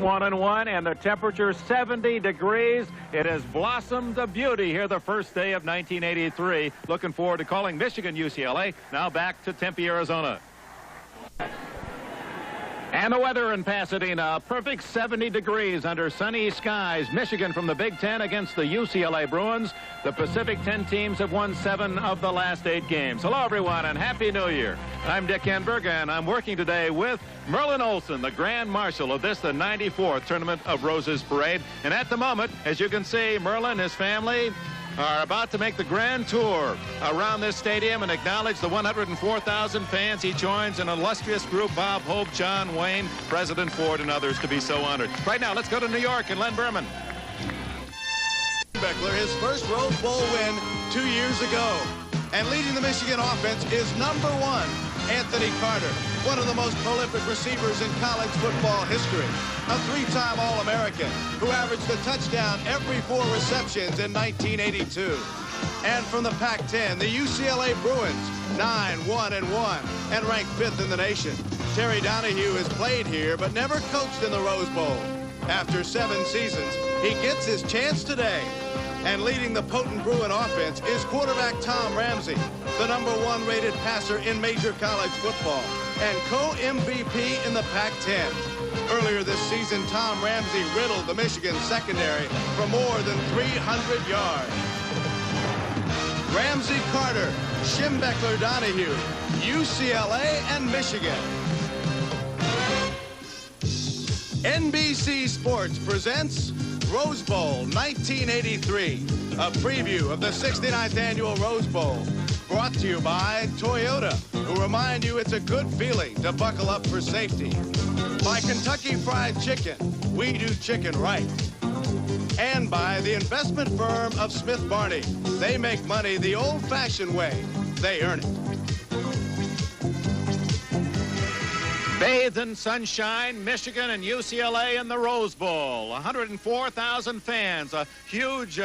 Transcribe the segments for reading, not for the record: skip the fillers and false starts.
1-1, and the temperature 70 degrees. It has blossomed a beauty here the first day of 1983. Looking forward to calling Michigan UCLA. Now back to Tempe, Arizona. And the weather in Pasadena, a perfect 70 degrees under sunny skies. Michigan from the Big Ten against the UCLA Bruins. The Pacific 10 teams have won 7 of the last 8 games. Hello, everyone, and Happy New Year. I'm Dick Enberg, and I'm working today with Merlin Olsen, the Grand Marshal of this, the 94th Tournament of Roses Parade. And at the moment, as you can see, Merlin and his family are about to make the grand tour around this stadium and acknowledge the 104,000 fans. He joins an illustrious group: Bob Hope, John Wayne, President Ford, and others, to be so honored. Right now, let's go to New York and Len Berman. Beckler, his first Rose Bowl win 2 years ago. And leading the Michigan offense is #1, Anthony Carter, one of the most prolific receivers in college football history. A 3-time All-American who averaged a touchdown every 4 receptions in 1982. And from the Pac-10, the UCLA Bruins, 9-1-1, and ranked 5th in the nation. Terry Donahue has played here but never coached in the Rose Bowl. After 7 seasons, he gets his chance today. And leading the potent Bruin offense is quarterback Tom Ramsey, the #1 rated passer in major college football and co-MVP in the Pac-10. Earlier this season, Tom Ramsey riddled the Michigan secondary for more than 300 yards. Ramsey, Carter, Schembechler, Donahue, UCLA, and Michigan. NBC Sports presents Rose Bowl 1983, a preview of the 69th annual Rose Bowl, brought to you by Toyota, who remind you it's a good feeling to buckle up for safety. By Kentucky Fried Chicken, we do chicken right. And by the investment firm of Smith Barney. They make money the old-fashioned way. They earn it. Bathed in sunshine, Michigan and UCLA in the Rose Bowl. 104,000 fans, a huge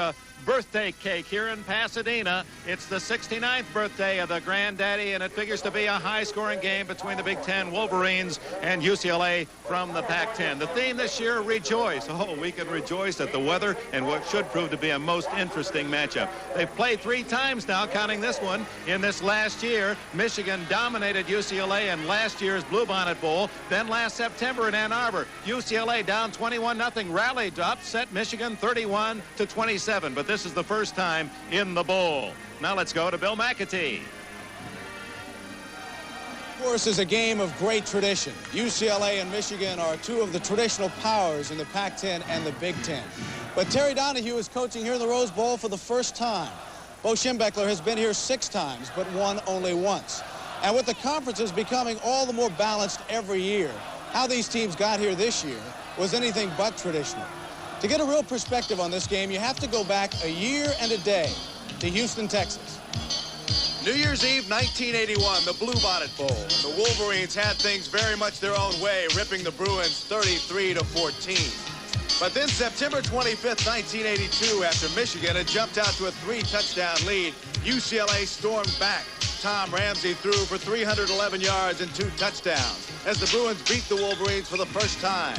birthday cake here in Pasadena. It's the 69th birthday of the granddaddy, and it figures to be a high-scoring game between the Big Ten Wolverines and UCLA from the Pac-10. The theme this year, rejoice. Oh, we can rejoice at the weather and what should prove to be a most interesting matchup. They've played 3 times now, counting this one, in this last year. Michigan dominated UCLA in last year's Bluebonnet Bowl. Then last September in Ann Arbor, UCLA down 21-0, rallied to upset Michigan 31-27. But this is the first time in the bowl. Now let's go to Bill McAtee. Of course, is a game of great tradition. UCLA and Michigan are 2 of the traditional powers in the Pac-10 and the Big Ten. But Terry Donahue is coaching here in the Rose Bowl for the first time. Bo Schembechler has been here 6 times, but won only once. And with the conferences becoming all the more balanced every year, how these teams got here this year was anything but traditional. To get a real perspective on this game, you have to go back a year and a day to Houston, Texas. New Year's Eve, 1981, the Bluebonnet Bowl. The Wolverines had things very much their own way, ripping the Bruins 33-14. But then September 25th, 1982, after Michigan had jumped out to a 3-touchdown lead, UCLA stormed back. Tom Ramsey threw for 311 yards and 2 touchdowns as the Bruins beat the Wolverines for the first time.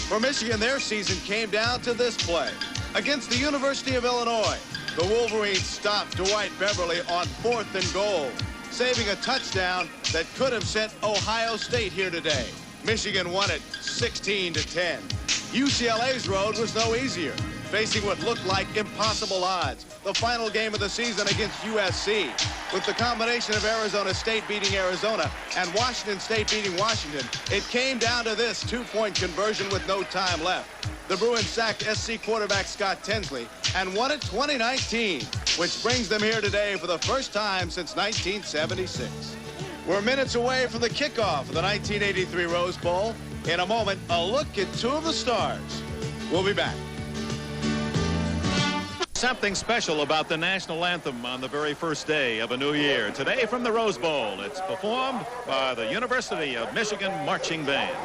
For Michigan, their season came down to this play. Against the University of Illinois, the Wolverines stopped Dwight Beverly on 4th and goal, saving a touchdown that could have sent Ohio State here today. Michigan won it 16-10. UCLA's road was no easier, facing what looked like impossible odds. The final game of the season against USC, with the combination of Arizona State beating Arizona and Washington State beating Washington, it came down to this 2-point conversion with no time left. The Bruins sacked SC quarterback Scott Tinsley and won it 20-19, which brings them here today for the first time since 1976. We're minutes away from the kickoff of the 1983 Rose Bowl. In a moment, a look at 2 of the stars. We'll be back. Something special about the national anthem on the very first day of a new year. Today from the Rose Bowl, it's performed by the University of Michigan Marching Band.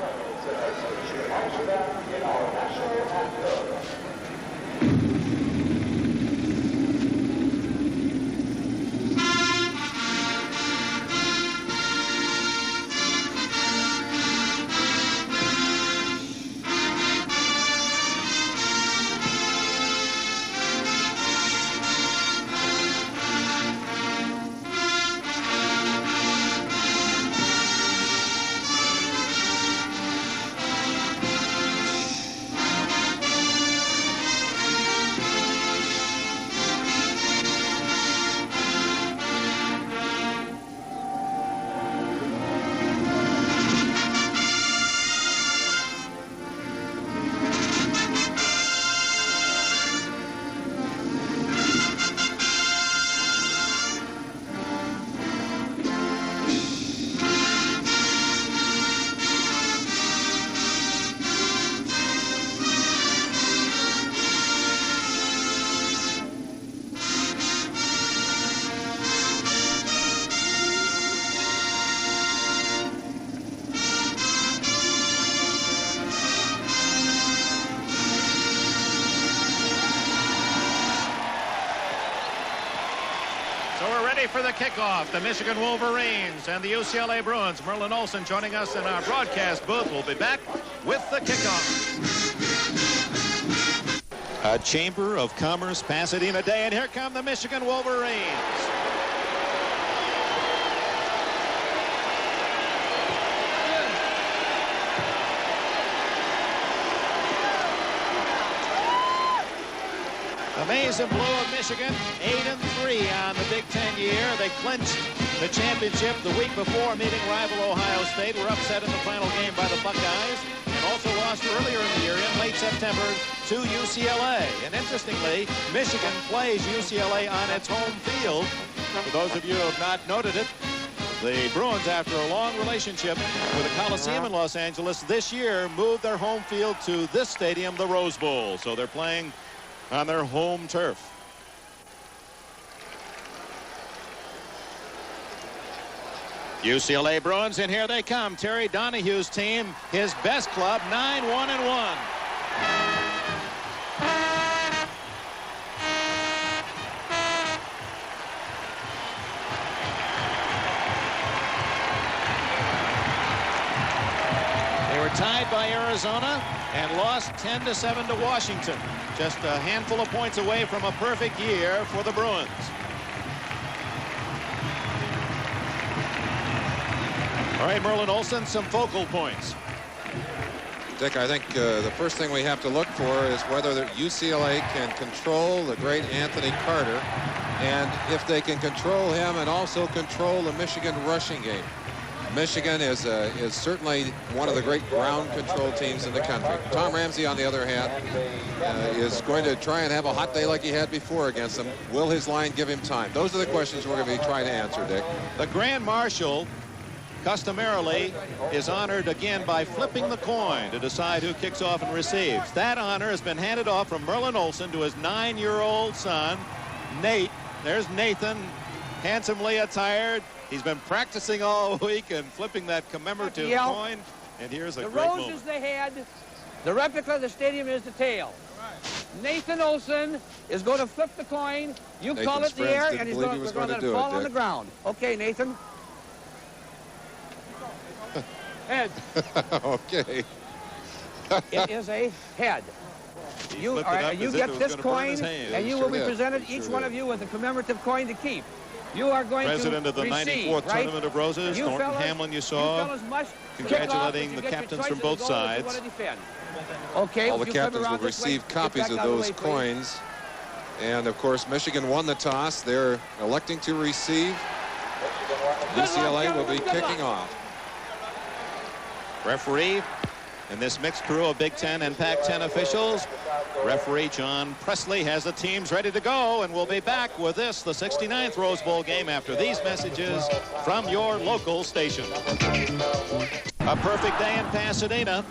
for the kickoff. The Michigan Wolverines and the UCLA Bruins. Merlin Olsen joining us in our broadcast booth. We'll be back with the kickoff. A Chamber of Commerce Pasadena day, and here come the Michigan Wolverines. The Maize and Blue of Michigan, 8-3 on the Big Ten year. They clinched the championship the week before, meeting rival Ohio State. Were upset in the final game by the Buckeyes, and also lost earlier in the year in late September to UCLA. And interestingly, Michigan plays UCLA on its home field. For those of you who have not noted it, the Bruins, after a long relationship with the Coliseum in Los Angeles, this year moved their home field to this stadium, the Rose Bowl. So they're playing on their home turf. UCLA Bruins, and here they come. Terry Donahue's team, his best club, 9-1-1. They were tied by Arizona and lost 10-7 to Washington. Just a handful of points away from a perfect year for the Bruins. All right, Merlin Olsen, some focal points. Dick, I think the first thing we have to look for is whether UCLA can control the great Anthony Carter, and if they can control him and also control the Michigan rushing game. Michigan is certainly one of the great ground control teams in the country. Tom Ramsey, on the other hand, is going to try and have a hot day like he had before against them. Will his line give him time? Those are the questions we're going to be trying to answer, Dick. The Grand Marshal customarily is honored again by flipping the coin to decide who kicks off and receives. That honor has been handed off from Merlin Olsen to his 9-year-old son, Nate. There's Nathan, handsomely attired. He's been practicing all week and flipping that commemorative coin. And here's a great moment. The rose is the head. The replica of the stadium is the tail. Nathan Olsen is going to flip the coin. You Nathan's call it the air, and we're going to let it fall on the ground. Okay, Nathan. Head. Okay. It is a head. You get this coin, and you will be presented, each one of you, with a commemorative coin to keep. You are going President of the 94th Tournament of Roses, Thornton Hamlin, you saw, congratulating the captains from both sides. Okay, all the captains will receive copies of those coins. And, of course, Michigan won the toss. They're electing to receive. UCLA will be kicking off. Referee and this mixed crew of Big Ten and Pac-10 officials. Referee John Presley has the teams ready to go, and we'll be back with this, the 69th Rose Bowl game, after these messages from your local station. A perfect day in Pasadena.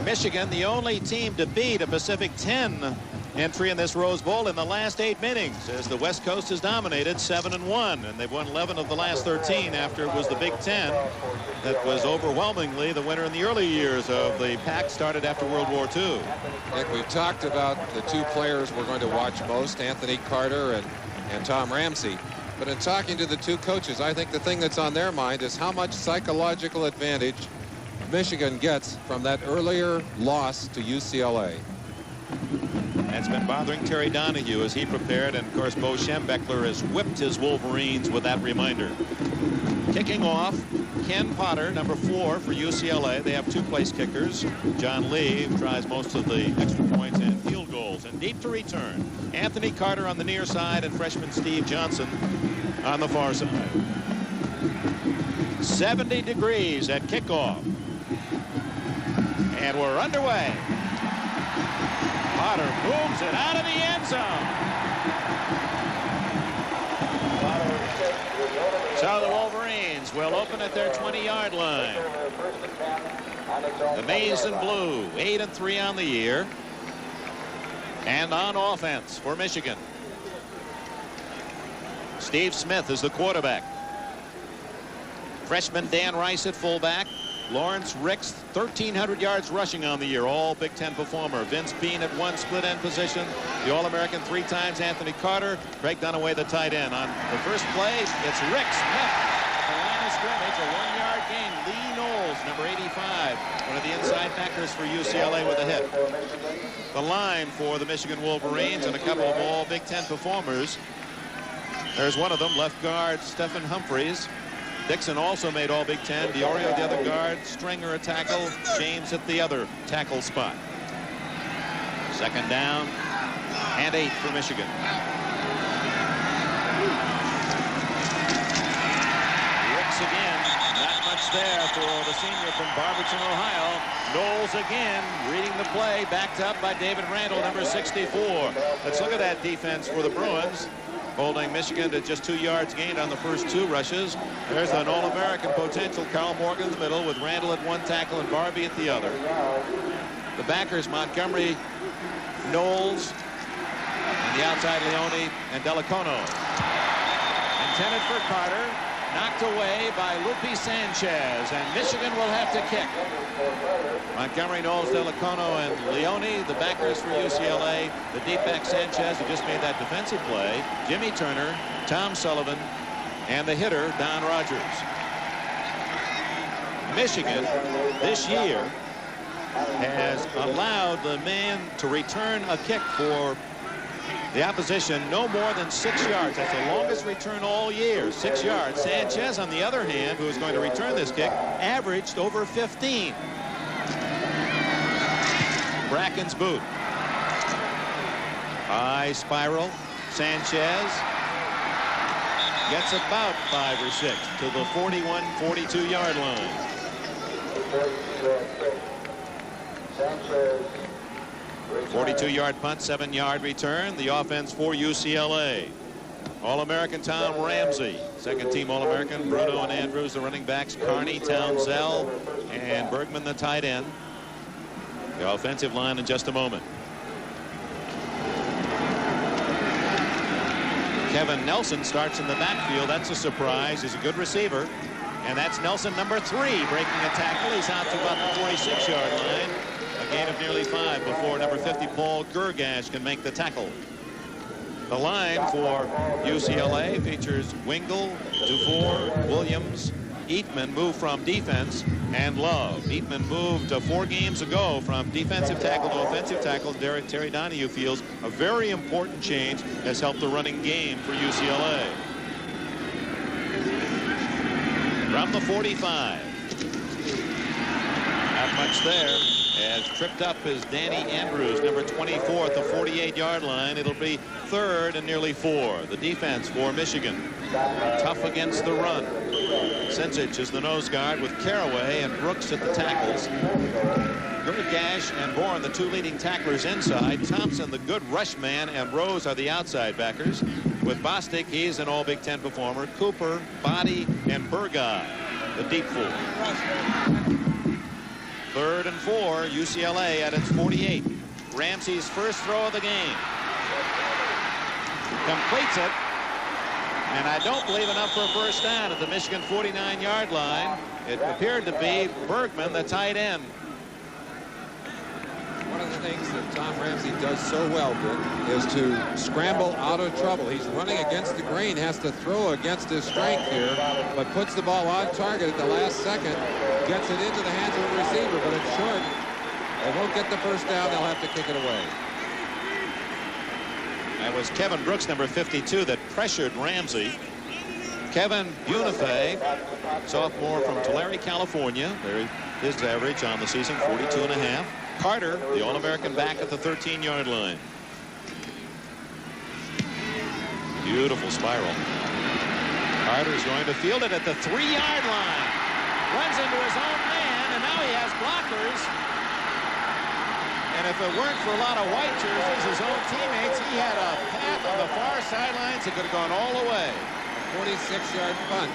Michigan, the only team to beat a Pacific 10 entry in this Rose Bowl in the last 8 innings, as the West Coast has dominated 7-1, and they've won 11 of the last 13 after it was the Big Ten that was overwhelmingly the winner in the early years of the Pac, started after World War II. Nick, we've talked about the two players we're going to watch most, Anthony Carter and Tom Ramsey. But in talking to the two coaches, I think the thing that's on their mind is how much psychological advantage Michigan gets from that earlier loss to UCLA. That's been bothering Terry Donahue as he prepared, and of course Bo Schembechler has whipped his Wolverines with that reminder. Kicking off, Ken Potter, number 4 for UCLA. They have 2 place kickers. John Lee tries most of the extra points and field goals, and deep to return. Anthony Carter on the near side, and freshman Steve Johnson on the far side. 70 degrees at kickoff, and we're underway. Potter moves it out of the end zone. So the Wolverines will open at their 20-yard line. The Maize and Blue, 8-3 on the year. And on offense for Michigan, Steve Smith is the quarterback. Freshman Dan Rice at fullback. Lawrence Ricks, 1,300 yards rushing on the year, all Big Ten performer. Vince Bean at one split end position. The All-American 3 times, Anthony Carter. Craig Dunaway, the tight end. On the first play, it's Ricks. At the line of scrimmage, a 1-yard gain. Lee Knowles, number 85, one of the inside backers for UCLA with a hit. The line for the Michigan Wolverines and a couple of all Big Ten performers. There's one of them, left guard Stephen Humphreys. Dixon also made all Big Ten. Diorio the other guard. Stringer a tackle. James at the other tackle spot. Second down and 8 for Michigan. Ricks again. Not much there for the senior from Barberton, Ohio. Knowles again reading the play. Backed up by David Randall, number 64. Let's look at that defense for the Bruins. Holding Michigan to just 2 yards gained on the first 2 rushes. There's an All-American potential, Carl Morgan in the middle with Randall at one tackle and Barbie at the other. The backers, Montgomery, Knowles, and the outside Leone and Delacono. Intended for Carter, knocked away by Lupe Sanchez, and Michigan will have to kick. Montgomery, Knowles, Delacono, and Leone, the backers for UCLA. The deep back Sanchez, who just made that defensive play. Jimmy Turner, Tom Sullivan, and the hitter, Don Rogers. Michigan, this year, has allowed the man to return a kick for the opposition no more than 6 yards. That's the longest return all year, 6 yards. Sanchez, on the other hand, who is going to return this kick, averaged over 15. Bracken's boot. High spiral. Sanchez gets about 5 or 6 to the 41, 42-yard line. 42-yard punt, 7-yard return. The offense for UCLA. All-American Tom Ramsey. Second-team All-American Bruno and Andrews, the running backs. Carney, Townsell, and Bergman, the tight end. The offensive line in just a moment. Kevin Nelson starts in the backfield. That's a surprise. He's a good receiver. And that's Nelson, number 3, breaking a tackle. He's out to about the 46-yard line. A gain of nearly 5 before number 50, Paul Gergash, can make the tackle. The line for UCLA features Wingle, Dufour, Williams, Eatman moved from defense, and Love. Eatman moved 4 games ago from defensive tackle to offensive tackle. Terry Donahue feels a very important change has helped the running game for UCLA. From the 45. Not much there. As tripped up is Danny Andrews, number 24 at the 48-yard line. It'll be 3rd and nearly 4. The defense for Michigan. Tough against the run. Sensich is the nose guard with Caraway and Brooks at the tackles. Gergash and Bourne, the 2 leading tacklers inside. Thompson, the good rush man, and Rose are the outside backers. With Bostic, he's an all Big Ten performer. Cooper, Body, and Burgai, the deep 4. 3rd and 4, UCLA at its 48. Ramsey's first throw of the game. Completes it. And I don't believe enough for a first down at the Michigan 49-yard line. It appeared to be Bergman, the tight end. One of the things that Tom Ramsey does so well, Dick, is to scramble out of trouble. He's running against the grain, has to throw against his strength here, but puts the ball on target at the last second, gets it into the hands of the receiver, but it's short. They won't get the first down. They'll have to kick it away. That was Kevin Brooks, number 52, that pressured Ramsey. Kevin Bunifay, sophomore from Tulare, California. There his average on the season, 42.5. Carter, the All-American, back at the 13-yard line. Beautiful spiral. Carter's going to field it at the 3-yard line. Runs into his own man, and now he has blockers. And if it weren't for a lot of white jerseys, his own teammates, he had a path on the far sidelines that could have gone all the way. 46-yard punt.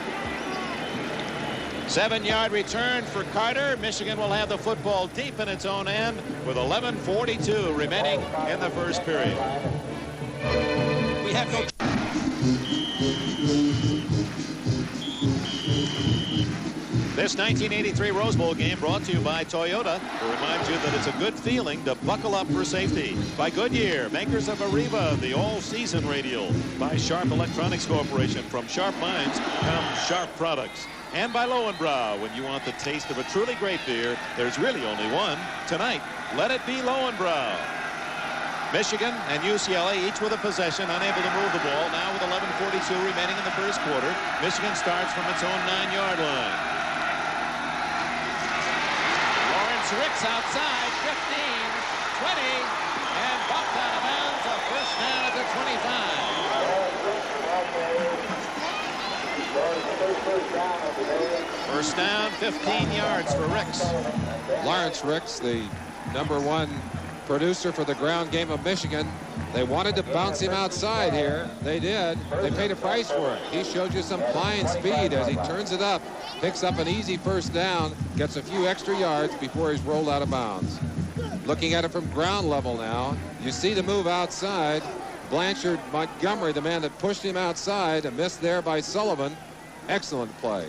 7-yard return for Carter. Michigan will have the football deep in its own end with 11:42 remaining in the first period. We have no... This 1983 Rose Bowl game brought to you by Toyota, to remind you that it's a good feeling to buckle up for safety. By Goodyear, makers of Arriva, the all-season radial. By Sharp Electronics Corporation, from sharp minds come sharp products. And by Lowenbrau, when you want the taste of a truly great beer, there's really only one. Tonight, let it be Lowenbrau. Michigan and UCLA each with a possession, unable to move the ball. Now with 11:42 remaining in the first quarter, Michigan starts from its own 9-yard line. Lawrence Ricks outside, 15, 20, and bumped out of bounds. A first down at the 25. First down, 15 yards for Ricks. Lawrence Ricks, the #1 producer for the ground game of Michigan. They wanted to bounce him outside here. They did. They paid a price for it. He showed you some flying speed as he turns it up, picks up an easy first down, gets a few extra yards before he's rolled out of bounds. Looking at it from ground level now, you see the move outside. Blanchard Montgomery, the man that pushed him outside, a miss there by Sullivan. Excellent play.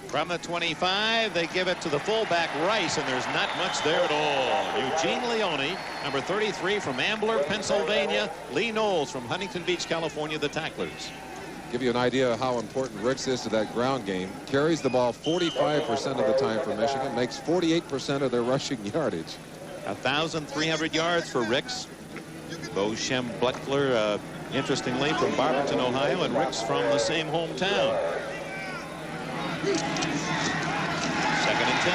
From the 25, they give it to the fullback Rice, and there's not much there at all. Eugene Leone, number 33 from Ambler, Pennsylvania. Lee Knowles from Huntington Beach, California, the tacklers. Give you an idea of how important Ricks is to that ground game. Carries the ball 45% of the time for Michigan, makes 48% of their rushing yardage. 1,300 yards for Ricks. Bo Schembechler, interestingly, from Barberton, Ohio, and Ricks from the same hometown. 2nd and 10.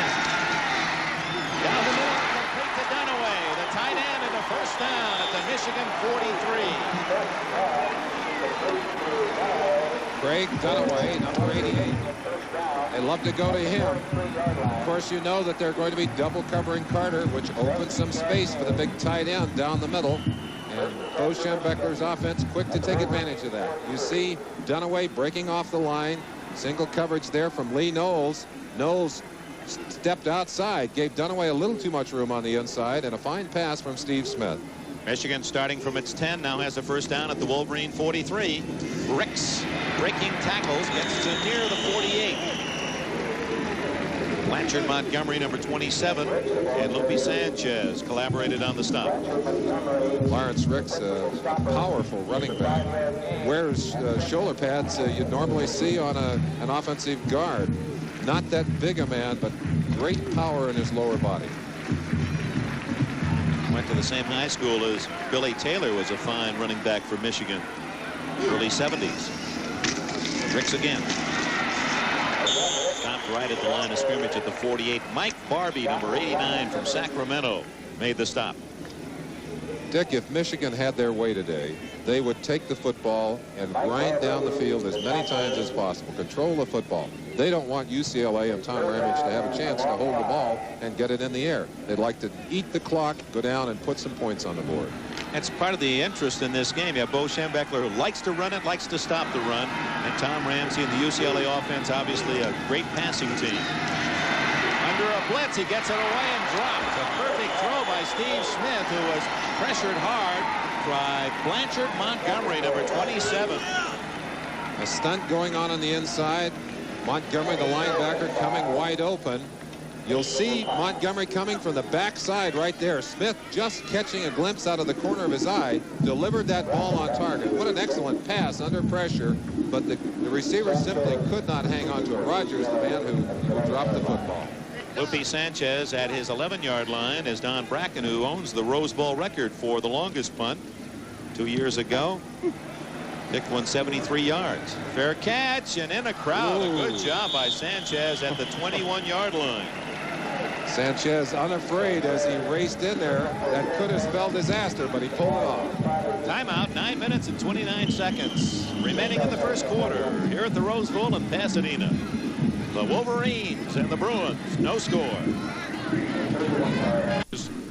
Down the middle, complete to Dunaway, the tight end, and the first down at the Michigan 43. Craig Dunaway, number 88. They love to go to him. Of course, you know that they're going to be double covering Carter, which opens some space for the big tight end down the middle. And Bo Schembechler's offense quick to take advantage of that. You see Dunaway breaking off the line. Single coverage there from Lee Knowles. Knowles stepped outside, gave Dunaway a little too much room on the inside, and a fine pass from Steve Smith. Michigan starting from its 10 now has a first down at the Wolverine 43. Ricks breaking tackles, gets to near the 48. Blanchard Montgomery, number 27, and Lupe Sanchez collaborated on the stop. Lawrence Ricks, a powerful running back, wears shoulder pads you'd normally see on an offensive guard. Not that big a man, but great power in his lower body. Went to the same high school as Billy Taylor, was a fine running back for Michigan, early 70s. Ricks again. Stopped right at the line of scrimmage at the 48. Mike Barbie, number 89 from Sacramento, made the stop. Dick, if Michigan had their way today, they would take the football and grind down the field as many times as possible. Control the football. They don't want UCLA and Tom Ramage to have a chance to hold the ball and get it in the air. They'd like to eat the clock, go down, and put some points on the board. That's part of the interest in this game. You have Bo Schembechler, who likes to run it, likes to stop the run. And Tom Ramsey and the UCLA offense, obviously a great passing team. Under a blitz, he gets it away and drops. A perfect throw by Steve Smith, who was pressured hard by Blanchard Montgomery, number 27. A stunt going on the inside. Montgomery, the linebacker, coming wide open. You'll see Montgomery coming from the backside right there. Smith just catching a glimpse out of the corner of his eye, delivered that ball on target. What an excellent pass under pressure, but the receiver simply could not hang on to it. Rogers, the man who dropped the football. Lupe Sanchez at his 11-yard line is Don Bracken, who owns the Rose Bowl record for the longest punt 2 years ago. Picked 173 yards. Fair catch and in a crowd. Ooh. A good job by Sanchez at the 21-yard line. Sanchez unafraid as he raced in there. That could have spelled disaster, but he pulled it off. Timeout, 9 minutes and 29 seconds remaining in the first quarter here at the Rose Bowl in Pasadena. The Wolverines and the Bruins, no score.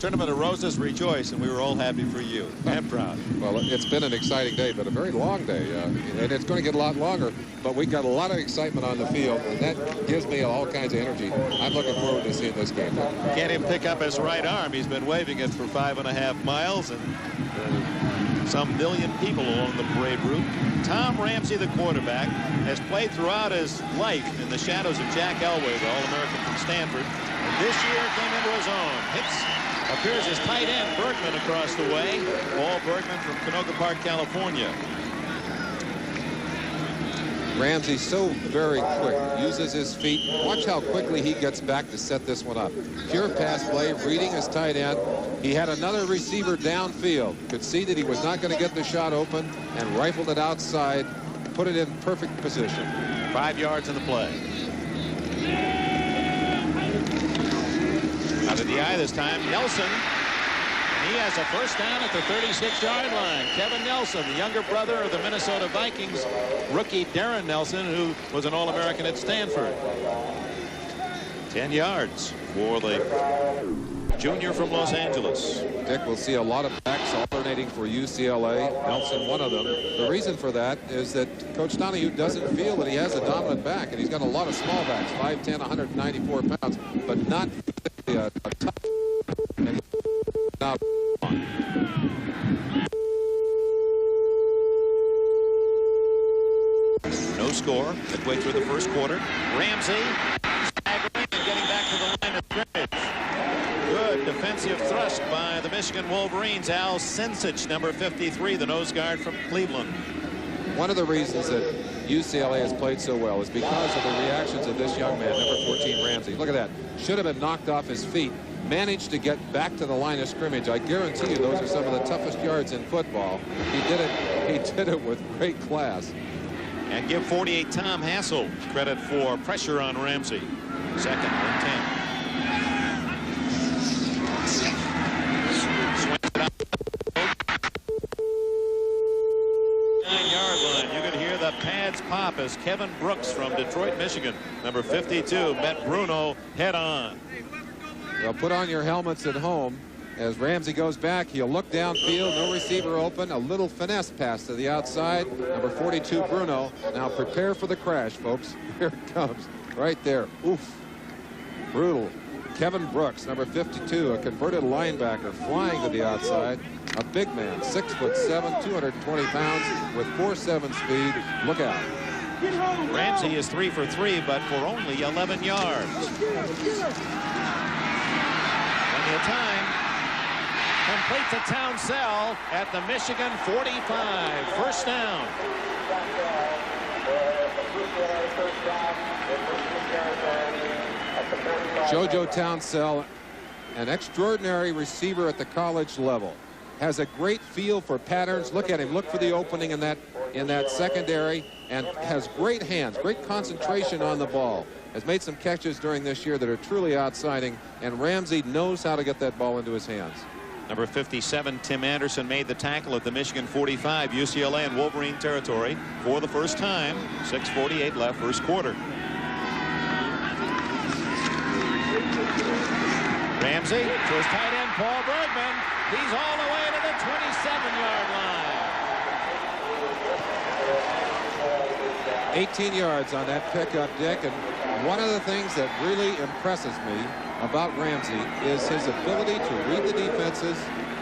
Tournament of Roses, rejoice, and we were all happy for you and proud. Well, it's been an exciting day, but a very long day, and it's going to get a lot longer, but we got a lot of excitement on the field, and that gives me all kinds of energy. I'm looking forward to seeing this game. Can't even pick up his right arm. He's been waving it for 5.5 miles, and some million people along the parade route. Tom Ramsey, the quarterback, has played throughout his life in the shadows of Jack Elway, the All-American from Stanford. And this year came into his own. Appears as tight end Bergman across the way. Paul Bergman from Canoga Park, California. Ramsey so very quick, uses his feet. Watch how quickly he gets back to set this one up. Pure pass play, reading his tight end. He had another receiver downfield. Could see that he was not going to get the shot open and rifled it outside, put it in perfect position. 5 yards in the play. Out of the eye this time, Nelson. He has a first down at the 36-yard line. Kevin Nelson, the younger brother of the Minnesota Vikings rookie Darren Nelson, who was an All-American at Stanford. 10 yards for the junior from Los Angeles. Dick, will see a lot of backs alternating for UCLA. Nelson, one of them. The reason for that is that Coach Donahue doesn't feel that he has a dominant back, and he's got a lot of small backs, 5'10", 194 pounds, but not a tough. Now, no score midway through the first quarter. Ramsey staggering and getting back to the line of scrimmage. Good defensive thrust by the Michigan Wolverines. Al Sinsich, number 53, the nose guard from Cleveland. One of the reasons that UCLA has played so well is because of the reactions of this young man, number 14, Ramsey. Look at that. Should have been knocked off his feet. Managed to get back to the line of scrimmage. I guarantee you those are some of the toughest yards in football. He did it with great class. And give 48 Tom Hassel credit for pressure on Ramsey. Second and 10. Swings it out. 9-yard line. You can hear the pads pop as Kevin Brooks from Detroit, Michigan, number 52, met Bruno head on. Well, put on your helmets at home. As Ramsey goes back, he'll look downfield, no receiver open, a little finesse pass to the outside. Number 42, Bruno. Now prepare for the crash, folks. Here it comes, right there. Oof, brutal. Kevin Brooks, number 52, a converted linebacker, flying to the outside. A big man, 6'7", 220 pounds, with 4.7 speed. Look out. Ramsey is 3 for 3, but for only 11 yards. Plenty of time. Complete to Townsell at the Michigan 45. First down. JoJo Townsell, an extraordinary receiver at the college level. Has a great feel for patterns. Look at him. Look for the opening in that secondary, and has great hands, great concentration on the ball. Has made some catches during this year that are truly outsizing, and Ramsey knows how to get that ball into his hands. Number 57, Tim Anderson, made the tackle at the Michigan 45, UCLA in Wolverine territory for the first time. 6:48 left, first quarter. Ramsey to his tight end, Paul Bergman. He's all the way to the 27-yard line. 18 yards on that pickup, Dick, and one of the things that really impresses me about Ramsey is his ability to read the defenses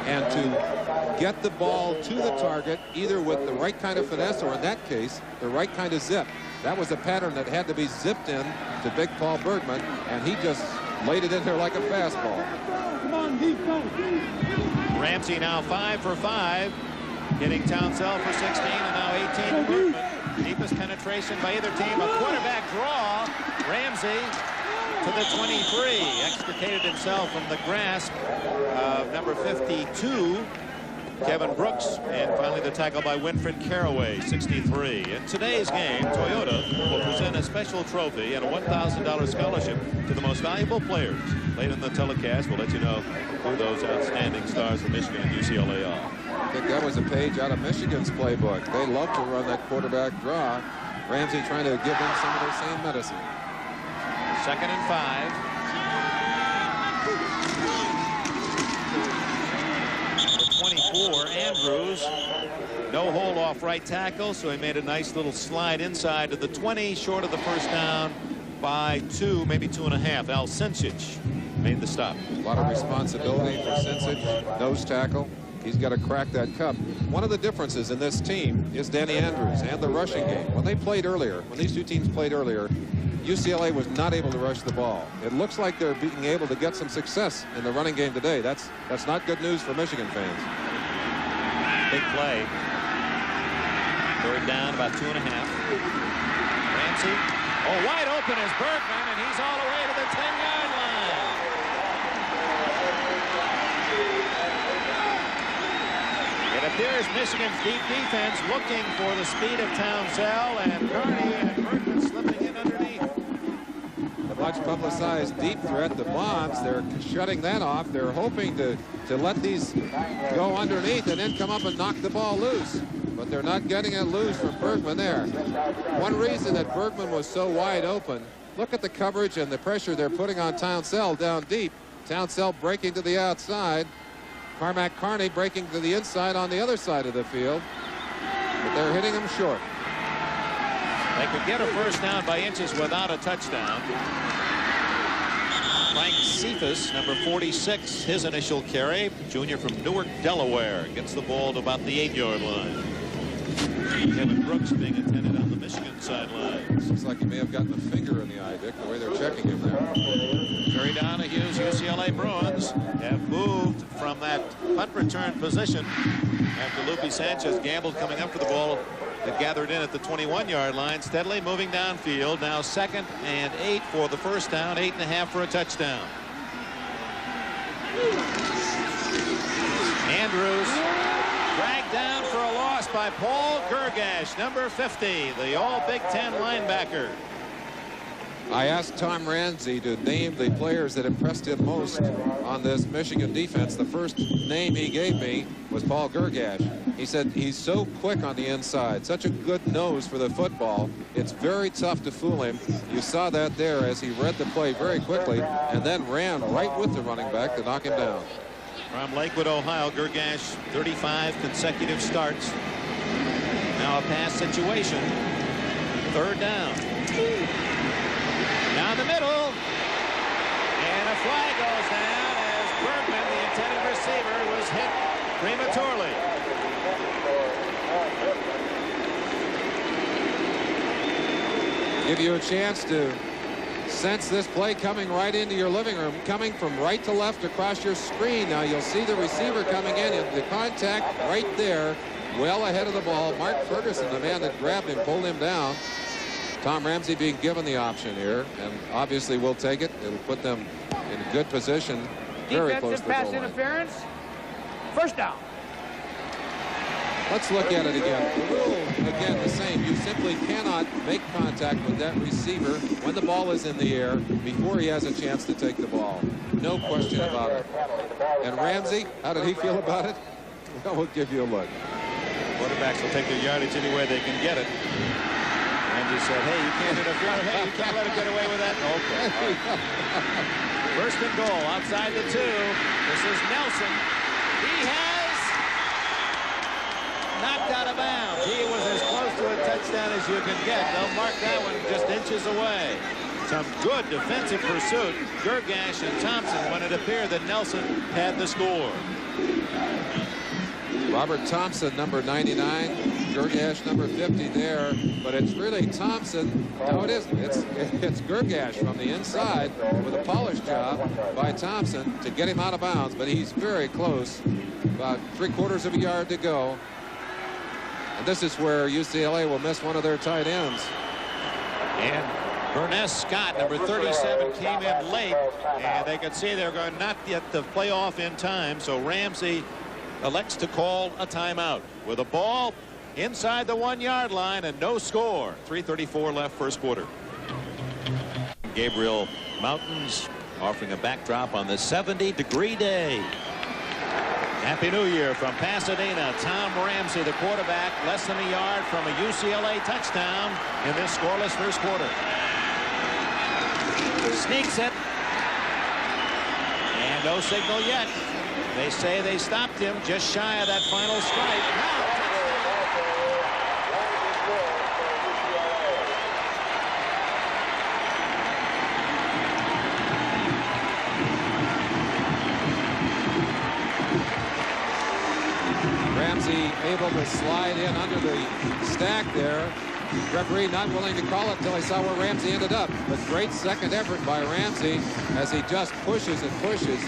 and to get the ball to the target, either with the right kind of finesse or, in that case, the right kind of zip. That was a pattern that had to be zipped in to big Paul Bergman, and he just laid it in there like a fastball. Ramsey now 5 for 5, hitting Townsell for 16, and now 18 for Bergman. Deepest penetration by either team. A quarterback draw. Ramsey to the 23. Extricated himself from the grasp of number 52, Kevin Brooks. And finally the tackle by Winfred Carraway, 63. In today's game, Toyota will present a special trophy and a $1,000 scholarship to the most valuable players. Later in the telecast, we'll let you know who those outstanding stars from Michigan and UCLA are. I think that was a page out of Michigan's playbook. They love to run that quarterback draw. Ramsey trying to give them some of their same medicine. 2nd and 5. Number 24, Andrews. No hold off right tackle, so he made a nice little slide inside to the 20, short of the first down by 2, maybe 2.5. Al Sinsich made the stop. A lot of responsibility for Sinsich, nose tackle. He's got to crack that cup. One of the differences in this team is Danny Andrews and the rushing game. When they played earlier, when these two teams played earlier, UCLA was not able to rush the ball. It looks like they're being able to get some success in the running game today. That's not good news for Michigan fans. Big play. Third down, about 2.5. Ramsey. Oh, wide open is Bergman, and he's all the way to the 10-yard line. It appears Michigan's deep defense looking for the speed of Townsell, and Carney and Bergman slipping in underneath. The much publicized deep threat, the bombs, they're shutting that off. They're hoping to let these go underneath and then come up and knock the ball loose. But they're not getting it loose from Bergman there. One reason that Bergman was so wide open, look at the coverage and the pressure they're putting on Townsell down deep. Townsell breaking to the outside. Cormac Carney breaking to the inside on the other side of the field. But they're hitting him short. They could get a first down by inches without a touchdown. Frank Cephas, number 46, his initial carry. Junior from Newark, Delaware, gets the ball to about the 8-yard line. Kevin Brooks being attended on the Michigan sideline. Looks like he may have gotten a finger in the eye, Dick, the way they're checking him there. Terry Donahue's UCLA Bruins have moved from that punt return position after Lupe Sanchez gambled coming up for the ball. That gathered in at the 21-yard line, steadily moving downfield. Now 2nd and 8 for the first down, 8.5 for a touchdown. Andrews dragged down for a loss by Paul Gergash, number 50, the All-Big Ten linebacker. I asked Tom Ramsey to name the players that impressed him most on this Michigan defense. The first name he gave me was Paul Gergash. He said he's so quick on the inside, such a good nose for the football. It's very tough to fool him. You saw that there as he read the play very quickly and then ran right with the running back to knock him down. From Lakewood, Ohio, Gergash, 35 consecutive starts. Now a pass situation. 3rd down. Down the middle, and a flag goes down as Bergman, the intended receiver, was hit prematurely. Give you a chance to sense this play coming right into your living room, coming from right to left across your screen. Now you'll see the receiver coming in, and the contact right there, well ahead of the ball. Mark Ferguson, the man that grabbed him, pulled him down. Tom Ramsey being given the option here, and obviously will take it. It'll put them in a good position, very close to the goal line. Defensive pass interference. First down. Let's look at it again. The rule, again, the same. You simply cannot make contact with that receiver when the ball is in the air before he has a chance to take the ball. No question about it. And Ramsey, how did he feel about it? Well, we'll give you a look. Quarterbacks will take their yardage any way they can get it. Ramsey said, hey, you can't interfere. Hey, you can't let him get away with that. Okay. First and goal outside the 2. This is Nelson. He has knocked out of bounds. He was as close to a touchdown as you can get. They'll mark that one just inches away. Some good defensive pursuit. Gergash and Thompson when it appeared that Nelson had the score. Robert Thompson, number 99. Gergash, number 50 there. But it's really Thompson. No, it isn't. It's Gergash from the inside with a polish job by Thompson to get him out of bounds. But he's very close. About 3/4 of a yard to go. And this is where UCLA will miss one of their tight ends. And Burness Scott, number 37, came in late. And they could see they're going to not get the playoff in time. So Ramsey elects to call a timeout with a ball inside the 1-yard line and no score. 3:34 left first quarter. Gabriel Mountains offering a backdrop on the 70-degree day. Happy New Year from Pasadena. Tom Ramsey, the quarterback, less than a yard from a UCLA touchdown in this scoreless first quarter. Sneaks it. And no signal yet. They say they stopped him just shy of that final strike. Now, able to slide in under the stack there. Referee not willing to call it until he saw where Ramsey ended up. But great second effort by Ramsey as he just pushes and pushes.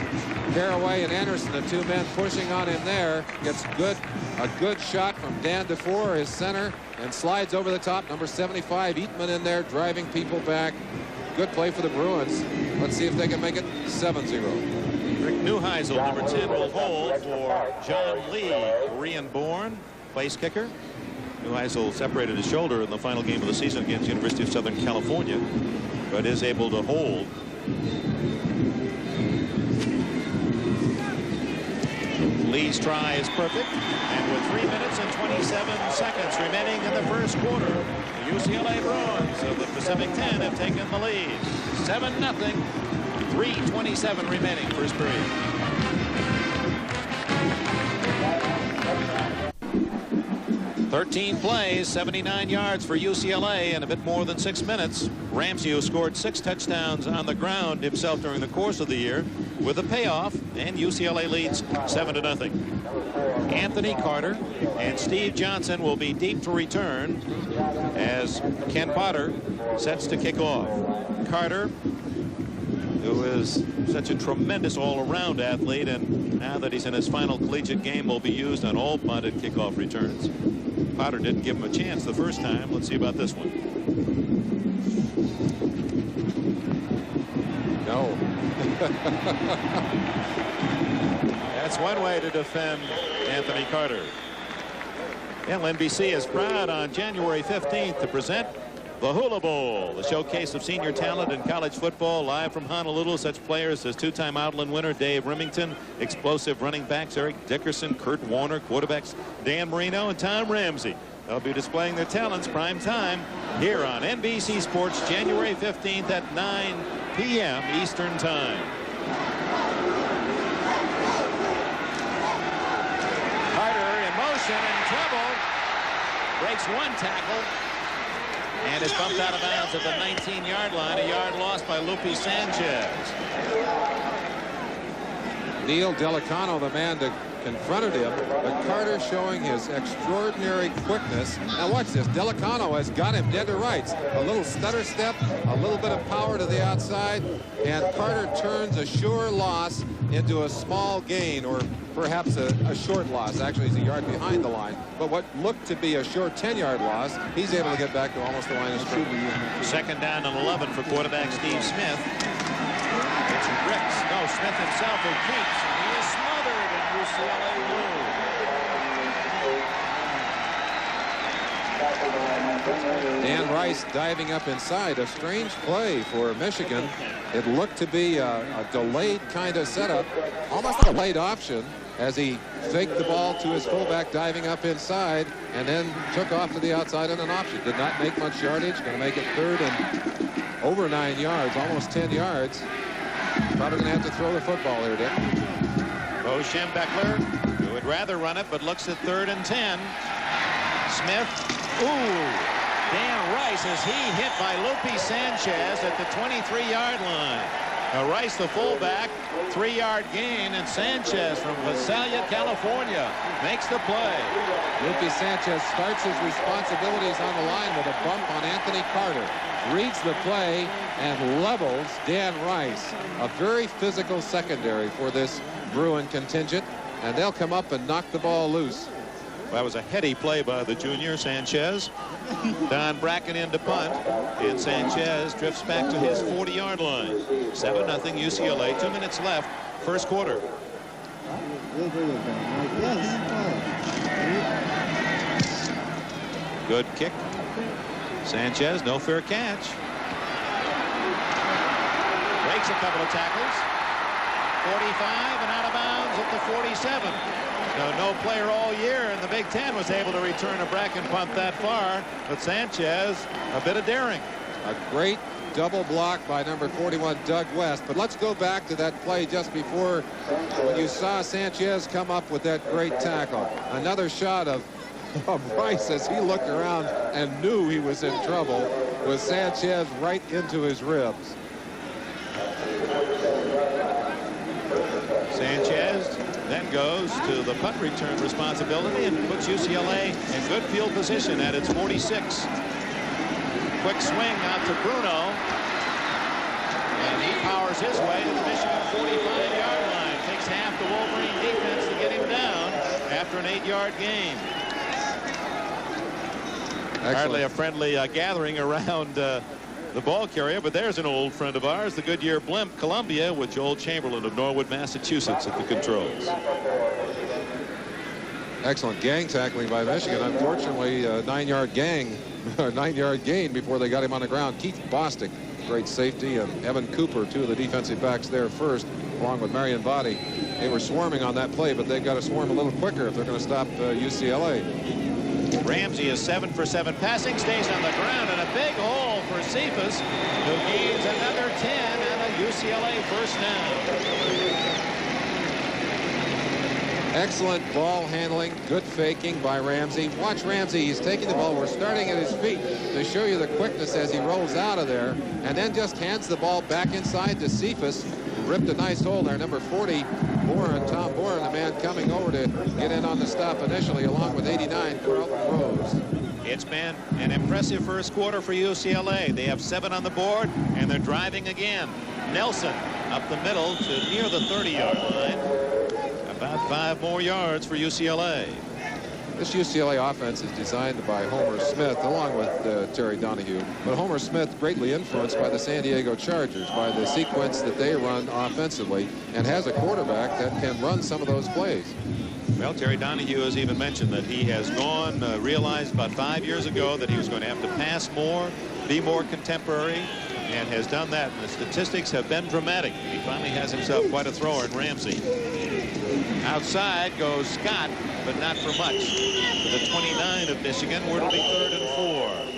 Caraway and Anderson, the two men pushing on him there. Gets a good shot from Dan DeFore, his center, and slides over the top. Number 75, Eatman in there, driving people back. Good play for the Bruins. Let's see if they can make it 7-0. Rick Neuheisel, number 10, will hold for John Lee, Korean-born place kicker. Neuheisel separated his shoulder in the final game of the season against the University of Southern California, but is able to hold. Lee's try is perfect, and with 3 minutes and 27 seconds remaining in the first quarter, the UCLA Bruins of the Pacific 10 have taken the lead. 7-0, 3:27 remaining, first period. Thirteen plays, 79 yards for UCLA in a bit more than 6 minutes. Ramsey, who scored 6 touchdowns on the ground himself during the course of the year, with a payoff, and UCLA leads 7-0. Anthony Carter and Steve Johnson will be deep to return as Ken Potter sets to kick off. Carter, who is such a tremendous all-around athlete, and now that he's in his final collegiate game, will be used on all punted kickoff returns. Potter didn't give him a chance the first time. Let's see about this one. No. That's one way to defend Anthony Carter. Well, NBC is proud on January 15th to present the Hula Bowl, the showcase of senior talent in college football, live from Honolulu. Such players as two-time Outland winner Dave Remington, explosive running backs Eric Dickerson, Kurt Warner, quarterbacks Dan Marino and Tom Ramsey. They'll be displaying their talents prime time here on NBC Sports January 15th at 9 p.m. Eastern Time. Carter in motion and trouble. Breaks one tackle. And is bumped out of bounds at the 19-yard line. A yard lost by Lupe Sanchez. Neil Delicano, the man that confronted him, but Carter showing his extraordinary quickness. Now watch this. Delicano has got him dead to rights. A little stutter step, a little bit of power to the outside, and Carter turns a sure loss into a small gain, or perhaps a short loss. Actually, he's a yard behind the line. But what looked to be a short 10-yard loss, he's able to get back to almost the line of scrimmage. Second down and 11 for quarterback Steve Smith. It's Ricks. No, Smith himself who keeps, and he is smothered in UCLA blue. Dan Rice diving up inside. A strange play for Michigan. It looked to be a delayed kind of setup, almost a late option, as he faked the ball to his fullback diving up inside and then took off to the outside on an option. Did not make much yardage. Going to make it third and over 9 yards, almost 10 yards. Probably going to have to throw the football here, Dick. Bo Schembechler, who would rather run it, but looks at 3rd and 10. Smith. Ooh. Dan Rice, as he hit by Lupe Sanchez at the 23-yard line. Now Rice, the fullback, 3-yard gain, and Sanchez from Visalia, California, makes the play. Lupe Sanchez starts his responsibilities on the line with a bump on Anthony Carter. Reads the play and levels Dan Rice. A very physical secondary for this Bruin contingent, and they'll come up and knock the ball loose. That was a heady play by the junior Sanchez. Don Bracken in to punt, and Sanchez drifts back to his 40-yard line. 7-0 UCLA. 2 minutes left, first quarter. Good kick. Sanchez, no fair catch. Breaks a couple of tackles. 45 and out of bounds at the 47. No player all year in the Big Ten was able to return a Bracken punt that far, but Sanchez, a bit of daring. A great double block by number 41, Doug West. But let's go back to that play just before, when you saw Sanchez come up with that great tackle. Another shot of Rice as he looked around and knew he was in trouble with Sanchez right into his ribs. Sanchez then goes to the punt return responsibility and puts UCLA in good field position at its 46. Quick swing out to Bruno. And he powers his way to the Michigan 45-yard line. Takes half the Wolverine defense to get him down after an 8-yard gain. Excellent. Hardly a friendly gathering around the ball carrier, but there's an old friend of ours, the Goodyear blimp, Columbia, with Joel Chamberlain of Norwood, Massachusetts at the controls. Excellent gang tackling by Michigan. Unfortunately, a 9-yard gain before they got him on the ground. Keith Bostic, great safety, and Evan Cooper, two of the defensive backs there first, along with Marion Body. They were swarming on that play, but they've got to swarm a little quicker if they're going to stop UCLA. Ramsey is 7 for 7 passing, stays on the ground, and a big hole for Cephas, who gains another 10 and a UCLA first down. Excellent ball handling, good faking by Ramsey. Watch Ramsey, he's taking the ball. We're starting at his feet to show you the quickness as he rolls out of there, and then just hands the ball back inside to Cephas. Ripped a nice hole there, number 40, Tom Boren, the man coming over to get in on the stop initially, along with 89, Carlton Rose. It's been an impressive first quarter for UCLA. They have 7 on the board, and they're driving again. Nelson up the middle to near the 30-yard line. About 5 more yards for UCLA. This UCLA offense is designed by Homer Smith, along with Terry Donahue. But Homer Smith greatly influenced by the San Diego Chargers, by the sequence that they run offensively, and has a quarterback that can run some of those plays. Well, Terry Donahue has even mentioned that he has realized about 5 years ago that he was going to have to pass more, be more contemporary, and has done that. And the statistics have been dramatic. He finally has himself quite a thrower in Ramsey. Outside goes Scott, but not for much. To the 29 of Michigan, where it'll be 3rd and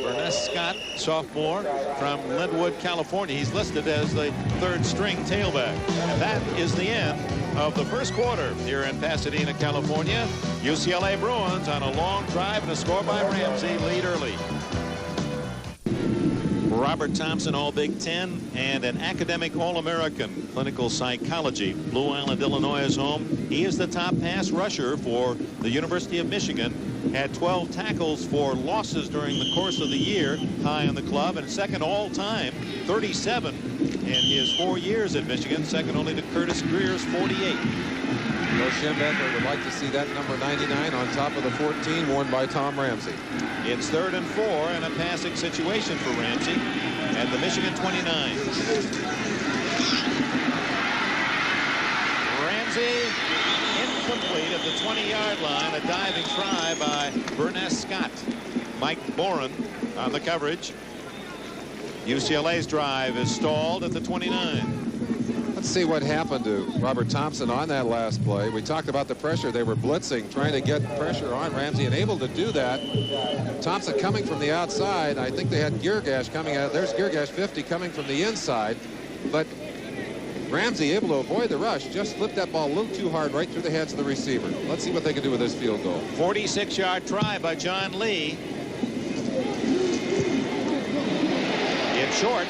4. Burness Scott, sophomore from Linwood, California. He's listed as the 3rd string tailback. And that is the end of the first quarter here in Pasadena, California. UCLA Bruins on a long drive and a score by Ramsey, lead early. Robert Thompson, all Big Ten, and an academic All-American, clinical psychology. Blue Island, Illinois is home. He is the top pass rusher for the University of Michigan. Had 12 tackles for losses during the course of the year, high in the club, and second all-time, 37 in his 4 years at Michigan, second only to Curtis Greer's 48. Bo Schembechler would like to see that number 99 on top of the 14 worn by Tom Ramsey. It's 3rd and 4 and a passing situation for Ramsey at the Michigan 29. Ramsey incomplete at the 20-yard line. A diving try by Burness Scott. Mike Boren on the coverage. UCLA's drive is stalled at the 29. Let's see what happened to Robert Thompson on that last play. We talked about the pressure. They were blitzing, trying to get pressure on Ramsey, and able to do that. Thompson coming from the outside. I think they had Girgash coming out. There's Girgash 50 coming from the inside. But Ramsey able to avoid the rush. Just flipped that ball a little too hard right through the hands of the receiver. Let's see what they can do with this field goal. 46-yard try by John Lee. It's short.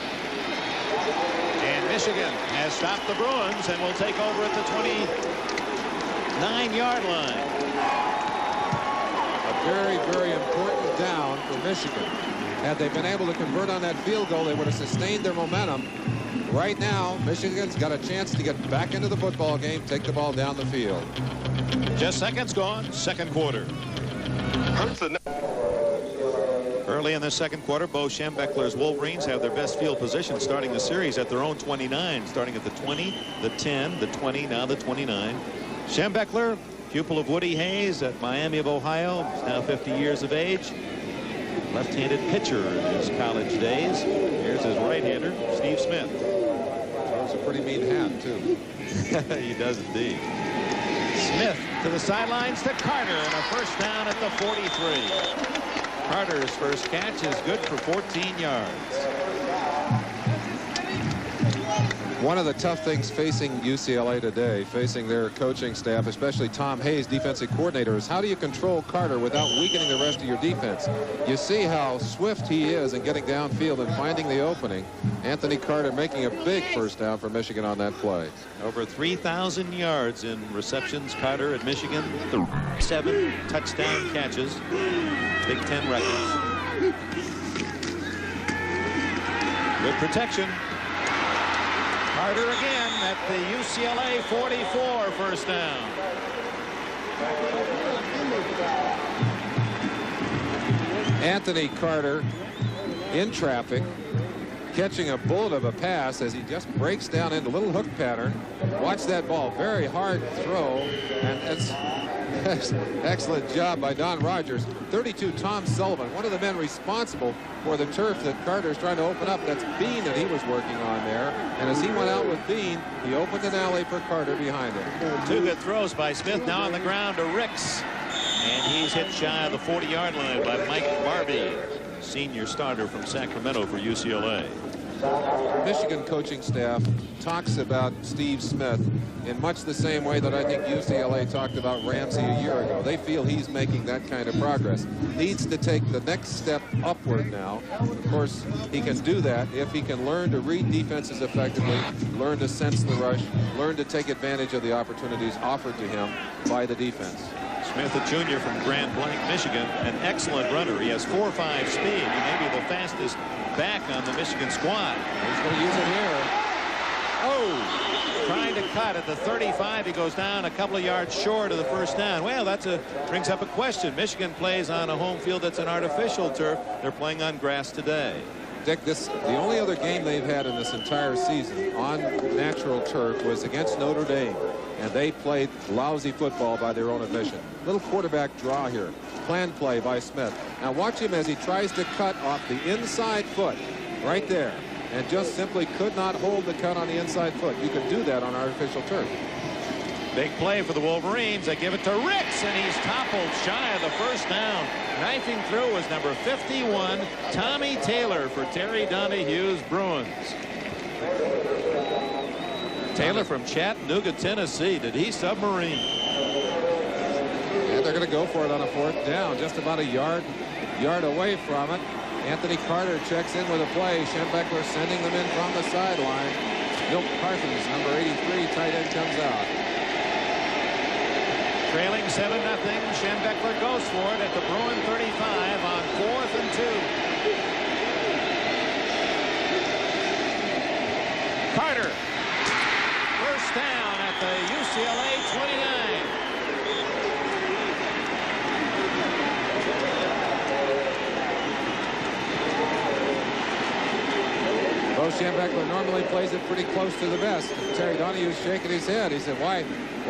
Michigan has stopped the Bruins and will take over at the 29-yard line. A very, very important down for Michigan. Had they been able to convert on that field goal, they would have sustained their momentum. Right now, Michigan's got a chance to get back into the football game, take the ball down the field. Just seconds gone, second quarter. Early in the second quarter, Bo Schembechler's Wolverines have their best field position starting the series at their own 29, starting at the 20, the 10, the 20, now the 29. Schembechler, pupil of Woody Hayes at Miami of Ohio, he's now 50 years of age. Left-handed pitcher in his college days. Here's his right-hander, Steve Smith. Throws a pretty mean hat, too. He does indeed. Smith to the sidelines to Carter, and a first down at the 43. Carter's first catch is good for 14 yards. One of the tough things facing UCLA today, facing their coaching staff, especially Tom Hayes, defensive coordinator, is how do you control Carter without weakening the rest of your defense? You see how swift he is in getting downfield and finding the opening. Anthony Carter making a big first down for Michigan on that play. Over 3,000 yards in receptions, Carter at Michigan. 7 touchdown catches. Big Ten records. Good protection. Carter again at the UCLA 44, first down. Anthony Carter in traffic, catching a bullet of a pass as he just breaks down into a little hook pattern. Watch that ball. Very hard throw, and it's excellent job by Don Rogers. 32, Tom Sullivan, one of the men responsible for the turf that Carter's trying to open up. That's Bean that he was working on there. And as he went out with Bean, he opened an alley for Carter behind him. 2 good throws by Smith. Now on the ground to Ricks. And he's hit shy of the 40-yard line by Mike Barbie, senior starter from Sacramento for UCLA. Michigan coaching staff talks about Steve Smith in much the same way that I think UCLA talked about Ramsey a year ago. They feel he's making that kind of progress. Needs to take the next step upward now. Of course, he can do that if he can learn to read defenses effectively, learn to sense the rush, learn to take advantage of the opportunities offered to him by the defense. Smith, a junior from Grand Blanc, Michigan, an excellent runner. He has 4.5 speed. He may be the fastest back on the Michigan squad. He's going to use it here. Oh, trying to cut at the 35. He goes down a couple of yards short of the first down. Well, that brings up a question. Michigan plays on a home field that's an artificial turf. They're playing on grass today. Dick, the only other game they've had in this entire season on natural turf was against Notre Dame, and they played lousy football by their own admission. Little quarterback draw here. Plan play by Smith. Now watch him as he tries to cut off the inside foot right there, and just simply could not hold the cut on the inside foot. You can do that on artificial turf. Big play for the Wolverines. They give it to Ricks, and he's toppled shy of the first down. Knifing through was number 51, Tommy Taylor, for Terry Donahue's Bruins. Taylor from Chattanooga, Tennessee. Did he submarine? And they're going to go for it on a 4th down, just about a yard away from it. Anthony Carter checks in with a play. Schembechler sending them in from the sideline. Milt Carthens, number 83, tight end, comes out. Trailing 7-0. Schembechler goes for it at the Bruin 35 on 4th and 2. Carter. First down at the UCLA 29. Bo Schembechler normally plays it pretty close to the vest. Terry Donahue's shaking his head. He said, why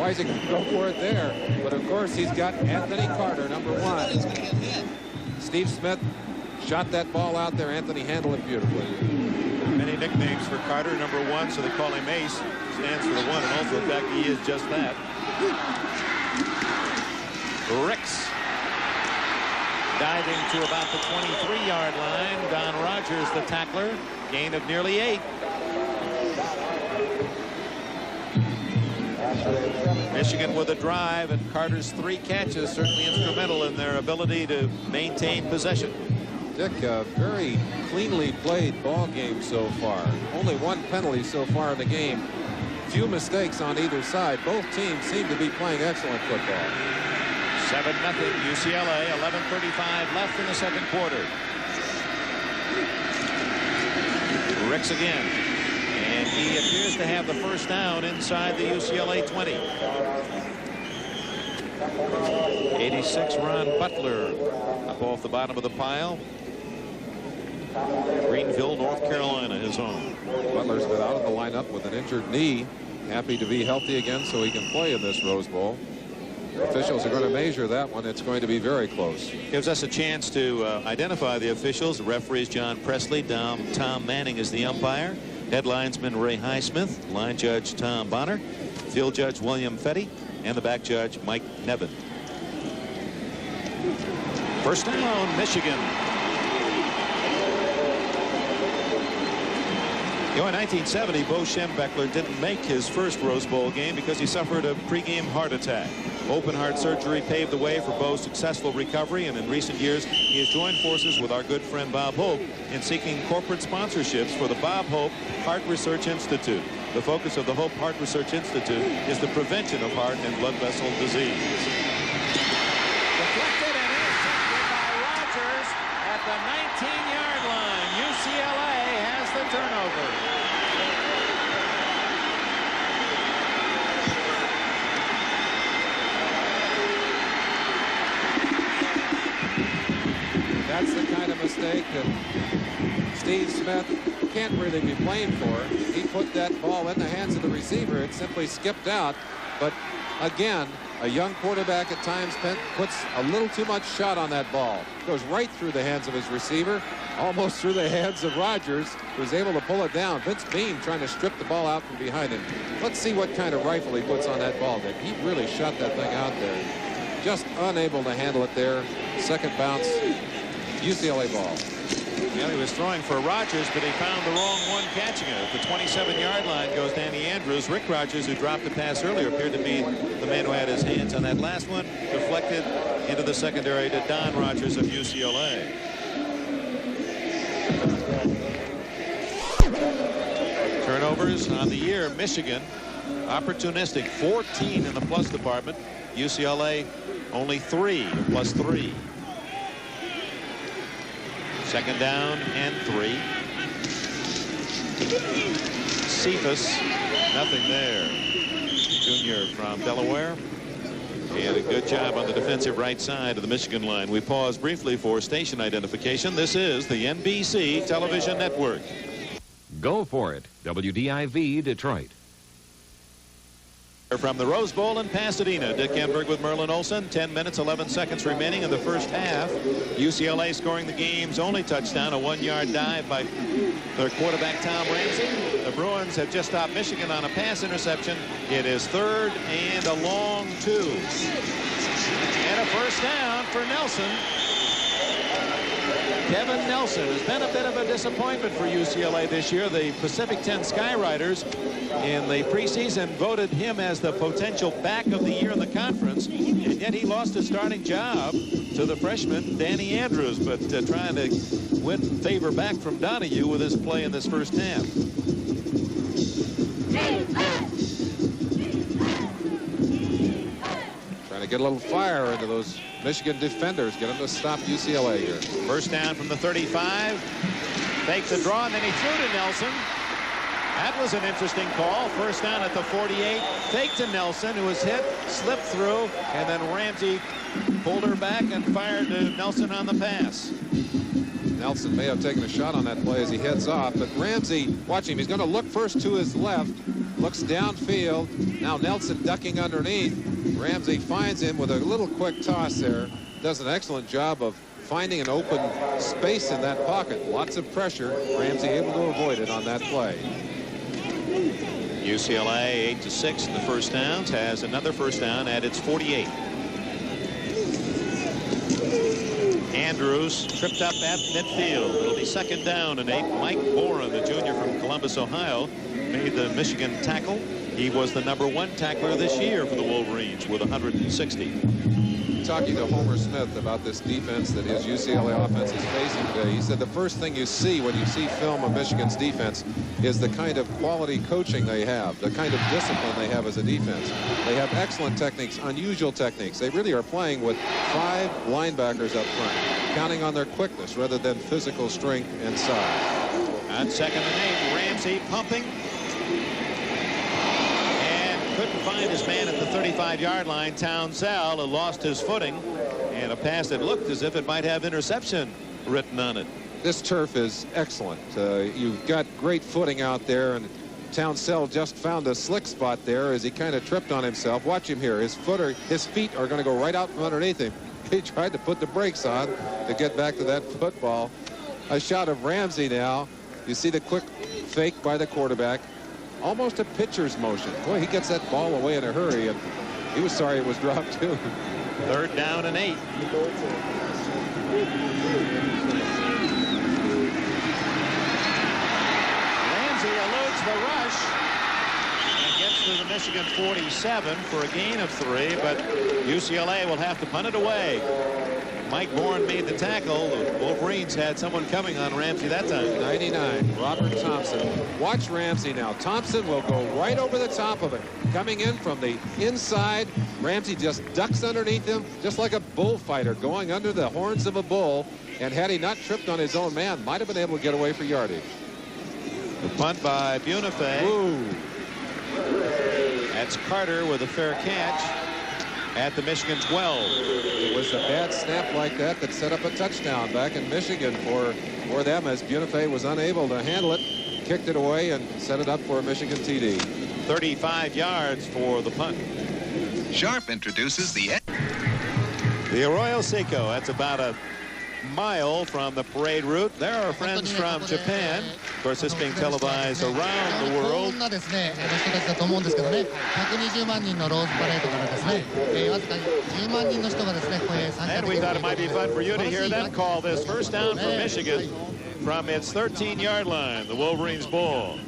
is he going to go for it there? But of course, he's got Anthony Carter, number 1. Steve Smith shot that ball out there. Anthony handled it beautifully. Many nicknames for Carter, number 1, so they call him Ace. Stands for the 1, and also, in fact, he is just that. Ricks diving to about the 23-yard line. Don Rogers, the tackler, gain of nearly 8. Michigan with a drive, and Carter's 3 catches certainly instrumental in their ability to maintain possession. Dick, a very cleanly played ball game so far. Only 1 penalty so far in the game. Few mistakes on either side. Both teams seem to be playing excellent football. 7-0 UCLA, 11:35 left in the second quarter. Ricks again, and he appears to have the first down inside the UCLA 20. 86, Ron Butler, up off the bottom of the pile. Greenville, North Carolina, his home. Butler's been out of the lineup with an injured knee. Happy to be healthy again so he can play in this Rose Bowl. The officials are going to measure that one. It's going to be very close. Gives us a chance to identify the officials. The referee is John Presley. Tom Manning is the umpire. Head linesman Ray Highsmith. Line judge Tom Bonner. Field judge William Fetty. And the back judge Mike Nevin. First down, Michigan. You know, in 1970, Bo Schembechler didn't make his first Rose Bowl game because he suffered a pregame heart attack. Open heart surgery paved the way for Bo's successful recovery, and in recent years, he has joined forces with our good friend Bob Hope in seeking corporate sponsorships for the Bob Hope Heart Research Institute. The focus of the Hope Heart Research Institute is the prevention of heart and blood vessel disease. Deflected and intercepted by Rogers at the 19-yard line. UCLA has the turnover. That's the kind of mistake that Steve Smith can't really be blamed for. He put that ball in the hands of the receiver. It simply skipped out. But again, a young quarterback at times puts a little too much shot on that ball. Goes right through the hands of his receiver, almost through the hands of Rogers, who's able to pull it down. Vince Beam trying to strip the ball out from behind him. Let's see what kind of rifle he puts on that ball. That he really shot that thing out there. Just unable to handle it there. Second bounce. UCLA ball. Well, he was throwing for Rogers, but he found the wrong one catching it. At the 27-yard line goes Danny Andrews. Rick Rogers, who dropped the pass earlier, appeared to be the man who had his hands on that last one. Deflected into the secondary to Don Rogers of UCLA. Turnovers on the year. Michigan, opportunistic, 14 in the plus department. UCLA, only 3, plus 3. Second down and 3. Cephas, nothing there. Junior from Delaware. And a good job on the defensive right side of the Michigan line. We pause briefly for station identification. This is the NBC television network. Go for it. WDIV Detroit. From the Rose Bowl in Pasadena, Dick Enberg with Merlin Olsen. 10 minutes, 11 seconds remaining in the first half. UCLA scoring the game's only touchdown, a 1-yard dive by their quarterback, Tom Ramsey. The Bruins have just stopped Michigan on a pass interception. It is 3rd and a long 2. And a first down for Nelson. Kevin Nelson has been a bit of a disappointment for UCLA this year. The Pacific 10 Skyriders in the preseason voted him as the potential back of the year in the conference, and yet he lost his starting job to the freshman Danny Andrews, but trying to win favor back from Donahue with his play in this first half. Trying to get a little fire into those Michigan defenders, get them to stop UCLA here. First down from the 35. Fake the draw, and then he threw to Nelson. That was an interesting call. First down at the 48. Fake to Nelson, who was hit, slipped through, and then Ramsey pulled her back and fired to Nelson on the pass. Nelson may have taken a shot on that play as he heads off, but Ramsey, watch him. He's going to look first to his left, looks downfield. Now Nelson ducking underneath. Ramsey finds him with a little quick toss there. Does an excellent job of finding an open space in that pocket. Lots of pressure. Ramsey able to avoid it on that play. UCLA 8-6 in the first downs, has another first down at its 48. Andrews tripped up at midfield. It'll be second down and 8. Mike Boren, the junior from Columbus, Ohio, made the Michigan tackle. He was the #1 tackler this year for the Wolverines with 160. Talking to Homer Smith about this defense that his UCLA offense is facing today, he said the first thing you see when you see film of Michigan's defense is the kind of quality coaching they have, the kind of discipline they have as a defense. They have excellent techniques, unusual techniques. They really are playing with 5 linebackers up front, counting on their quickness rather than physical strength and size. On second and 8, Ramsey pumping. Couldn't find his man at the 35-yard line. Townsell lost his footing, and a pass that looked as if it might have interception written on it. This turf is excellent. You've got great footing out there, and Townsell just found a slick spot there as he kind of tripped on himself. Watch him here. His feet are going to go right out from underneath him. He tried to put the brakes on to get back to that football. A shot of Ramsey now. You see the quick fake by the quarterback. Almost a pitcher's motion. Boy, he gets that ball away in a hurry, and he was sorry it was dropped too. Third down and 8. Ramsey, a push. And gets to the Michigan 47 for a gain of 3, but UCLA will have to punt it away. Mike Bourne made the tackle. The Wolverines had someone coming on Ramsey that time. 99, Robert Thompson. Watch Ramsey now. Thompson will go right over the top of it. Coming in from the inside. Ramsey just ducks underneath him, just like a bullfighter going under the horns of a bull. And had he not tripped on his own man, might have been able to get away for yardage. The punt by Bunifay. Ooh. That's Carter with a fair catch at the Michigan 12. It was a bad snap like that that set up a touchdown back in Michigan for them, as Bunifay was unable to handle it, kicked it away and set it up for a Michigan TD. 35 yards for the punt. Sharp introduces the Arroyo Seco. That's about a mile from the parade route. There are friends from Japan. Of course, this being televised around the world. And we thought it might be fun for you to hear them call this first down for Michigan from its 13-yard line, the Wolverines ball.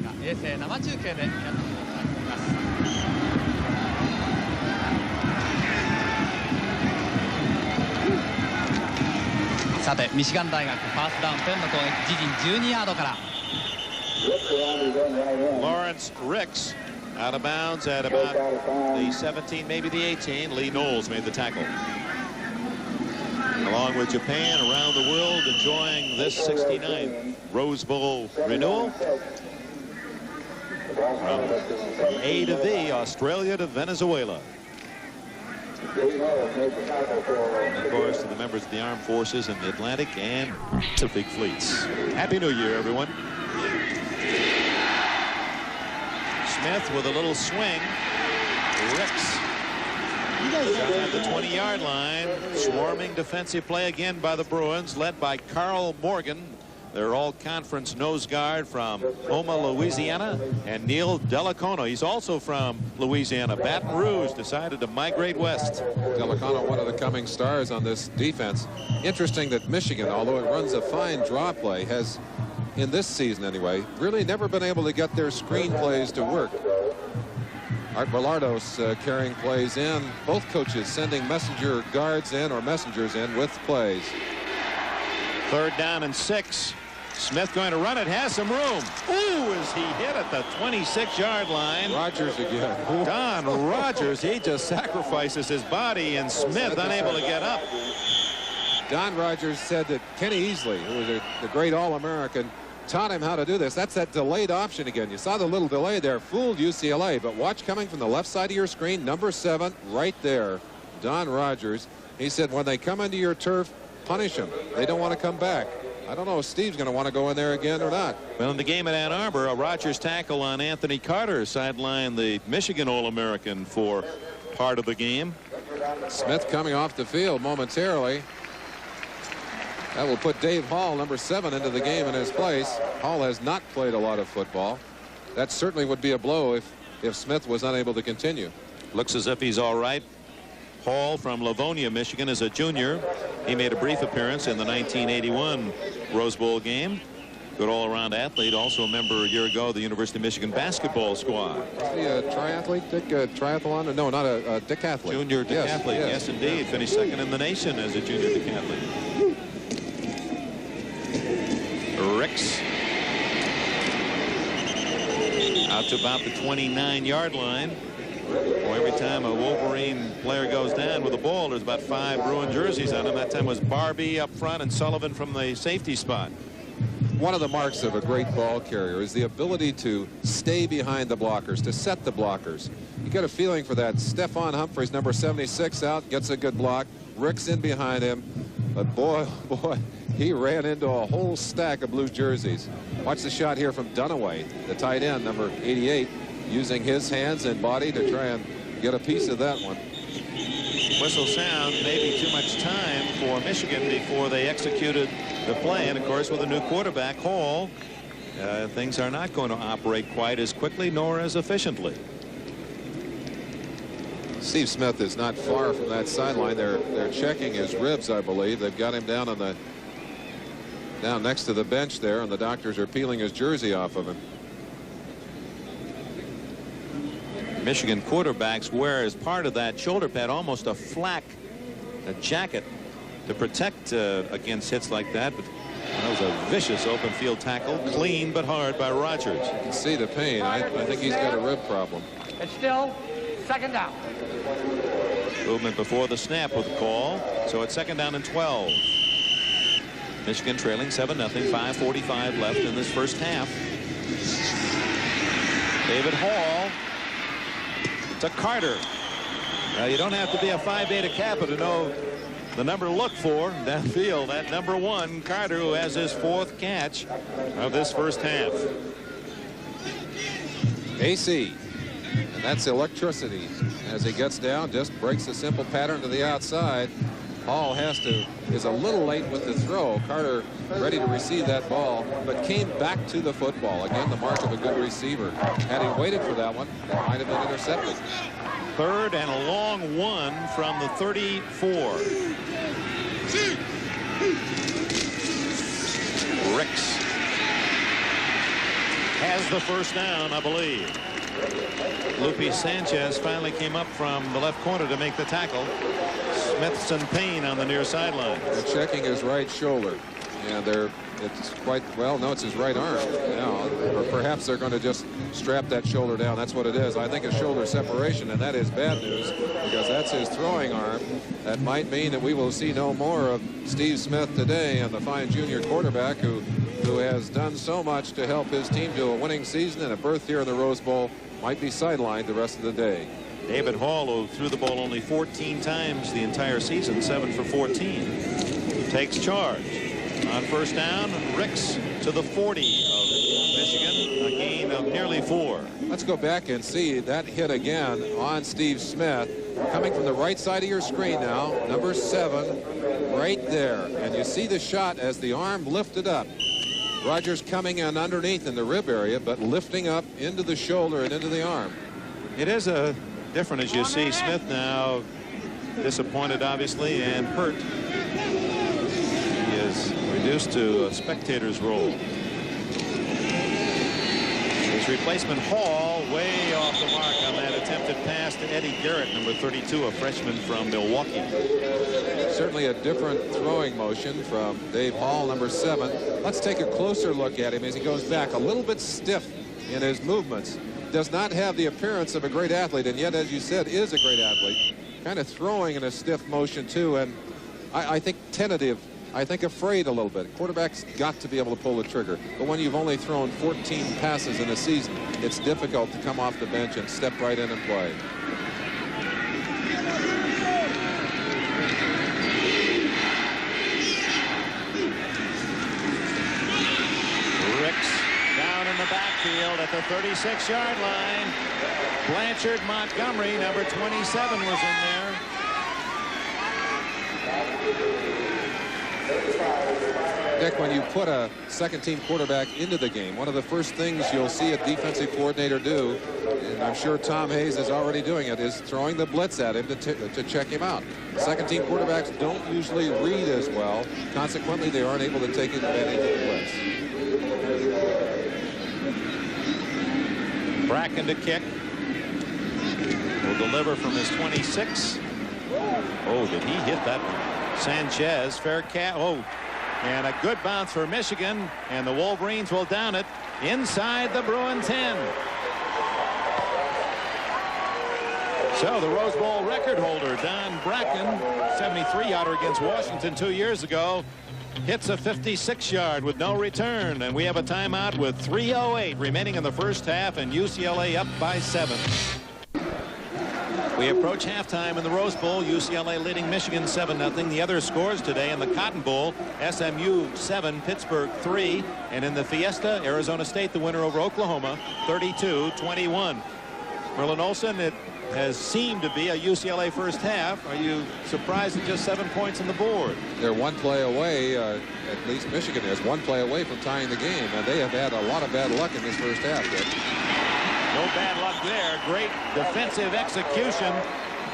さてミシガン大学ファーストダウン10の攻撃自陣12ヤードから Lawrence Ricks out of bounds at about the 17, maybe the 18. Lee Knowles made the tackle. Along with Japan around the world enjoying this 69th Rose Bowl renewal. From A to V, Australia to Venezuela. And of course, to the members of the armed forces in the Atlantic and Pacific fleets. Happy New Year, everyone. Smith with a little swing. Ricks at the 20-yard line. Swarming defensive play again by the Bruins, led by Carl Morgan, their all-conference nose guard from Houma, Louisiana, and Neil Delacono. He's also from Louisiana. Baton Rouge decided to migrate west. Delacono, one of the coming stars on this defense. Interesting that Michigan, although it runs a fine draw play, has, in this season anyway, really never been able to get their screenplays to work. Art Velardos carrying plays in. Both coaches sending messenger guards in or messengers in with plays. 3rd down and 6. Smith going to run it, has some room. Ooh, is he hit at the 26-yard line. Rogers again. Don Rogers, he just sacrifices his body, and Smith unable to get up. Don Rogers said that Kenny Easley, who was the great All-American, taught him how to do this. That's that delayed option again. You saw the little delay there, fooled UCLA, but watch coming from the left side of your screen, number 7, right there, Don Rogers. He said when they come into your turf, punish them. They don't want to come back. I don't know if Steve's going to want to go in there again or not. Well, in the game at Ann Arbor, a Rogers tackle on Anthony Carter sidelined the Michigan All-American for part of the game. Smith coming off the field momentarily. That will put Dave Hall, number 7, into the game in his place. Hall has not played a lot of football. That certainly would be a blow if Smith was unable to continue. Looks as if he's all right. Hall from Livonia, Michigan, is a junior. He made a brief appearance in the 1981 Rose Bowl game. Good all-around athlete, also a member a year ago of the University of Michigan basketball squad. Is he a triathlete, Dick? Triathlon? No, not a decathlete. Junior decathlete, yes, indeed. Finished 2nd in the nation as a junior decathlete. Ricks out to about the 29-yard line. Well, every time a Wolverine player goes down with a ball, there's about 5 Bruin jerseys on him. That time was Barbie up front and Sullivan from the safety spot. One of the marks of a great ball carrier is the ability to stay behind the blockers, to set the blockers. You get a feeling for that. Stephon Humphreys, number 76, out, gets a good block. Rick's in behind him. But boy, he ran into a whole stack of blue jerseys. Watch the shot here from Dunaway, the tight end, number 88. Using his hands and body to try and get a piece of that one. Whistle sound, maybe too much time for Michigan before they executed the play. And of course, with a new quarterback, Hall, things are not going to operate quite as quickly nor as efficiently. Steve Smith is not far from that sideline. They're checking his ribs, I believe. They've got him down next to the bench there, and the doctors are peeling his jersey off of him. Michigan quarterbacks wear as part of that shoulder pad almost a flak, a jacket to protect against hits like that. But that was a vicious open field tackle, clean but hard by Rogers. You can see the pain. I think he's got a rib problem. It's still second down. Movement before the snap with the call. So it's second down and 12. Michigan trailing 7-0. 5:45 left in this first half. David Hall to Carter. Now you don't have to be a Phi Beta Kappa to know the number to look for downfield. That number 1, Carter, who has his 4th catch of this first half. AC. And that's electricity. As he gets down, just breaks a simple pattern to the outside. Hall is a little late with the throw. Carter ready to receive that ball, but came back to the football. Again, the mark of a good receiver. Had he waited for that one, it might have been intercepted. Third and a long one from the 34. Ricks has the first down, I believe. Lupe Sanchez finally came up from the left corner to make the tackle. Smith's in pain on the near sideline. They're checking his right shoulder, and it's quite well. No, it's his right arm. Now, or perhaps they're going to just strap that shoulder down. That's what it is. I think it's shoulder separation, and that is bad news because that's his throwing arm. That might mean that we will see no more of Steve Smith today, and the fine junior quarterback who has done so much to help his team to a winning season and a berth here in the Rose Bowl might be sidelined the rest of the day. David Hall, who threw the ball only 14 times the entire season, 7 for 14, takes charge. On first down, Ricks to the 40 of Michigan, a gain of nearly 4. Let's go back and see that hit again on Steve Smith. Coming from the right side of your screen now, number 7, right there. And you see the shot as the arm lifted up. Rogers coming in underneath in the rib area, but lifting up into the shoulder and into the arm. It is a different, as you see Smith now disappointed, obviously, and hurt. He is reduced to a spectator's role. His replacement Hall way off the mark on that attempted pass to Eddie Garrett, number 32, a freshman from Milwaukee. Certainly a different throwing motion from Dave Hall, number 7. Let's take a closer look at him as he goes back, a little bit stiff in his movements. Does not have the appearance of a great athlete, and yet, as you said, is a great athlete. Kind of throwing in a stiff motion, too, and I think tentative. I think afraid a little bit. Quarterback's got to be able to pull the trigger. But when you've only thrown 14 passes in a season, it's difficult to come off the bench and step right in and play. Ricks down in the backfield at the 36-yard line. Blanchard Montgomery, number 27, was in there. Dick, when you put a second-team quarterback into the game, one of the first things you'll see a defensive coordinator do, and I'm sure Tom Hayes is already doing it, is throwing the blitz at him to check him out. Second-team quarterbacks don't usually read as well. Consequently, they aren't able to take advantage of the blitz. Bracken to kick. Will deliver from his 26. Oh, did he hit that one? Sanchez, fair catch. Oh, and a good bounce for Michigan, and the Wolverines will down it inside the Bruin 10. So the Rose Bowl record holder, Don Bracken, 73-yarder against Washington 2 years ago, hits a 56-yard with no return, and we have a timeout with 3:08 remaining in the first half, and UCLA up by 7. We approach halftime in the Rose Bowl. UCLA leading Michigan 7-0. The other scores today in the Cotton Bowl: SMU 7, Pittsburgh 3, and in the Fiesta, Arizona State the winner over Oklahoma, 32-21. Merlin Olsen, it has seemed to be a UCLA first half. Are you surprised at just 7 points on the board? They're one play away, at least Michigan is one play away from tying the game, and they have had a lot of bad luck in this first half. No bad luck there. Great defensive execution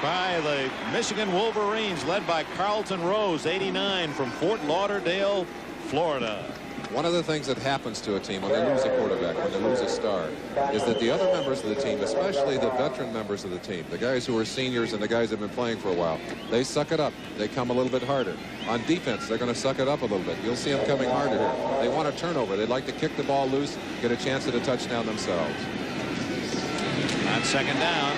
by the Michigan Wolverines, led by Carlton Rose, 89, from Fort Lauderdale, Florida. one of the things that happens to a team when they lose a quarterback, when they lose a star, is that the other members of the team, especially the veteran members of the team, the guys who are seniors and the guys who have been playing for a while, they suck it up. They come a little bit harder. On defense, they're going to suck it up a little bit. You'll see them coming harder here. They want a turnover. They'd like to kick the ball loose, get a chance at a touchdown themselves. On second down,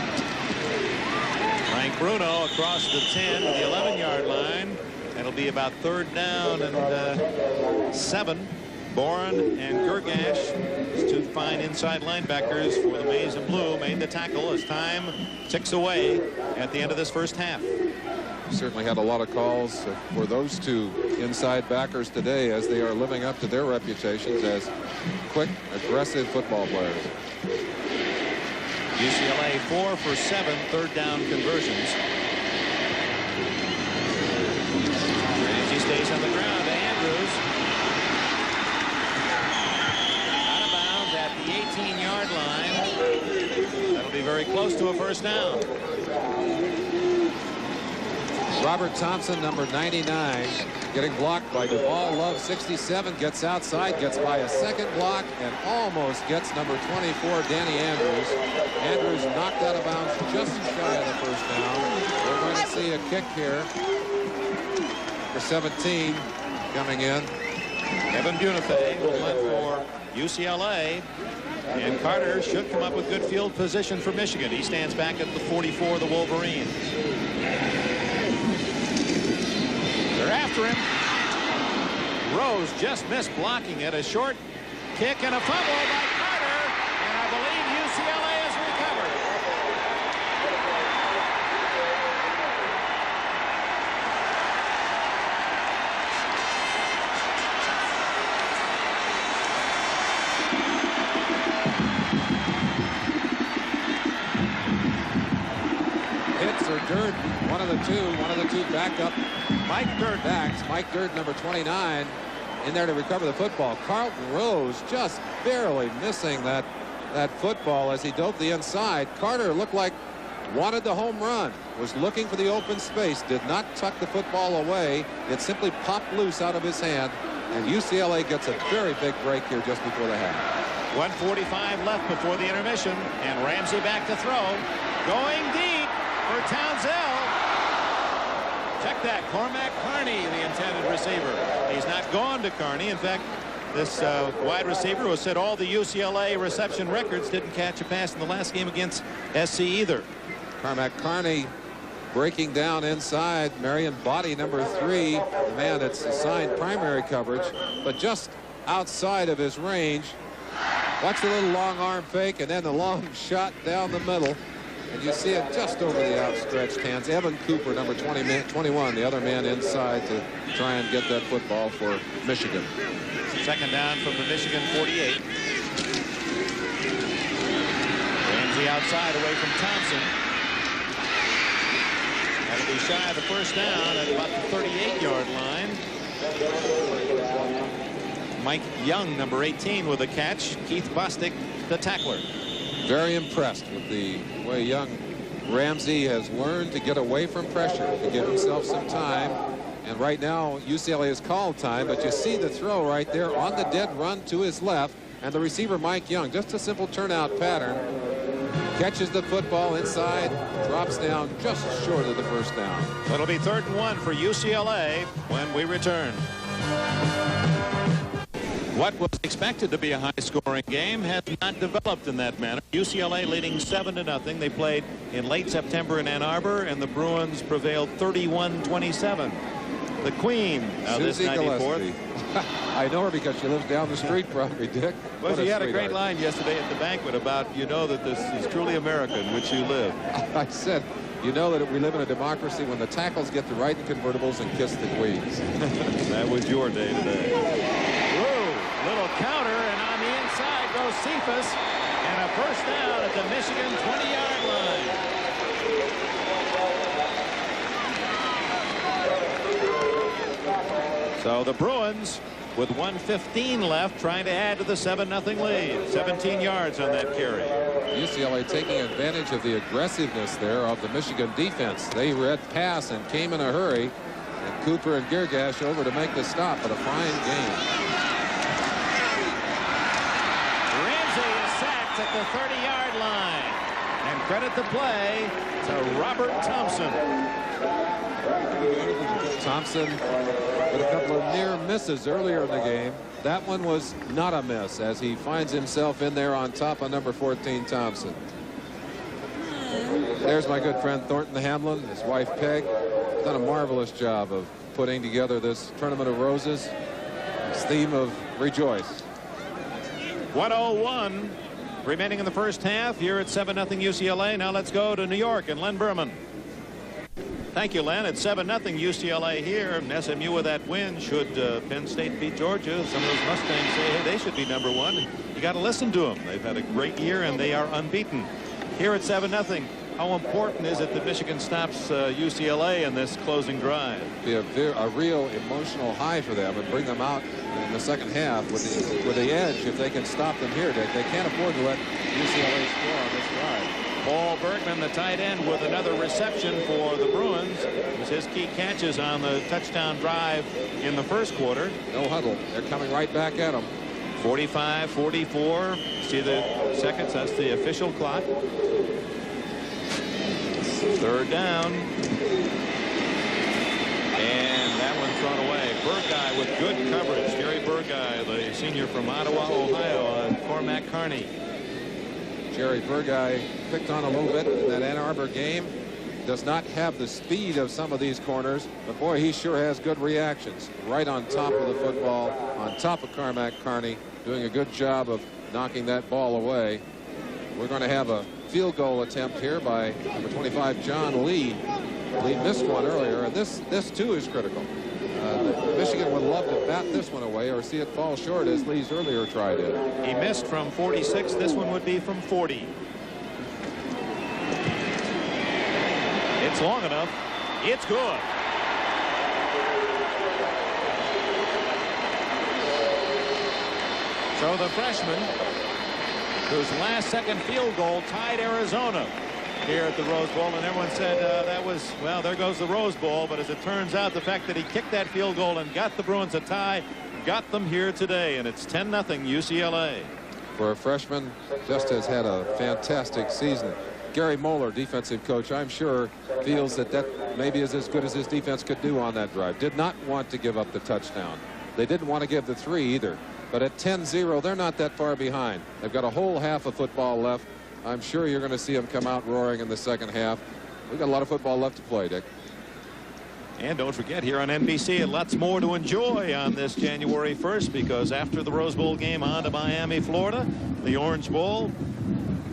Frank Bruno across the 10 to the 11-yard line. It'll be about third down and 7. Bourne and Gergash, two fine inside linebackers for the Maize and Blue, made the tackle as time ticks away at the end of this first half. Certainly had a lot of calls for those two inside backers today, as they are living up to their reputations as quick, aggressive football players. UCLA 4 for 7 third down conversions. Ramsey stays on the ground to Andrews. Out of bounds at the 18-yard line. That'll be very close to a first down. Robert Thompson, number 99, getting blocked by Duval Love, 67, gets outside, gets by a second block, and almost gets number 24, Danny Andrews. Andrews knocked out of bounds just shy of the first down. We're going to see a kick here for 17 coming in. Kevin Bunifay will punt for UCLA. And Carter should come up with good field position for Michigan. He stands back at the 44 of the Wolverines. They're after him. Rose just missed blocking it. A short kick and a fumble by Carter. And I believe UCLA has recovered. Hits or Durden, one of the two backup. Mike Durden, number 29, in there to recover the football. Carlton Rose just barely missing that football as he dove the inside. Carter looked like wanted the home run, was looking for the open space, did not tuck the football away. It simply popped loose out of his hand, and UCLA gets a very big break here just before the half. 1:45 left before the intermission, and Ramsey back to throw. Going deep for Townsell. Check that, Cormac Carney, the intended receiver. He's not gone to Carney. In fact, this wide receiver who set all the UCLA reception records didn't catch a pass in the last game against SC either. Cormac Carney breaking down inside. Marion Body, number 3, the man that's assigned primary coverage, but just outside of his range. Watch the little long arm fake and then the long shot down the middle. And you see it just over the outstretched hands. Evan Cooper, number 21, the other man inside to try and get that football for Michigan. Second down from the Michigan 48. Ramsey outside away from Thompson. That'll be shy of the first down at about the 38-yard line. Mike Young, number 18, with a catch. Keith Bostic, the tackler. Very impressed with the way young Ramsey has learned to get away from pressure, to give himself some time. And right now, UCLA has called time, but you see the throw right there on the dead run to his left. And the receiver, Mike Young, just a simple turnout pattern. Catches the football inside, drops down just short of the first down. It'll be 3rd and 1 for UCLA when we return. What was expected to be a high-scoring game has not developed in that manner. UCLA leading 7-0. They played in late September in Ann Arbor, and the Bruins prevailed 31-27. The Queen, this 94th. I know her because she lives down the street from me, Dick. Well, she had a great line yesterday at the banquet about, you know that this is truly America in which you live. I said, you know that we live in a democracy when the tackles get to ride in convertibles and kiss the queens. That was your day today. Little counter, and on the inside goes Cephas, and a first down at the Michigan 20-yard line. So the Bruins, with 1:15 left, trying to add to the 7-0 lead. 17 yards on that carry. UCLA taking advantage of the aggressiveness there of the Michigan defense. They read pass and came in a hurry, and Cooper and Gergash over to make the stop, but a fine game. at the 30-yard line. And credit the play to Robert Thompson. Thompson with a couple of near misses earlier in the game. That one was not a miss as he finds himself in there on top of number 14, Thompson. There's my good friend Thornton Hamlin, his wife Peg. Done a marvelous job of putting together this Tournament of Roses. Its theme of rejoice. 1:01 remaining in the first half here at 7-0 UCLA. Now let's go to New York and Len Berman. Thank you, Len. It's 7-0 UCLA here. And SMU with that win. Should Penn State beat Georgia, some of those Mustangs say, hey, they should be #1. You got to listen to them. They've had a great year and they are unbeaten. Here at 7-0, how important is it that Michigan stops UCLA in this closing drive? Be a real emotional high for them and bring them out in the second half with the edge if they can stop them here, Dick. They can't afford to let UCLA score on this drive. Paul Bergman, the tight end, with another reception for the Bruins. It was his key catches on the touchdown drive in the first quarter. No huddle. They're coming right back at them. 45-44. See the seconds. That's the official clock. Third down. And that one thrown away. Burguy with good coverage. Jerry Burguy, the senior from Ottawa, Ohio, on Cormac Carney. Jerry Burguy picked on a little bit in that Ann Arbor game. Does not have the speed of some of these corners, but boy, he sure has good reactions. Right on top of the football, on top of Cormac Carney, doing a good job of knocking that ball away. We're going to have a field goal attempt here by number 25, John Lee. Lee missed one earlier, and this too is critical. Michigan would love to bat this one away or see it fall short as Lee's earlier try did. He missed from 46. This one would be from 40. It's long enough. It's good. So the freshman, whose last-second field goal tied Arizona here at the Rose Bowl, and everyone said that was, well, there goes the Rose Bowl. But as it turns out, the fact that he kicked that field goal and got the Bruins a tie got them here today, and it's 10-0 UCLA. For a freshman, just has had a fantastic season. Gary Moeller, defensive coach, I'm sure feels that maybe is as good as his defense could do on that drive. Did not want to give up the touchdown. They didn't want to give the 3 either. But at 10-0, they're not that far behind. They've got a whole half of football left. I'm sure you're going to see them come out roaring in the second half. We've got a lot of football left to play, Dick. And don't forget, here on NBC, lots more to enjoy on this January 1st, because after the Rose Bowl game on to Miami, Florida, the Orange Bowl,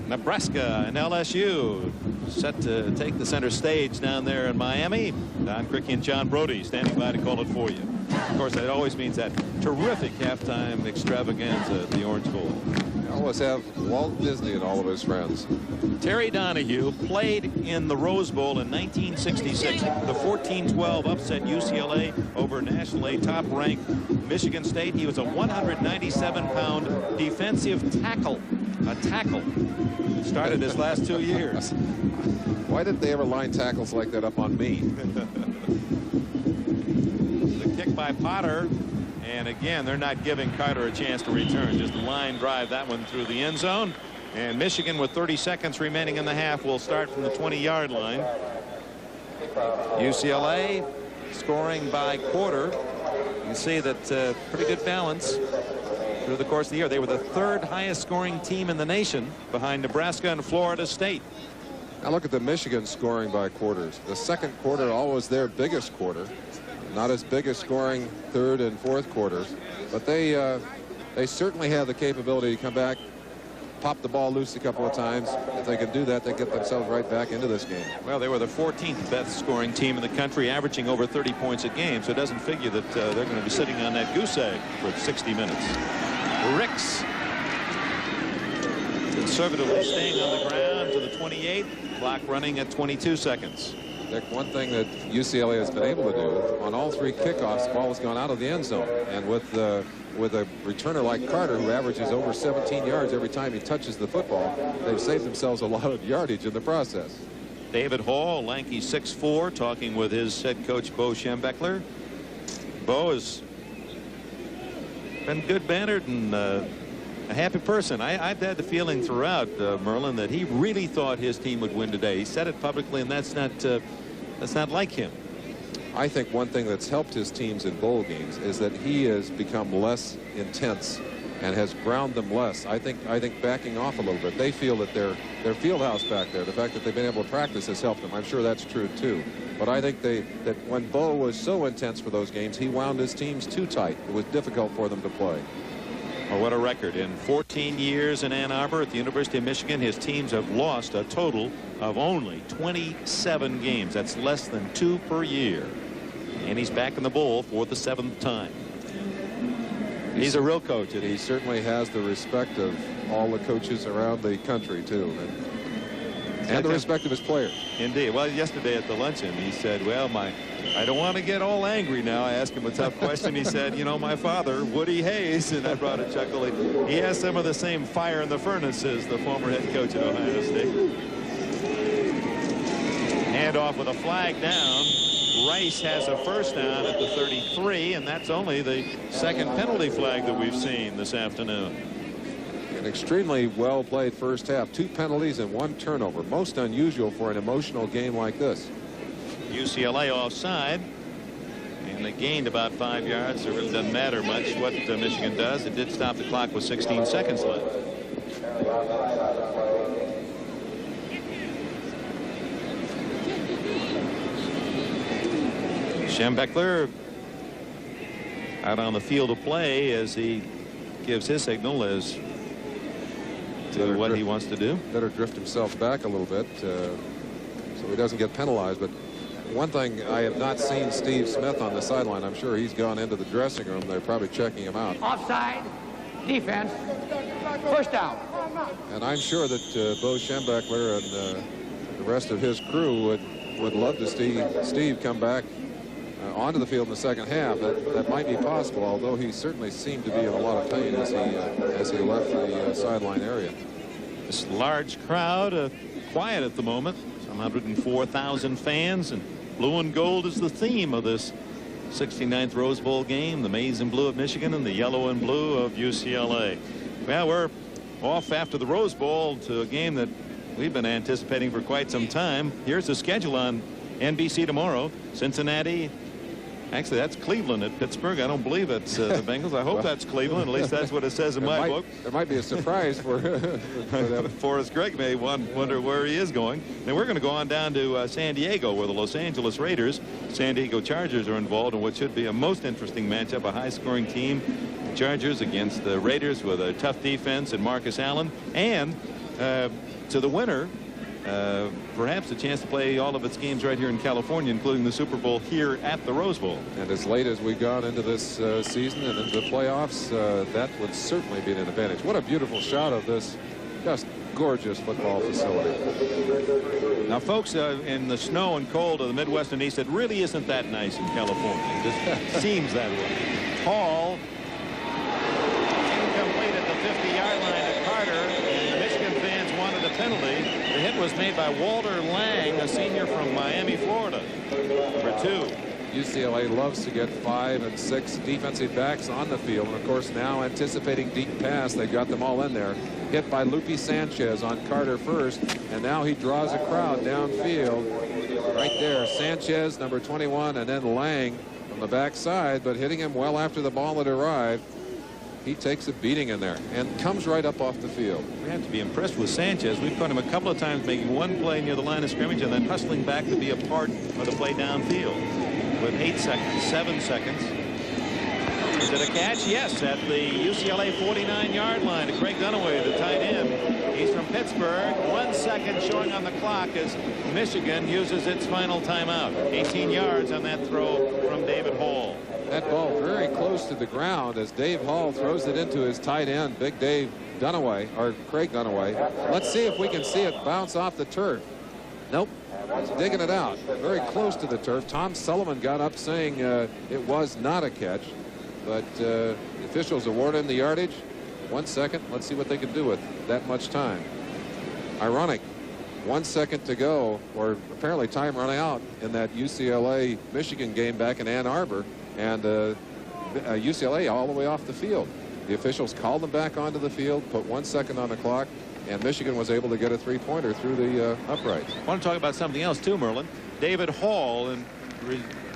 Nebraska and LSU set to take the center stage down there in Miami. Don Criqui and John Brody standing by to call it for you. Of course, that always means that terrific halftime extravaganza at the Orange Bowl. You always have Walt Disney and all of his friends. Terry Donahue played in the Rose Bowl in 1966. The 14-12 upset UCLA over nationally top-ranked Michigan State. He was a 197-pound defensive tackle. A tackle. Started his last 2 years. Why didn't they ever line tackles like that up on me? The kick by Potter. And again, they're not giving Carter a chance to return. Just a line drive that one through the end zone. And Michigan, with 30 seconds remaining in the half, will start from the 20-yard line. UCLA scoring by quarter. You can see that pretty good balance through the course of the year. They were the 3rd highest scoring team in the nation, behind Nebraska and Florida State. Now look at the Michigan scoring by quarters. The second quarter always their biggest quarter. Not as big as scoring 3rd and 4th quarters, but they certainly have the capability to come back, pop the ball loose a couple of times. If they can do that, they get themselves right back into this game. Well, they were the 14th best scoring team in the country, averaging over 30 points a game, so it doesn't figure that they're going to be sitting on that goose egg for 60 minutes. Ricks conservatively staying on the ground to the 28, clock running at 22 seconds. Dick, one thing that UCLA has been able to do on all 3 kickoffs, the ball has gone out of the end zone, and with a returner like Carter, who averages over 17 yards every time he touches the football, they've saved themselves a lot of yardage in the process. David Hall, lanky 6'4", talking with his head coach Bo Schembechler. Bo has been good-mannered and a happy person. I've had the feeling throughout, Merlin, that he really thought his team would win today. He said it publicly, and that's not like him. I think one thing that's helped his teams in bowl games is that he has become less intense and has ground them less. I think backing off a little bit. They feel that their field house back there, the fact that they've been able to practice has helped them. I'm sure that's true too. But I think that when Bo was so intense for those games, he wound his teams too tight. It was difficult for them to play. Well, what a record. In 14 years in Ann Arbor at the University of Michigan, his teams have lost a total of only 27 games. That's less than 2 per year. And he's back in the bowl for the 7th time. He's a real coach. He certainly has the respect of all the coaches around the country, too. And the respect of his players. Indeed. Well, yesterday at the luncheon, he said, well, I don't want to get all angry now. I asked him a tough question. He said, you know, my father, Woody Hayes, and I brought a chuckle. He has some of the same fire in the furnace as the former head coach at Ohio State. Handoff with a flag down. Rice has a first down at the 33, and that's only the 2nd penalty flag that we've seen this afternoon. An extremely well played first half. 2 penalties and 1 turnover. Most unusual for an emotional game like this. UCLA offside, and they gained about 5 yards. It really doesn't matter much what Michigan does. It did stop the clock with 16 seconds left. Schembechler out on the field of play as he gives his signal as to what he wants to do. Better drift himself back a little bit so he doesn't get penalized. But one thing, I have not seen Steve Smith on the sideline. I'm sure he's gone into the dressing room. They're probably checking him out. Offside, defense, first down. And I'm sure that Bo Schembechler and the rest of his crew would love to see Steve come back onto the field in the second half. That might be possible, although he certainly seemed to be in a lot of pain as he left the sideline area. This large crowd, quiet at the moment. Some 104,000 fans, and blue and gold is the theme of this 69th Rose Bowl game. The maize and blue of Michigan and the yellow and blue of UCLA. Well, we're off after the Rose Bowl to a game that we've been anticipating for quite some time. Here's the schedule on NBC tomorrow. Cincinnati. Actually, that's Cleveland at Pittsburgh. I don't believe it's the Bengals. I hope that's Cleveland. At least that's what it says in my book. There might be a surprise for Forrest Gregg may wonder where he is going. Then we're going to go on down to San Diego, where the Los Angeles Raiders, San Diego Chargers are involved in what should be a most interesting matchup, a high-scoring team. The Chargers against the Raiders with a tough defense and Marcus Allen. And to the winner, perhaps a chance to play all of its games right here in California, including the Super Bowl here at the Rose Bowl. And as late as we got into this season and into the playoffs, that would certainly be an advantage. What a beautiful shot of this just gorgeous football facility. Now, folks, in the snow and cold of the Midwest and East, it really isn't that nice in California. It just seems that way. Hall incomplete at the 50-yard line at Carter, and the Michigan fans wanted a penalty. The hit was made by Walter Lang, a senior from Miami, Florida. Number 2. UCLA loves to get 5 and 6 defensive backs on the field. And, of course, now anticipating deep pass, they got them all in there. Hit by Lupe Sanchez on Carter first, and now he draws a crowd downfield. Right there, Sanchez, number 21, and then Lang from the backside, but hitting him well after the ball had arrived. He takes a beating in there and comes right up off the field. We have to be impressed with Sanchez. We've caught him a couple of times making one play near the line of scrimmage and then hustling back to be a part of the play downfield. With 8 seconds, 7 seconds. Is it a catch? Yes, at the UCLA 49-yard line. Craig Dunaway, the tight end. He's from Pittsburgh. 1 second showing on the clock as Michigan uses its final timeout. 18 yards on that throw from David Hall. That ball very close to the ground as Dave Hall throws it into his tight end, Big Dave Dunaway, or Craig Dunaway. Let's see if we can see it bounce off the turf. Nope. He's digging it out. Very close to the turf. Tom Sullivan got up saying it was not a catch. But the officials award him the yardage. 1 second. Let's see what they can do with that much time. Ironic. 1 second to go, or apparently time running out in that UCLA-Michigan game back in Ann Arbor. And UCLA all the way off the field. The officials called them back onto the field, put 1 second on the clock, and Michigan was able to get a three-pointer through the uprights. I want to talk about something else too, Merlin. David Hall in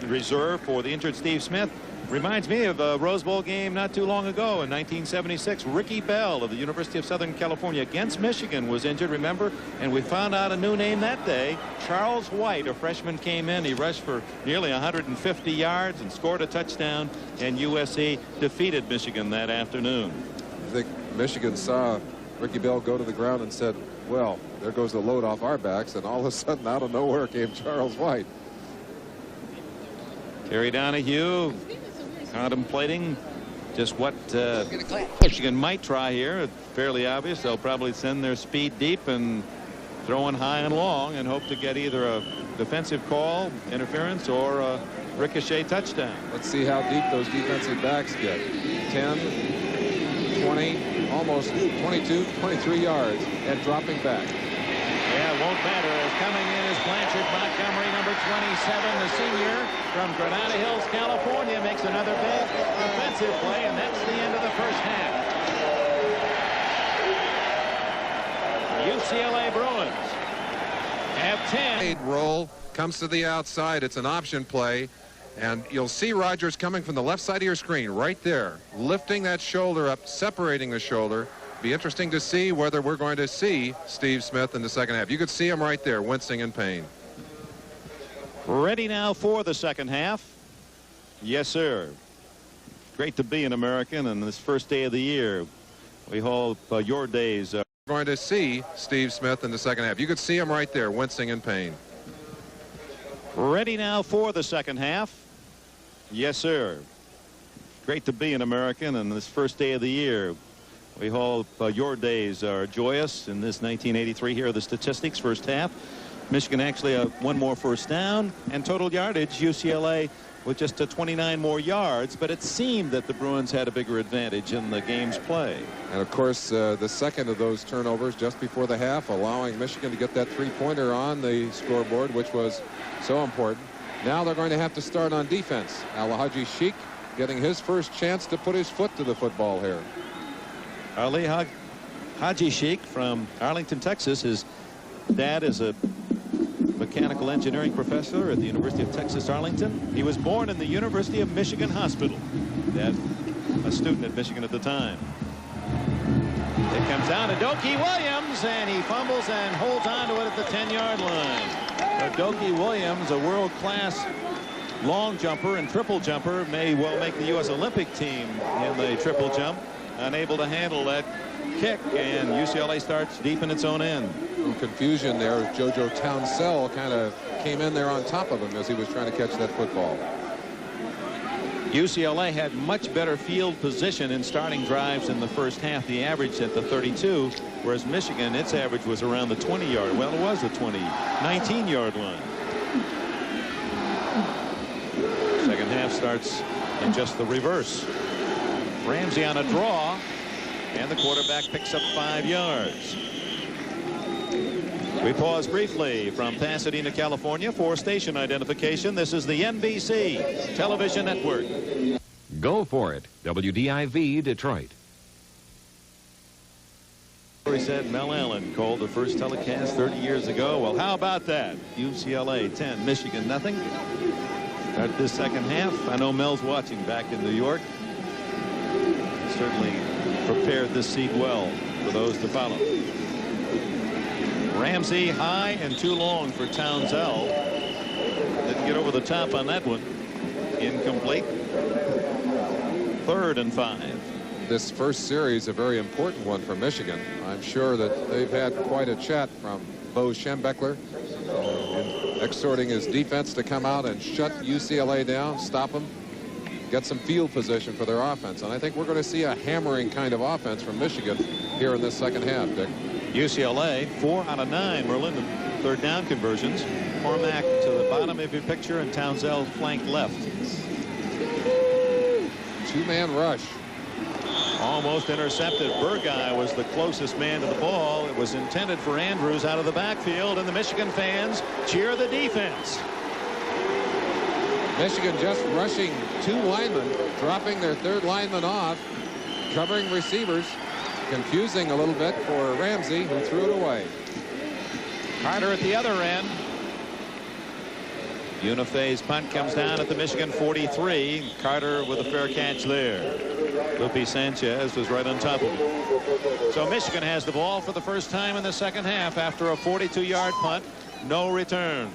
reserve for the injured Steve Smith. Reminds me of a Rose Bowl game not too long ago in 1976. Ricky Bell of the University of Southern California against Michigan was injured, remember? And we found out a new name that day. Charles White, a freshman, came in. He rushed for nearly 150 yards and scored a touchdown. And USC defeated Michigan that afternoon. I think Michigan saw Ricky Bell go to the ground and said, well, there goes the load off our backs. And all of a sudden, out of nowhere came Charles White. Terry Donahue contemplating just what Michigan might try here. It's fairly obvious. They'll probably send their speed deep and throw in high and long and hope to get either a defensive call, interference, or a ricochet touchdown. Let's see how deep those defensive backs get. 10, 20, almost 22, 23 yards and dropping back. Yeah, it won't matter. As coming in is Blanchard Montgomery, number 27, the senior from Granada Hills, California, makes another big defensive play, and that's the end of the first half. UCLA Bruins have 10. Roll comes to the outside. It's an option play, and you'll see Rogers coming from the left side of your screen right there, lifting that shoulder up, separating the shoulder. Be interesting to see whether we're going to see Steve Smith in the second half. You could see him right there, wincing in pain. Ready now for the second half. Yes, sir. Great to be an American on this first day of the year. We hope your days are going to see Steve Smith in the second half. You could see him right there, wincing in pain. Ready now for the second half. Yes, sir. Great to be an American on this first day of the year. We hope your days are joyous in this 1983. Here are the statistics. First half, Michigan actually one more first down, and total yardage, UCLA with just 29 more yards, but it seemed that the Bruins had a bigger advantage in the game's play. And of course, the second of those turnovers just before the half, allowing Michigan to get that three-pointer on the scoreboard, which was so important. Now they're going to have to start on defense. Al-Haji Sheikh getting his first chance to put his foot to the football here. Ali Haji Sheikh from Arlington, Texas. His dad is a mechanical engineering professor at the University of Texas, Arlington. He was born in the University of Michigan Hospital. Dad, a student at Michigan at the time. It comes down to Dokie Williams, and he fumbles and holds on to it at the 10-yard line. Dokie Williams, a world-class long jumper and triple jumper, may well make the U.S. Olympic team in the triple jump. Unable to handle that kick, and UCLA starts deep in its own end. Some confusion there. JoJo Townsell kind of came in there on top of him as he was trying to catch that football. UCLA had much better field position in starting drives in the first half. The average at the 32, whereas Michigan, its average was around the 20-yard. Well, it was the 19-yard line. Second half starts in just the reverse. Ramsey on a draw, and the quarterback picks up 5 yards. We pause briefly from Pasadena, California for station identification. This is the NBC television network. Go for it. WDIV Detroit. He said Mel Allen called the first telecast 30 years ago. Well, how about that? UCLA 10, Michigan nothing. Start this second half. I know Mel's watching back in New York. Certainly prepared this seat well for those to follow. Ramsey high and too long for Townsell. Didn't get over the top on that one. Incomplete. 3rd and 5. This first series a very important one for Michigan. I'm sure that they've had quite a chat from Bo Schembechler exhorting his defense to come out and shut UCLA down, stop them, get some field position for their offense. And I think we're going to see a hammering kind of offense from Michigan here in this second half, Dick. UCLA 4 out of 9 Merlin third down conversions. Cormack to the bottom of your picture and Townsell flank left. 2-man rush. Almost intercepted. Burguy was the closest man to the ball. It was intended for Andrews out of the backfield, and the Michigan fans cheer the defense. Michigan just rushing 2 linemen, dropping their 3rd lineman off, covering receivers, confusing a little bit for Ramsey, who threw it away. Carter at the other end. Unife's punt comes down at the Michigan 43. Carter with a fair catch there. Lupe Sanchez was right on top of him. So Michigan has the ball for the first time in the second half after a 42-yard punt. No return.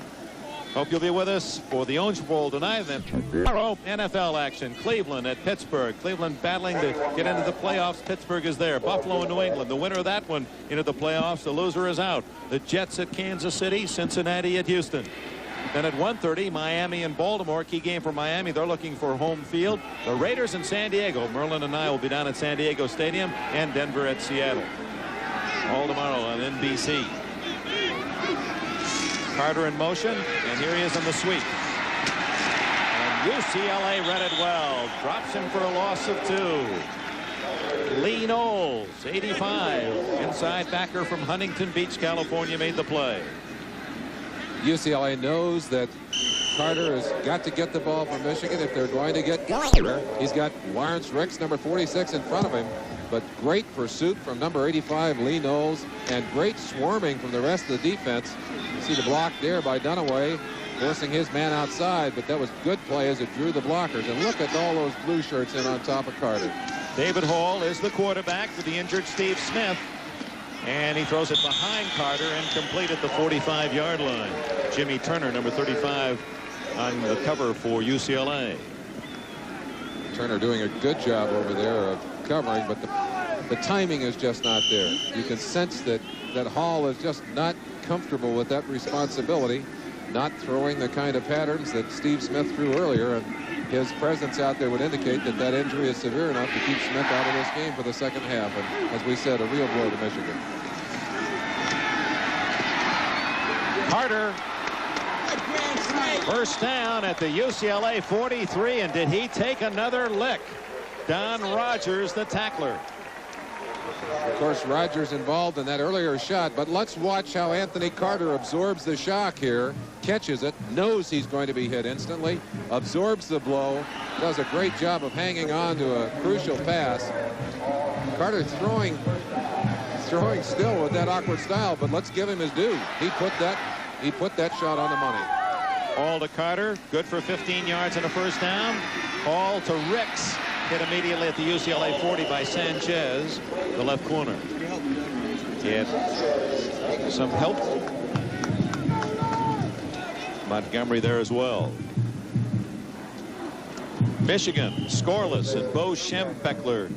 Hope you'll be with us for the Orange Bowl tonight. Then tomorrow, NFL action. Cleveland at Pittsburgh. Cleveland battling to get into the playoffs. Pittsburgh is there. Buffalo and New England. The winner of that one into the playoffs. The loser is out. The Jets at Kansas City. Cincinnati at Houston. Then at 1:30, Miami and Baltimore. Key game for Miami. They're looking for home field. The Raiders in San Diego. Merlin and I will be down at San Diego Stadium, and Denver at Seattle. All tomorrow on NBC. Carter in motion, and here he is on the sweep. And UCLA read it well. Drops him for a loss of 2. Lee Knowles, 85. Inside backer from Huntington Beach, California, made the play. UCLA knows that Carter has got to get the ball from Michigan if they're going to get Carter. He's got Lawrence Ricks, number 46, in front of him. But great pursuit from number 85, Lee Knowles, and great swarming from the rest of the defense. You see the block there by Dunaway, forcing his man outside, but that was good play as it drew the blockers. And look at all those blue shirts in on top of Carter. David Hall is the quarterback for the injured Steve Smith. And he throws it behind Carter and complete at the 45-yard line. Jimmy Turner, number 35, on the cover for UCLA. Turner doing a good job over there of covering, but the timing is just not there. You can sense that Hall is just not comfortable with that responsibility, not throwing the kind of patterns that Steve Smith threw earlier, and his presence out there would indicate that that injury is severe enough to keep Smith out of this game for the second half. And as we said, a real blow to Michigan. Carter, first down at the UCLA 43, and did he take another lick? Don Rogers, the tackler. Of course, Rogers involved in that earlier shot, but let's watch how Anthony Carter absorbs the shock here, catches it, knows he's going to be hit instantly, absorbs the blow, does a great job of hanging on to a crucial pass. Carter throwing still with that awkward style, but let's give him his due. He put that shot on the money. Hall to Carter, good for 15 yards and a first down. Hall to Ricks, hit immediately at the UCLA 40 by Sanchez, the left corner. Get some help. Montgomery there as well. Michigan scoreless, and Bo Schembechler.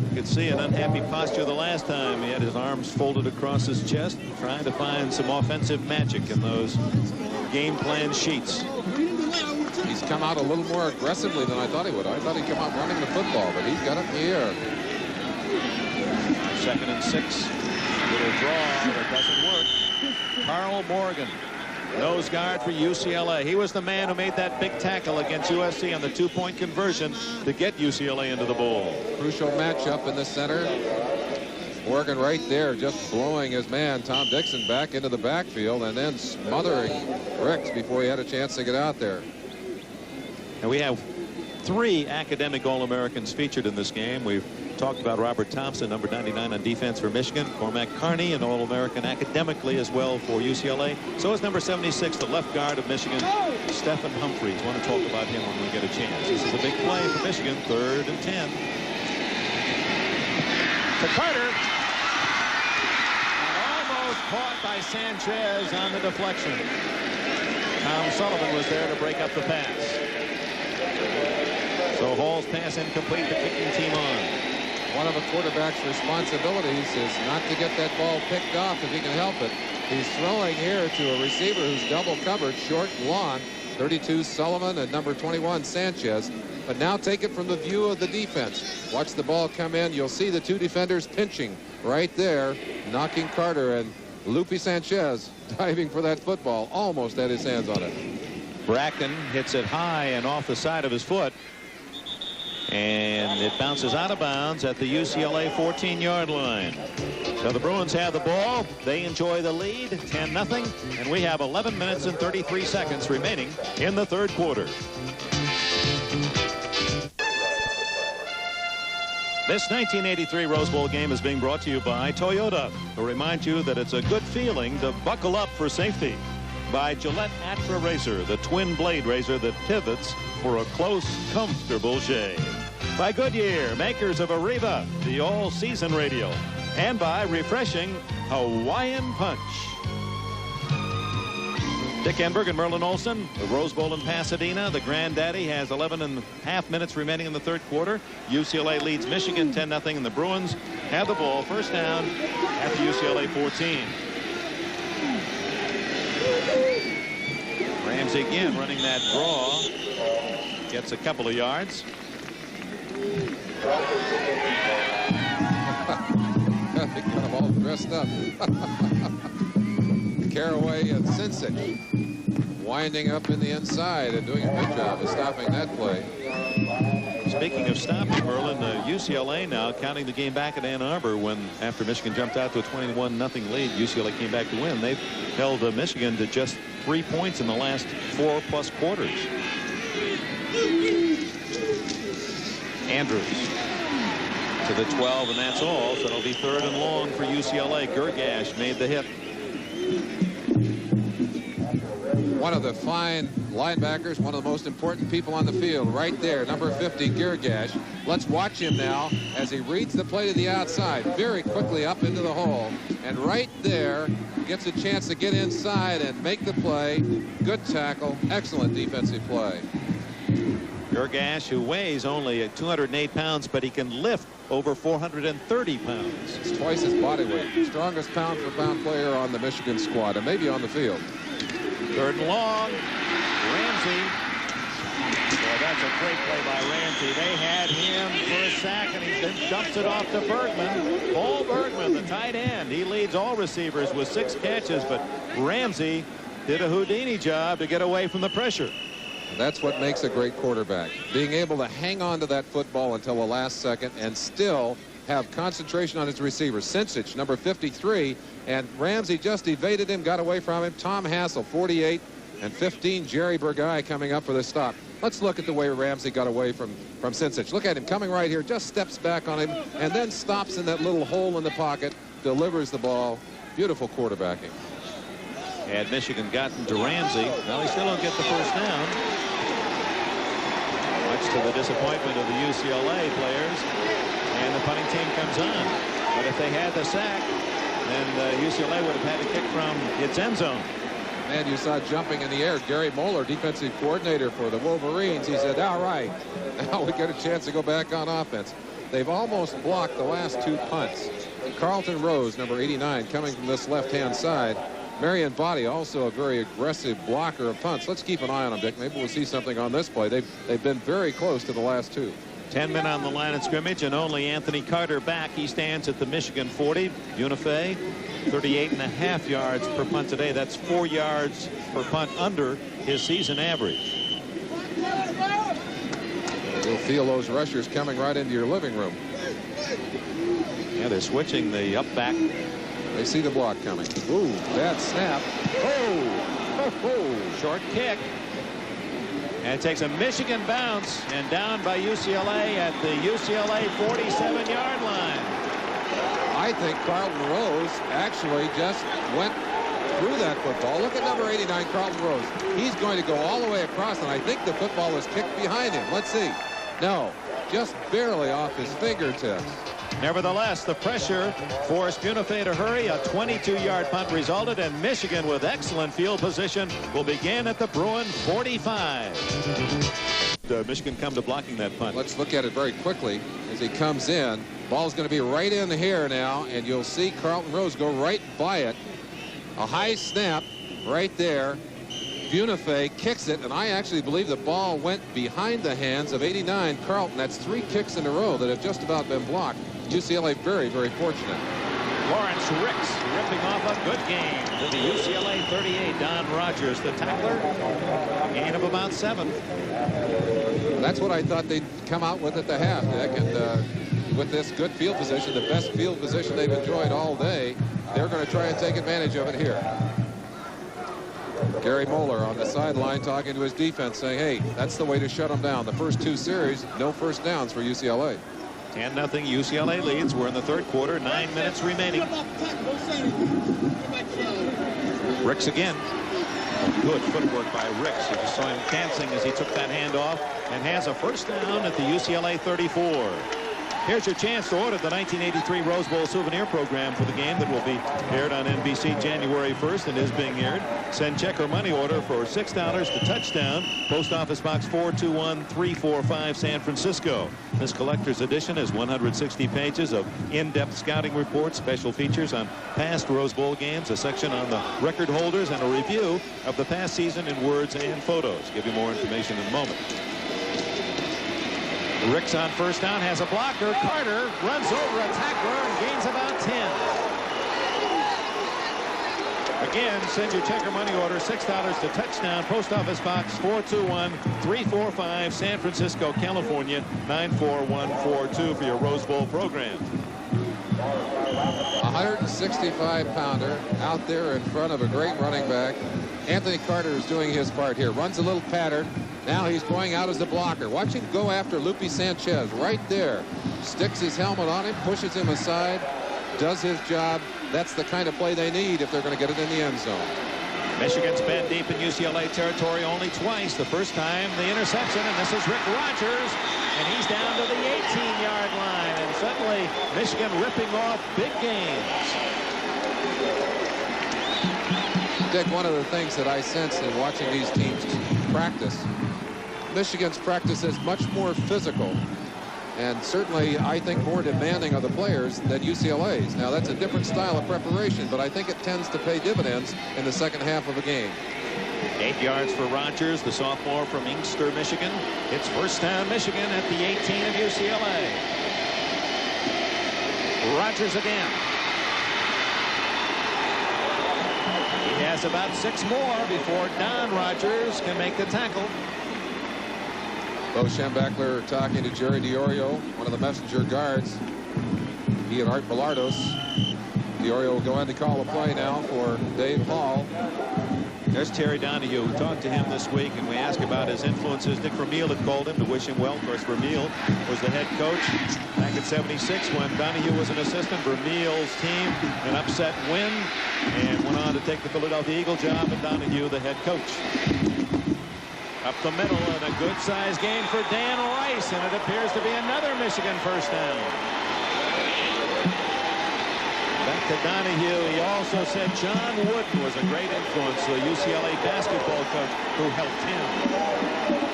You could see an unhappy posture the last time. He had his arms folded across his chest, trying to find some offensive magic in those game plan sheets. He's come out a little more aggressively than I thought he would. I thought he'd come out running the football, but he's got it in the air. 2nd and 6. Little draw, but it doesn't work. Carl Morgan, nose guard for UCLA. He was the man who made that big tackle against USC on the 2-point conversion to get UCLA into the bowl. Crucial matchup in the center. Morgan right there, just blowing his man Tom Dixon back into the backfield and then smothering Ricks before he had a chance to get out there. And we have 3 academic All-Americans featured in this game. We've talked about Robert Thompson, number 99 on defense for Michigan. Cormac Carney, an All-American academically as well for UCLA. So is number 76, the left guard of Michigan, Stephen Humphreys. Want to talk about him when we get a chance. This is a big play for Michigan, 3rd and 10. To Carter. And almost caught by Sanchez on the deflection. Tom Sullivan was there to break up the pass. So Hall's pass incomplete, the kicking team on. One of a quarterback's responsibilities is not to get that ball picked off if he can help it. He's throwing here to a receiver who's double covered, short and long, 32 Sullivan and number 21 Sanchez. But now take it from the view of the defense. Watch the ball come in. You'll see the 2 defenders pinching right there, knocking Carter, and Lupe Sanchez diving for that football, almost had his hands on it. Bracken hits it high and off the side of his foot. And it bounces out of bounds at the UCLA 14-yard line. So the Bruins have the ball. They enjoy the lead, 10-0. And we have 11 minutes and 33 seconds remaining in the 3rd quarter. This 1983 Rose Bowl game is being brought to you by Toyota, who remind you that it's a good feeling to buckle up for safety. By Gillette Atra Razor, the twin blade razor that pivots for a close, comfortable shave. By Goodyear, makers of Arriva, the all-season radio. And by refreshing Hawaiian Punch. Dick Enberg and Merlin Olsen, the Rose Bowl in Pasadena. The granddaddy has 11.5 minutes remaining in the third quarter. UCLA leads Michigan 10-0, and the Bruins have the ball first down at the UCLA 14. Ramsey again running that draw. Gets a couple of yards. They got them all dressed up. Caraway and Sinsich winding up in the inside and doing a good job of stopping that play. Speaking of stopping, Merlin, UCLA now counting the game back at Ann Arbor when, after Michigan jumped out to a 21-0 lead, UCLA came back to win. They've held Michigan to just 3 points in the last 4+ quarters. Andrews to the 12, and that's all. So it'll be 3rd and long for UCLA. Gergash made the hit. One of the fine linebackers, one of the most important people on the field right there, number 50, Gergash. Let's watch him now as he reads the play to the outside, very quickly up into the hole, and right there gets a chance to get inside and make the play. Good tackle, excellent defensive play. Gergash, who weighs only 208 pounds, but he can lift over 430 pounds. It's twice his body weight. Strongest pound-for-pound player on the Michigan squad, and maybe on the field. 3rd and long. Ramsey. Boy, that's a great play by Ramsey. They had him for a sack, and he then dumps it off to Bergman. Paul Bergman, the tight end. He leads all receivers with 6 catches, but Ramsey did a Houdini job to get away from the pressure. That's what makes a great quarterback, being able to hang on to that football until the last second and still have concentration on his receivers. Sinsich, number 53, and Ramsey just evaded him, got away from him. Tom Hassel, 48, and 15, Jerry Burgai coming up for the stop. Let's look at the way Ramsey got away from Sinsich. Look at him coming right here, just steps back on him, and then stops in that little hole in the pocket, delivers the ball. Beautiful quarterbacking. Had Michigan gotten to Ramsey, well, he still don't get the first down. Much to the disappointment of the UCLA players. And the punting team comes on. But if they had the sack, then UCLA would have had to kick from its end zone. And you saw jumping in the air. Gary Moeller, defensive coordinator for the Wolverines, he said, all right, now we get a chance to go back on offense. They've almost blocked the last 2 punts. Carlton Rose, number 89, coming from this left-hand side. Marion Body, also a very aggressive blocker of punts. Let's keep an eye on them, Dick. Maybe we'll see something on this play. They've been very close to the last 2. 10 men on the line of scrimmage, and only Anthony Carter back. He stands at the Michigan 40. Bunifay, 38.5 yards per punt today. That's 4 yards per punt under his season average. You'll feel those rushers coming right into your living room. Yeah, they're switching the up back. They see the block coming. Ooh, bad snap. Oh, short kick. And it takes a Michigan bounce and down by UCLA at the UCLA 47-yard line. I think Carlton Rose actually just went through that football. Look at number 89, Carlton Rose. He's going to go all the way across, and I think the football was kicked behind him. Let's see. No, just barely off his fingertips. Nevertheless, the pressure forced Bunifay to hurry. A 22-yard punt resulted, and Michigan, with excellent field position, will begin at the Bruin 45. Michigan come to blocking that punt. Let's look at it very quickly as he comes in. Ball's going to be right in here now, and you'll see Carlton Rose go right by it. A high snap right there. Bunifay kicks it, and I actually believe the ball went behind the hands of 89 Carlton. That's 3 kicks in a row that have just about been blocked. UCLA very, very fortunate. Lawrence Ricks ripping off a good game to the UCLA 38. Don Rogers, the tackler, gain of about 7. That's what I thought they'd come out with at the half, Dick. And with this good field position, the best field position they've enjoyed all day, they're going to try and take advantage of it here. Gary Moeller on the sideline talking to his defense, saying, hey, that's the way to shut them down. The first 2 series, no first downs for UCLA. 10-0 UCLA leads. We're in the third quarter, 9 minutes remaining. Ricks again. Good footwork by Ricks. You just saw him dancing as he took that handoff and has a first down at the UCLA 34. Here's your chance to order the 1983 Rose Bowl souvenir program for the game that will be aired on NBC January 1st and is being aired. Send check or money order for $6 to touchdown. Post Office Box 421-345 San Francisco. This collector's edition has 160 pages of in-depth scouting reports, special features on past Rose Bowl games, a section on the record holders, and a review of the past season in words and photos. Give you more information in a moment. Ricks on first down has a blocker. Carter runs over a tackler and gains about 10. Again, send your check or money order, $6 to touchdown. Post Office Box 421-345 San Francisco, California 94142 for your Rose Bowl program. 165-pounder out there in front of a great running back. Anthony Carter is doing his part here. Runs a little pattern. Now he's going out as the blocker. Watch him go after Lupe Sanchez right there. Sticks his helmet on him, pushes him aside, does his job. That's the kind of play they need if they're going to get it in the end zone. Michigan's been deep in UCLA territory only twice. The first time the interception, and this is Rick Rogers, and he's down to the 18-yard line, and suddenly Michigan ripping off big gains. Dick, one of the things that I sense in watching these teams practice, Michigan's practice is much more physical and certainly I think more demanding of the players than UCLA's. Now that's a different style of preparation, but I think it tends to pay dividends in the second half of a game. 8 yards for Rogers, the sophomore from Inkster, Michigan. It's first down Michigan at the 18 of UCLA. Rogers again. He has about 6 more before Don Rogers can make the tackle. Bo Schembechler talking to Jerry DiOrio, one of the messenger guards. He and Art Bilardos. DiOrio will go in to call a play now for Dave Hall. There's Terry Donahue. We talked to him this week, and we asked about his influences. Dick Vermeil had called him to wish him well. Of course, Vermeil was the head coach back in '76 when Donahue was an assistant. Vermeil's team, an upset win, and went on to take the Philadelphia Eagle job, and Donahue the head coach. Up the middle, and a good-sized gain for Dan Rice, and it appears to be another Michigan first down. Back to Donahue. He also said John Wooden was a great influence, the UCLA basketball coach who helped him.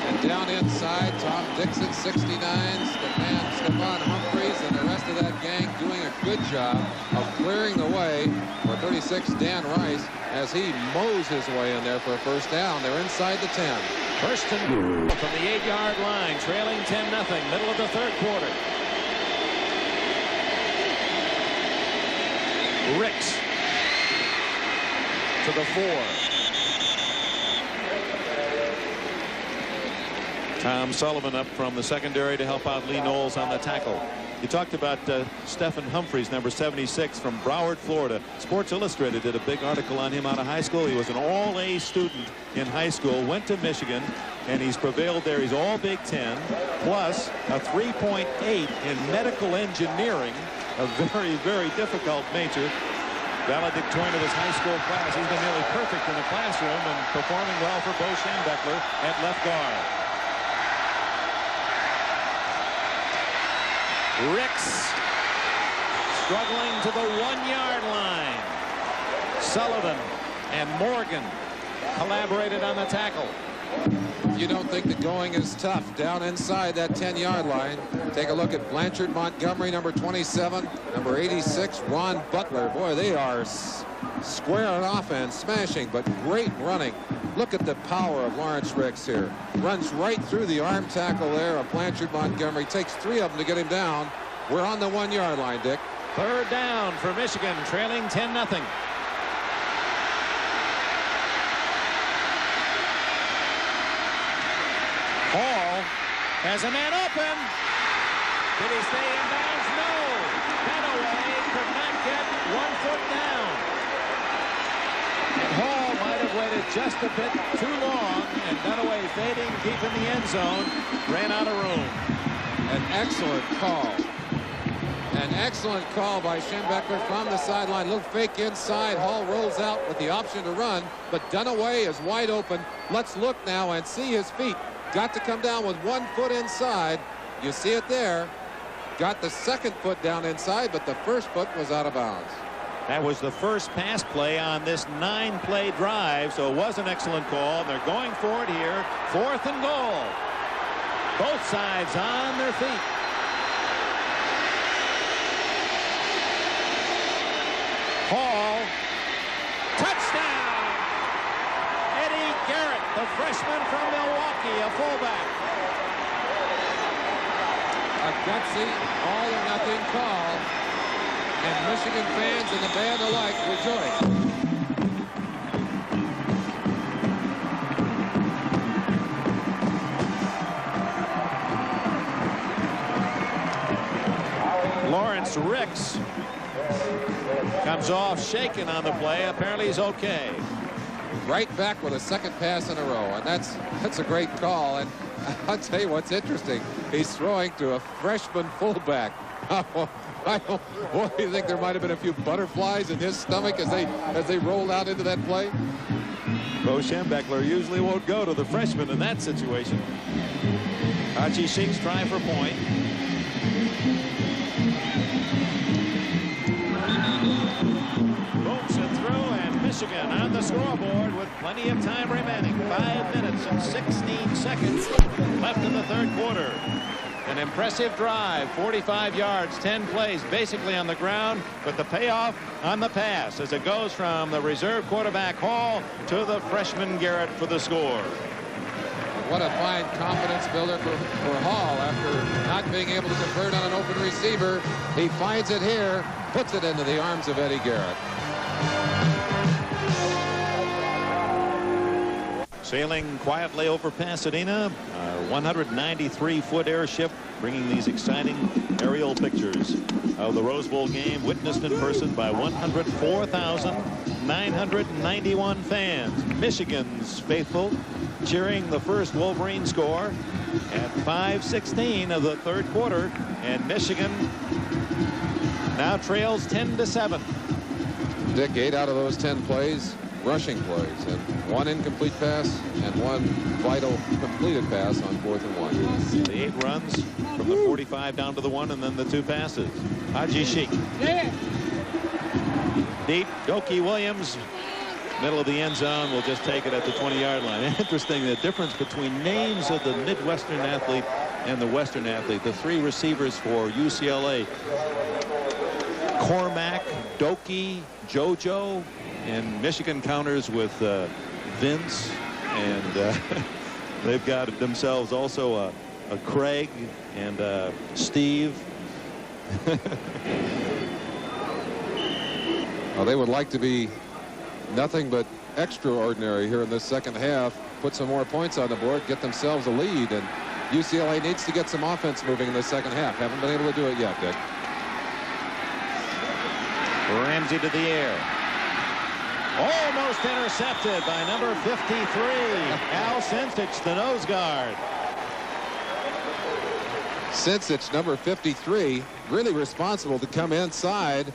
And down inside, Tom Dixon, 69, Stephon Humphreys, and the rest of that gang doing a good job of clearing the way for 36 Dan Rice as he mows his way in there for a first down. They're inside the 10. First and goal from the 8-yard line, trailing 10-0, middle of the third quarter. Ricks to the 4. Tom Sullivan up from the secondary to help out Lee Knowles on the tackle. You talked about Stephen Humphreys, number 76 from Broward, Florida. Sports Illustrated did a big article on him out of high school. He was an all-A student in high school, went to Michigan, and he's prevailed there. He's all Big Ten, plus a 3.8 in medical engineering, a very, very difficult major. Valedictorian of his high school class. He's been nearly perfect in the classroom and performing well for Bo Schembechler at left guard. Ricks struggling to the 1-yard line. Sullivan and Morgan collaborated on the tackle. You don't think the going is tough down inside that 10-yard line. Take a look at Blanchard Montgomery, number 27, number 86, Ron Butler. Boy, they are square on offense, smashing, but great running. Look at the power of Lawrence Ricks here. Runs right through the arm tackle there of Blanchard Montgomery. Takes 3 of them to get him down. We're on the 1-yard line, Dick. Third down for Michigan, trailing 10-0. Hall has a man open. Did he stay in bounds? No. Dunaway could not get 1 foot down. And Hall might have waited just a bit too long, and Dunaway fading deep in the end zone ran out of room. An excellent call. An excellent call by Schembechler from the sideline. Little fake inside. Hall rolls out with the option to run, but Dunaway is wide open. Let's look now and see his feet. Got to come down with 1 foot inside. You see it there. Got the second foot down inside, but the first foot was out of bounds. That was the first pass play on this 9-play drive, so it was an excellent call. They're going for it here. 4th and goal. Both sides on their feet. Hall. Touchdown! Eddie Garrett, the freshman from Milwaukee, a fullback. A gutsy all-or-nothing call. And Michigan fans and the band alike rejoice. Lawrence Ricks comes off shaken on the play. Apparently he's okay. Right back with a second pass in a row, and that's a great call. And I'll tell you what's interesting. He's throwing to a freshman fullback. What do you think? There might have been a few butterflies in his stomach as they rolled out into that play. Bo Schembechler usually won't go to the freshman in that situation. Haji Sheik's trying for point. Booms it through, and Michigan on the scoreboard with plenty of time remaining. 5 minutes and 16 seconds left in the third quarter. An impressive drive, 45 yards, 10 plays basically on the ground, but the payoff on the pass as it goes from the reserve quarterback Hall to the freshman Garrett for the score. What a fine confidence builder for Hall after not being able to convert on an open receiver. He finds it here, puts it into the arms of Eddie Garrett. Sailing quietly over Pasadena, our 193-foot airship bringing these exciting aerial pictures of the Rose Bowl game, witnessed in person by 104,991 fans. Michigan's faithful cheering the first Wolverine score at 5:16 of the third quarter, and Michigan now trails 10-7. Dick, 8 out of those 10 plays rushing plays, and 1 incomplete pass and 1 vital completed pass on 4th and 1. The 8 runs from the 45 down to the 1, and then the 2 passes. Haji Sheik. Deep. Doki Williams, middle of the end zone, will just take it at the 20-yard line. Interesting, the difference between names of the Midwestern athlete and the Western athlete. The 3 receivers for UCLA: Cormac, Doki, JoJo. And Michigan counters with Vince, and they've got themselves also a Craig and Steve. Well, they would like to be nothing but extraordinary here in this second half. Put some more points on the board, get themselves a lead, and UCLA needs to get some offense moving in the second half. Haven't been able to do it yet, Dick. Ramsey to the air. Almost intercepted by number 53, Al Sensich, the nose guard. Sensich, number 53, really responsible to come inside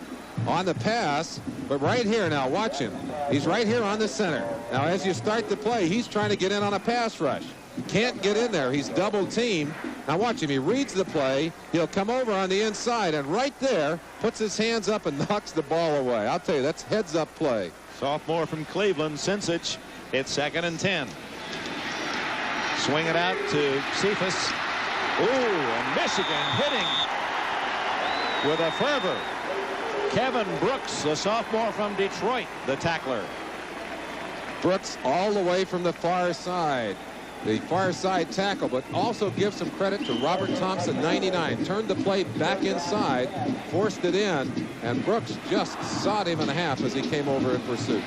on the pass, but right here now, watch him. He's right here on the center. Now, as you start the play, he's trying to get in on a pass rush. Can't get in there. He's double teamed. Now watch him. He reads the play. He'll come over on the inside, and right there, puts his hands up and knocks the ball away. I'll tell you, that's heads-up play. Sophomore from Cleveland, Sensich. It's 2nd and 10. Swing it out to Cephas. Ooh, and Michigan hitting with a fervor. Kevin Brooks, the sophomore from Detroit, the tackler. Brooks all the way from the far side. The far side tackle, but also give some credit to Robert Thompson, 99. Turned the play back inside, forced it in, and Brooks just sawed him in half as he came over in pursuit.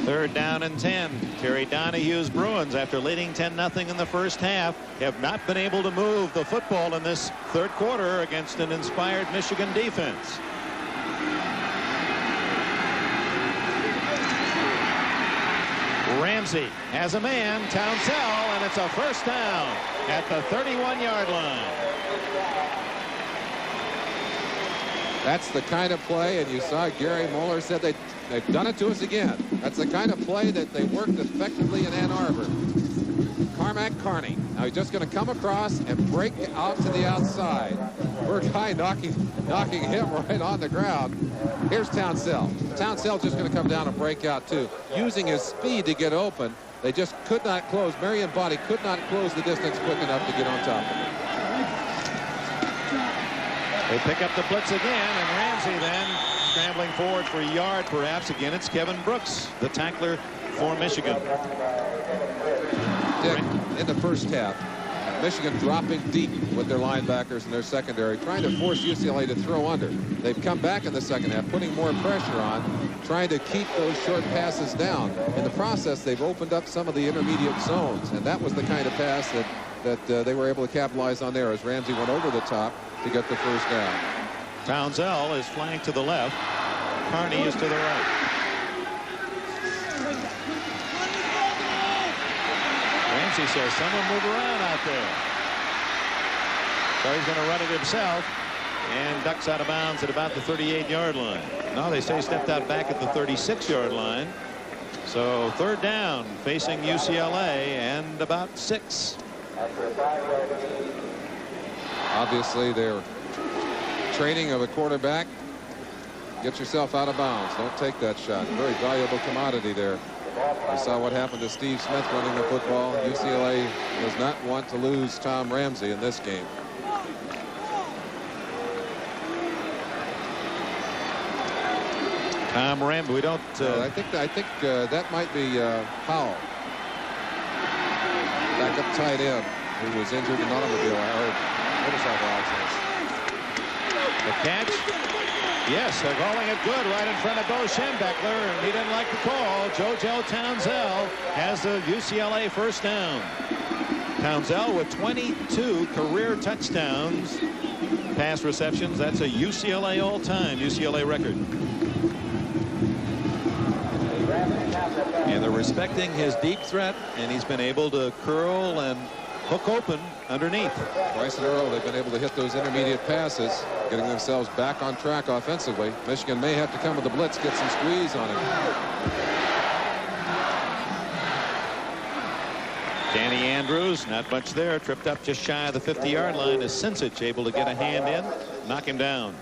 3rd down and 10. Terry Donahue's Bruins, after leading 10-0 in the first half, have not been able to move the football in this third quarter against an inspired Michigan defense. Ramsey has a man, Townsell, and it's a first down at the 31-yard line. That's the kind of play, and you saw Gary Moeller said they've done it to us again. That's the kind of play that they worked effectively in Ann Arbor. Cormac Carney. Now he's just going to come across and break out to the outside. Burkheim knocking him right on the ground. Here's Townsell. Townsell just going to come down and break out too, using his speed to get open. They just could not close. Marion Body could not close the distance quick enough to get on top of him. They pick up the blitz again, and Ramsey then scrambling forward for a yard perhaps. Again, it's Kevin Brooks, the tackler for Michigan. Dick, in the first half, Michigan dropping deep with their linebackers and their secondary, trying to force UCLA to throw under. They've come back in the second half, putting more pressure on, trying to keep those short passes down. In the process, they've opened up some of the intermediate zones, and that was the kind of pass that they were able to capitalize on there as Ramsey went over the top to get the first down. Townsell is flanked to the left. Carney is to the right. Ramsey says, someone move around out there. So he's going to run it himself and ducks out of bounds at about the 38-yard line. No, they say stepped out back at the 36-yard line. So third down facing UCLA and about 6. Obviously, their training of a quarterback. Get yourself out of bounds. Don't take that shot. Very valuable commodity there. We saw what happened to Steve Smith running the football. UCLA does not want to lose Tom Ramsey in this game. Tom Ramsey, we don't. I think that might be Powell, backup tight end, who was injured in an automobile or motorcycle accident. The catch. Yes, they're calling it good right in front of Bo Schembechler, and he didn't like the call. JoJo Townsell has the UCLA first down. Townsell with 22 career touchdowns, pass receptions. That's a UCLA all-time UCLA record. And they're respecting his deep threat, and he's been able to curl and hook open underneath. Twice in a row they've been able to hit those intermediate passes, getting themselves back on track offensively. Michigan may have to come with the blitz, get some squeeze on him. Danny Andrews, not much there, tripped up just shy of the 50-yard line. Is Sincic able to get a hand in, knock him down?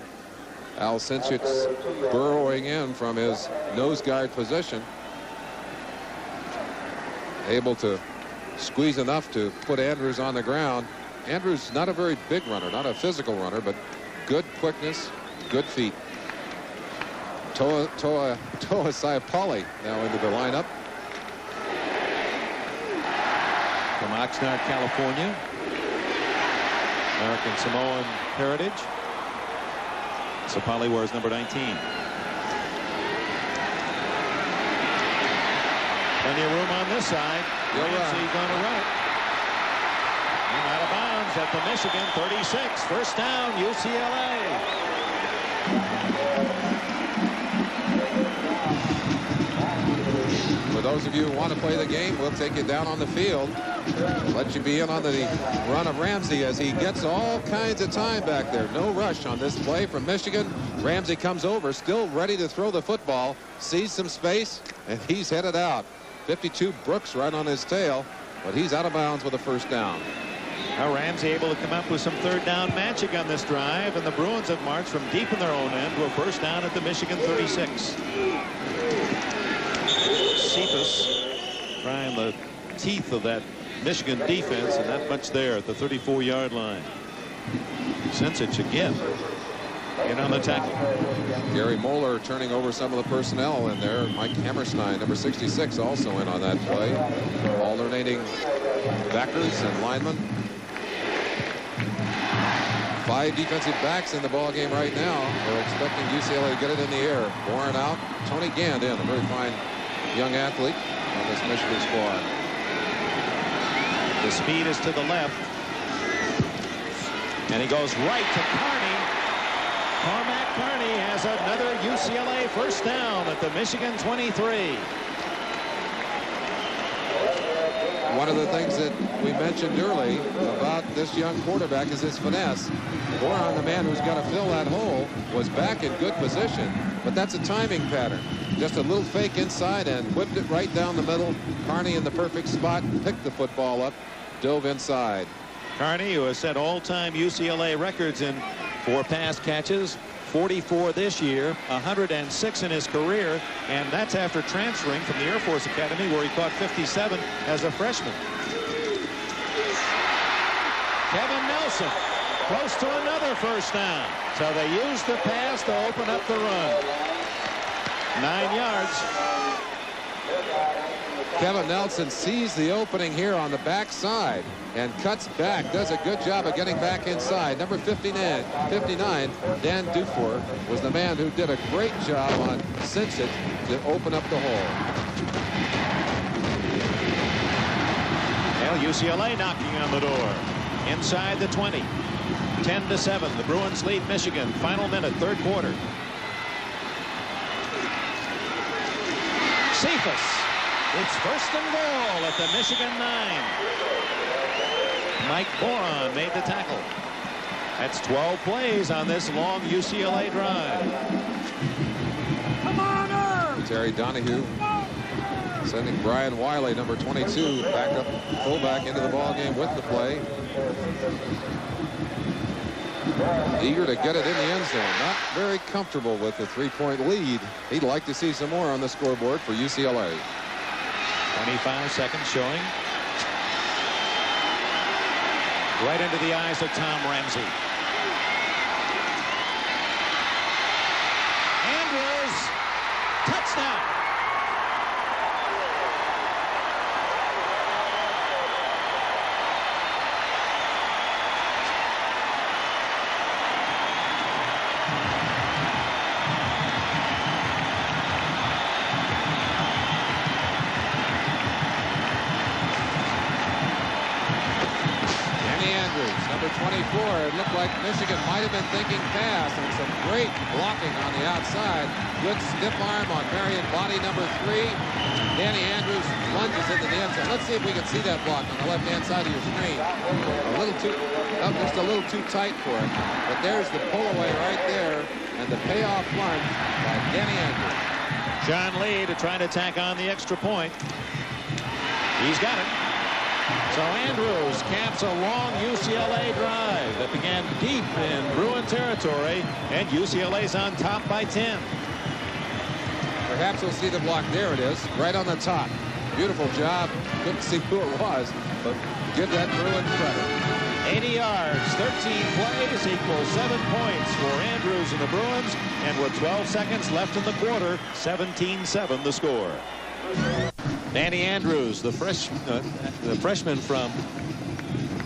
Al Sincic burrowing in from his nose guard position, able to squeeze enough to put Andrews on the ground. Andrews not a very big runner, not a physical runner, but good quickness, good feet. Toa Saipali now into the lineup. From Oxnard, California. American Samoan heritage. Saipali wears number 19. Plenty of room on this side. Ramsey going to run it. And out of bounds at the Michigan 36. First down, UCLA. For those of you who want to play the game, we'll take you down on the field. Let you be in on the run of Ramsey as he gets all kinds of time back there. No rush on this play from Michigan. Ramsey comes over, still ready to throw the football, sees some space, and he's headed out. 52 Brooks right on his tail, but he's out of bounds with a first down. Now Ramsey able to come up with some third down magic on this drive, and the Bruins have marched from deep in their own end to a first down at the Michigan 36. Cephas trying the teeth of that Michigan defense, and not much there at the 34-yard line. Sincic again in on the tackle. Gary Moeller turning over some of the personnel in there. Mike Hammerstein, number 66, also in on that play. Alternating backers and linemen. 5 defensive backs in the ball game right now. They're expecting UCLA to get it in the air. Warren out. Tony Gand in, a very fine young athlete on this Michigan squad. The speed is to the left. And he goes right to Carney. Cormac Carney has another UCLA first down at the Michigan 23. one of the things that we mentioned early about this young quarterback is his finesse. Boron, the man who's got to fill that hole, was back in good position, but that's a timing pattern. Just a little fake inside and whipped it right down the middle. Carney in the perfect spot, picked the football up, dove inside. Carney, who has set all-time UCLA records in 4 pass catches, 44 this year, 106 in his career, and that's after transferring from the Air Force Academy, where he caught 57 as a freshman. Kevin Nelson, close to another first down. So they used the pass to open up the run. 9 yards. Kevin Nelson sees the opening here on the backside and cuts back, does a good job of getting back inside. Number 59, Dan Dufour, was the man who did a great job on Cinch It to open up the hole. Well, UCLA knocking on the door. Inside the 20. 10-7. The Bruins lead Michigan. Final minute, third quarter. Cephas. It's first and goal at the Michigan 9. Mike Boron made the tackle. That's 12 plays on this long UCLA drive. Come on, Terry Donahue sending Brian Wiley, number 22, back up fullback into the ball game with the play. Eager to get it in the end zone. Not very comfortable with the 3-point lead. He'd like to see some more on the scoreboard for UCLA. 25 seconds showing. Right into the eyes of Tom Ramsey. Andrews, touchdown. Number 24, it looked like Michigan might have been thinking pass, and some great blocking on the outside. Good stiff arm on Marion body number 3. Danny Andrews lunges into the end zone. Let's see if we can see that block on the left-hand side of your screen. A little too, just a little too tight for it. But there's the pull away right there, and the payoff lunge by Danny Andrews. John Lee to try to tack on the extra point. He's got it. So Andrews caps a long UCLA drive that began deep in Bruin territory, and UCLA's on top by 10. Perhaps we'll see the block. There it is, right on the top. Beautiful job. Couldn't see who it was, but give that Bruin credit. 80 yards, 13 plays equals 7 points for Andrews and the Bruins, and with 12 seconds left in the quarter, 17-7 the score. Danny Andrews, the freshman from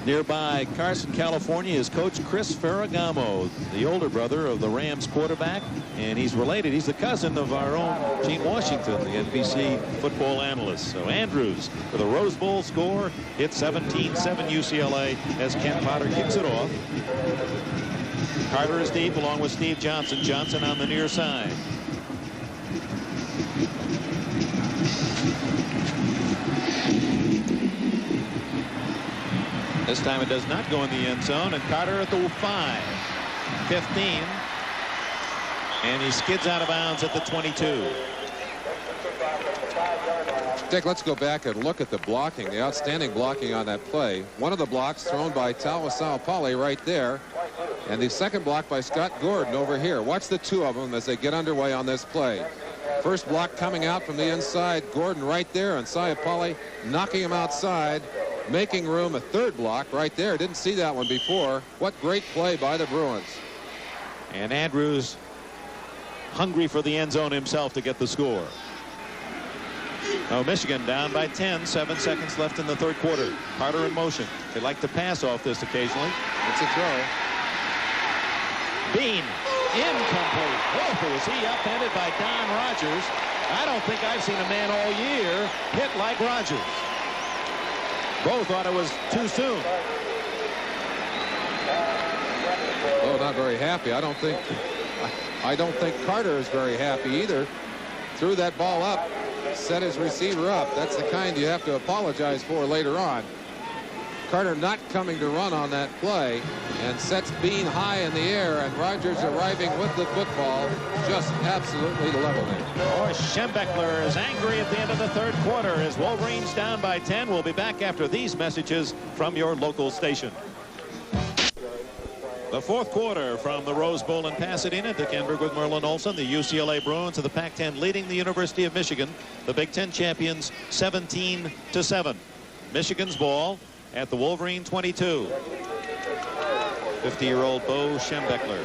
nearby Carson, California, is Coach Chris Ferragamo, the older brother of the Rams quarterback, and he's related. He's the cousin of our own Gene Washington, the NBC football analyst. So Andrews with a Rose Bowl score, hits 17-7 UCLA as Ken Potter kicks it off. Carter is deep along with Steve Johnson. Johnson on the near side. This time it does not go in the end zone, and Carter at the 5. 15. And he skids out of bounds at the 22. Dick, let's go back and look at the blocking, the outstanding blocking on that play. One of the blocks thrown by Tawassau Pauly right there, and the second block by Scott Gordon over here. Watch the two of them as they get underway on this play. First block coming out from the inside, Gordon right there, and Pauly knocking him outside, making room. A third block right there. Didn't see that one before. What great play by the Bruins. And Andrews hungry for the end zone himself to get the score. Oh, Michigan down by 10. 7 seconds left in the third quarter. Carter in motion. They like to pass off this occasionally. It's a throw. Bean, incomplete. Oh, was he upended by Don Rogers? I don't think I've seen a man all year hit like Rogers. Both thought it was too soon. Oh, not very happy. I don't think Carter is very happy either. Threw that ball up set his receiver up. That's the kind you have to apologize for later on. Carter not coming to run on that play and sets Bean high in the air, and Rogers arriving with the football just absolutely leveled it. Boy, Schembechler is angry at the end of the third quarter as Wolverines down by 10. We'll be back after these messages from your local station. The fourth quarter from the Rose Bowl in Pasadena. Dick Enberg with Merlin Olsen. The UCLA Bruins of the Pac-10 leading the University of Michigan, the Big Ten champions, 17-7. Michigan's ball at the Wolverine 22. 50-year-old Bo Schembechler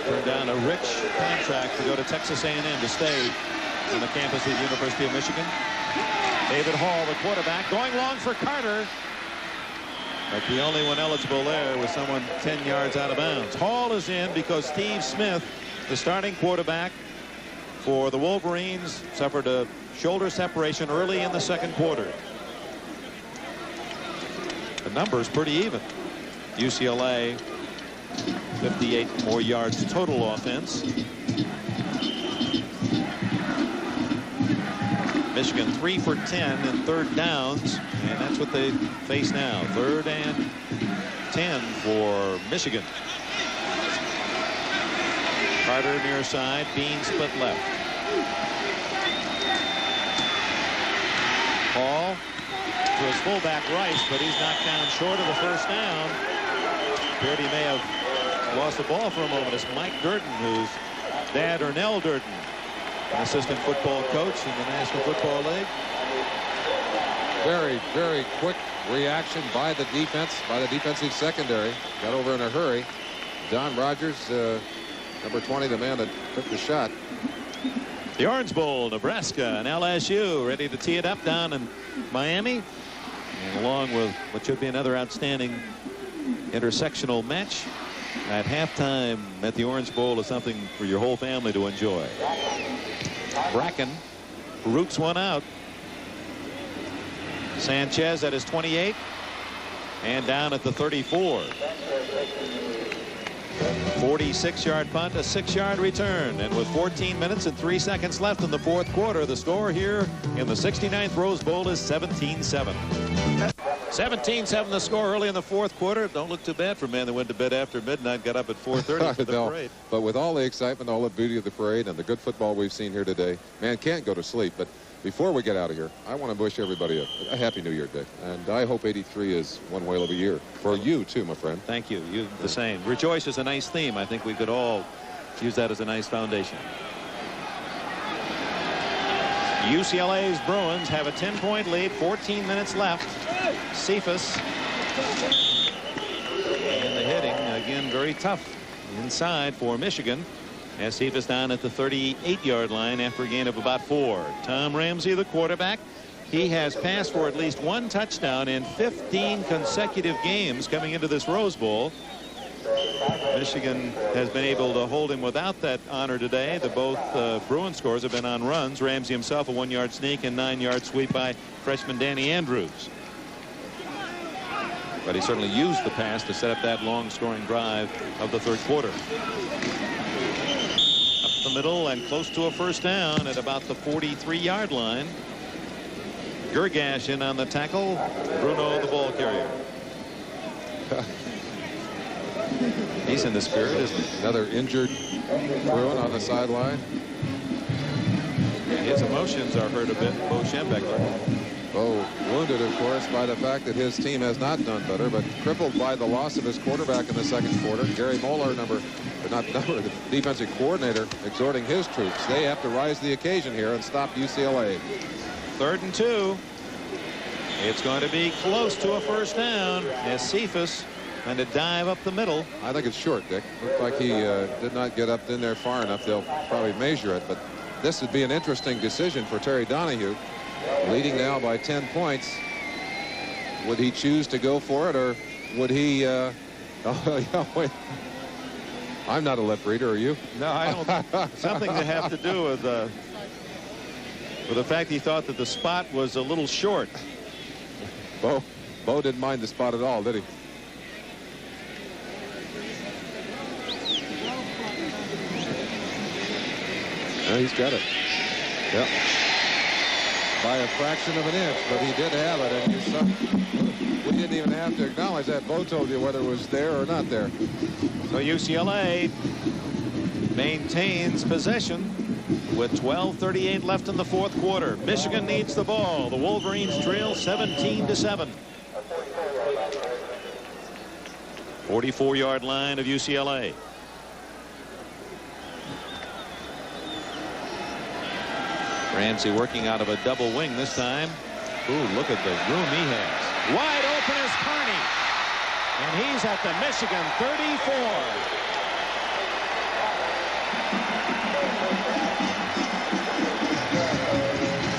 turned down a rich contract to go to Texas A&M to stay on the campus of the University of Michigan. David Hall, the quarterback, going long for Carter. But the only one eligible there was someone 10 yards out of bounds. Hall is in because Steve Smith, the starting quarterback for the Wolverines, suffered a shoulder separation early in the second quarter. The number's pretty even. UCLA 58 more yards total offense. Michigan 3 for 10 in third downs, and that's what they face now. 3rd and 10 for Michigan. Carter near side, Bean split left. Hall to his fullback Rice, but he's knocked down short of the first down. Appeared he may have lost the ball for a moment. It's Mike Durden, whose dad, Ernell Durden, an assistant football coach in the National Football League. Very, very quick reaction by the defense, by the defensive secondary. Got over in a hurry. Don Rogers, number 20, the man that took the shot. The Orange Bowl, Nebraska and LSU ready to tee it up down in Miami. And along with what should be another outstanding intersectional match at halftime at the Orange Bowl is something for your whole family to enjoy. Bracken roots one out. Sanchez at his 28 and down at the 34. 46-yard punt, a 6-yard return, and with 14 minutes and 3 seconds left in the fourth quarter, the score here in the 69th Rose Bowl is 17-7. 17-7 the score early in the fourth quarter. Don't look too bad for a man that went to bed after midnight, got up at 4:30 for the parade. But with all the excitement, all the beauty of the parade, and the good football we've seen here today, man can't go to sleep. But before we get out of here, I want to wish everybody a happy New Year, Dick. And I hope 83 is one whale of a year. For you, too, my friend. Thank you. You the same. Rejoice is a nice theme. I think we could all use that as a nice foundation. UCLA's Bruins have a 10-point lead, 14 minutes left. Cephas. And the hitting, again, very tough inside for Michigan. As Cephas down at the 38-yard line after a gain of about 4. Tom Ramsey, the quarterback. He has passed for at least one touchdown in 15 consecutive games coming into this Rose Bowl. Michigan has been able to hold him without that honor today. Both Bruin scores have been on runs. Ramsey himself a 1-yard sneak and 9-yard sweep by freshman Danny Andrews. But he certainly used the pass to set up that long scoring drive of the third quarter. Up the middle and close to a first down at about the 43-yard line. Gergash in on the tackle. Bruno the ball carrier. He's in the spirit, isn't he? Another injured Bruin on the sideline. His emotions are hurt a bit. Bo Schembechler. Bo wounded, of course, by the fact that his team has not done better, but crippled by the loss of his quarterback in the second quarter. Gary Moeller, the defensive coordinator, exhorting his troops. They have to rise to the occasion here and stop UCLA. 3rd and 2. It's going to be close to a first down as Cephas and a dive up the middle. I think it's short, Dick. Looked like he did not get up in there far enough. They'll probably measure it, but this would be an interesting decision for Terry Donahue, leading now by 10 points. Would he choose to go for it, or would he oh, yeah, wait. I'm not a lip reader, are you? No, I don't. Something to have to do with the fact he thought that the spot was a little short. Bo didn't mind the spot at all, did he? No, he's got it. Yep. by a fraction of an inch, but he did have it, and you saw, we didn't even have to acknowledge that. Bo told you whether it was there or not there. So UCLA maintains possession with 12:38 left in the fourth quarter. Michigan needs the ball. The Wolverines trail 17-7. 44-yard line of UCLA. Ramsey working out of a double wing this time. Ooh, look at the room he has. Wide open is Carney. And he's at the Michigan 34.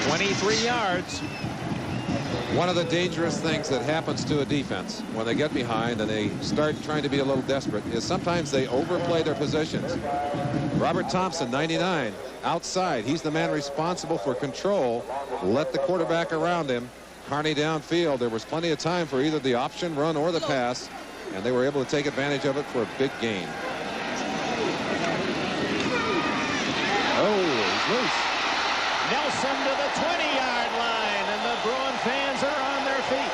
23 yards. One of the dangerous things that happens to a defense when they get behind and they start trying to be a little desperate is sometimes they overplay their positions. Robert Thompson, 99, outside. He's the man responsible for control. Let the quarterback around him. Carney downfield. There was plenty of time for either the option run or the pass, and they were able to take advantage of it for a big gain. Oh, he's loose. Nelson to the 20-yard line, and the Bruin fans are on their feet.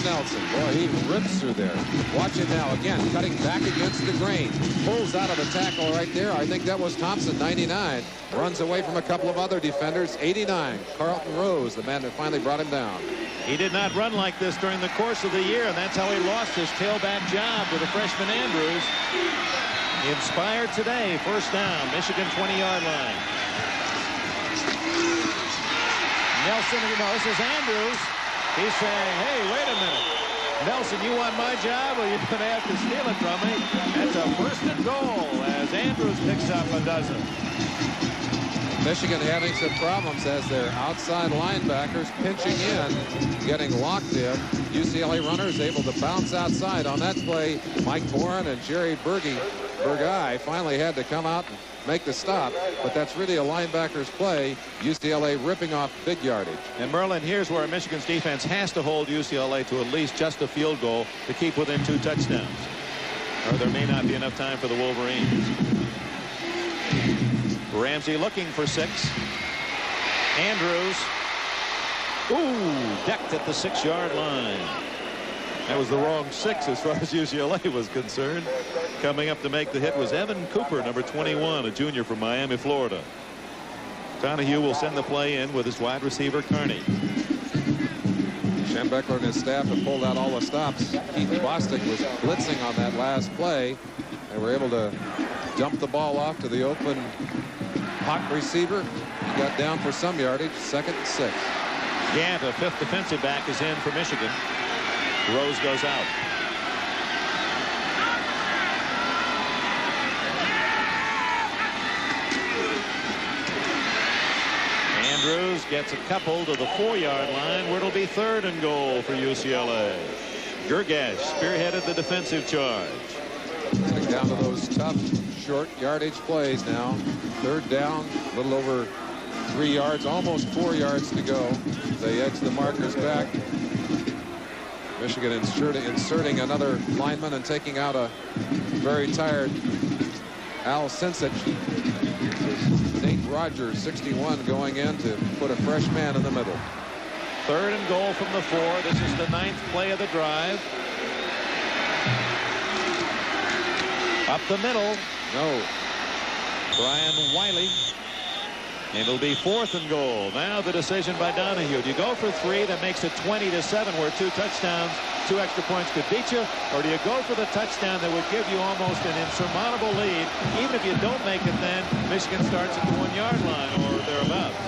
Nelson, boy, he rips through there. Watch it now, again, cutting back against the grain. Pulls out of a tackle right there. I think that was Thompson, 99. Runs away from a couple of other defenders, 89. Carlton Rose, the man that finally brought him down. He did not run like this during the course of the year, and that's how he lost his tailback job with the freshman Andrews. Inspired today, first down, Michigan 20-yard line. Nelson, this is Andrews. He's saying, hey, wait a minute. Nelson, you want my job, or you're going to have to steal it from me? That's a first and goal as Andrews picks up a dozen. Michigan having some problems as their outside linebackers pinching in, getting locked in. UCLA runners able to bounce outside. On that play, Mike Bourne and Jerry Burgey finally had to come out and make the stop, but that's really a linebacker's play. UCLA ripping off big yardage. And Merlin, here's where Michigan's defense has to hold UCLA to at least just a field goal to keep within 2 touchdowns, or there may not be enough time for the Wolverines. Ramsey looking for 6. Andrews. Ooh, decked at the 6-yard line. That was the wrong 6 as far as UCLA was concerned. Coming up to make the hit was Evan Cooper, number 21, a junior from Miami, Florida. Donahue will send the play in with his wide receiver, Carney. Schembechler and his staff have pulled out all the stops. Keith Bostic was blitzing on that last play. They were able to dump the ball off to the open hot receiver. He got down for some yardage. 2nd and 6. Gant, a 5th defensive back, is in for Michigan. Rose goes out. Andrews gets a couple to the 4-yard line where it'll be 3rd and goal for UCLA. Gergash spearheaded the defensive charge. Getting down to those tough short yardage plays now. 3rd down, a little over 3 yards, almost 4 yards to go. They edge the markers back. Michigan inserting another lineman and taking out a very tired Al Sinsich. Nate Rogers, 61, going in to put a fresh man in the middle. 3rd and goal from the 4. This is the 9th play of the drive. Up the middle. No. Brian Wiley. And it'll be 4th and goal. Now the decision by Donahue. Do you go for 3 that makes it 20-7 where 2 touchdowns, 2 extra points could beat you? Or do you go for the touchdown that would give you almost an insurmountable lead? Even if you don't make it then, Michigan starts at the 1-yard line or thereabouts.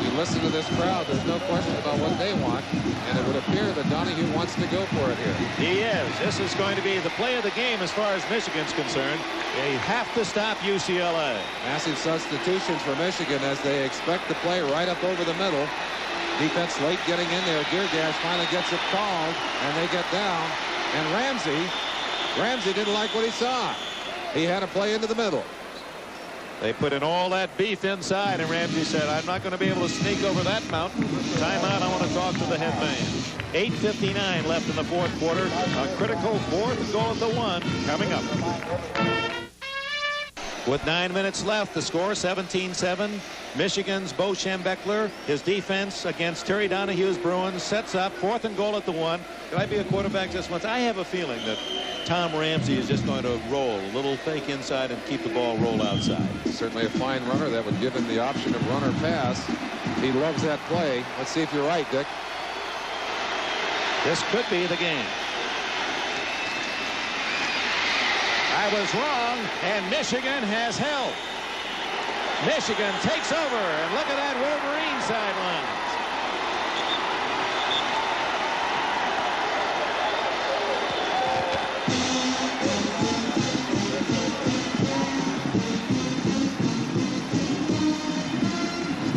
You listen to this crowd, there's no question about what they want. And it would appear that Donahue wants to go for it here. He is. This is going to be the play of the game as far as Michigan's concerned. They have to stop UCLA. Massive substitutions for Michigan as they expect to play right up over the middle. Defense late getting in there. Gergash finally gets it called, and they get down. And Ramsey didn't like what he saw. He had to play into the middle. They put in all that beef inside, and Ramsey said, I'm not going to be able to sneak over that mountain. Timeout, I want to talk to the head man. 8:59 left in the fourth quarter. A critical fourth goal at the one coming up. With 9 minutes left, the score 17-7. Michigan's Bo Schembechler, his defense against Terry Donahue's Bruins, sets up 4th and goal at the one. Could I be a quarterback just once? I have a feeling that Tom Ramsey is just going to roll a little fake inside and keep the ball roll outside. Certainly a fine runner. That would give him the option of run or pass. He loves that play. Let's see if you're right, Dick. This could be the game. I was wrong, and Michigan has held. Michigan takes over, and look at that Wolverine sideline.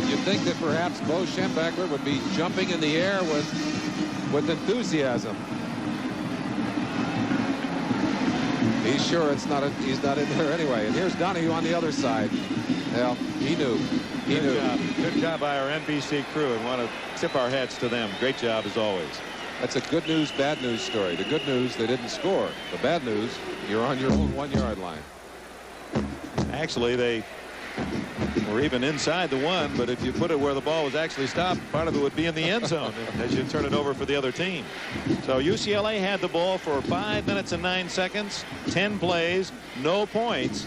You'd think that perhaps Bo Schembechler would be jumping in the air with enthusiasm. He's sure he's not in there anyway. And here's Donahue on the other side. Well, he knew. Good job by our NBC crew, and want to tip our hats to them. Great job as always. That's a good news, bad news story. The good news, they didn't score. The bad news, you're on your own 1 yard line. Actually, they were even inside the one, but if you put it where the ball was actually stopped, part of it would be in the end zone as you turn it over for the other team. So UCLA had the ball for 5 minutes and 9 seconds, 10 plays, no points,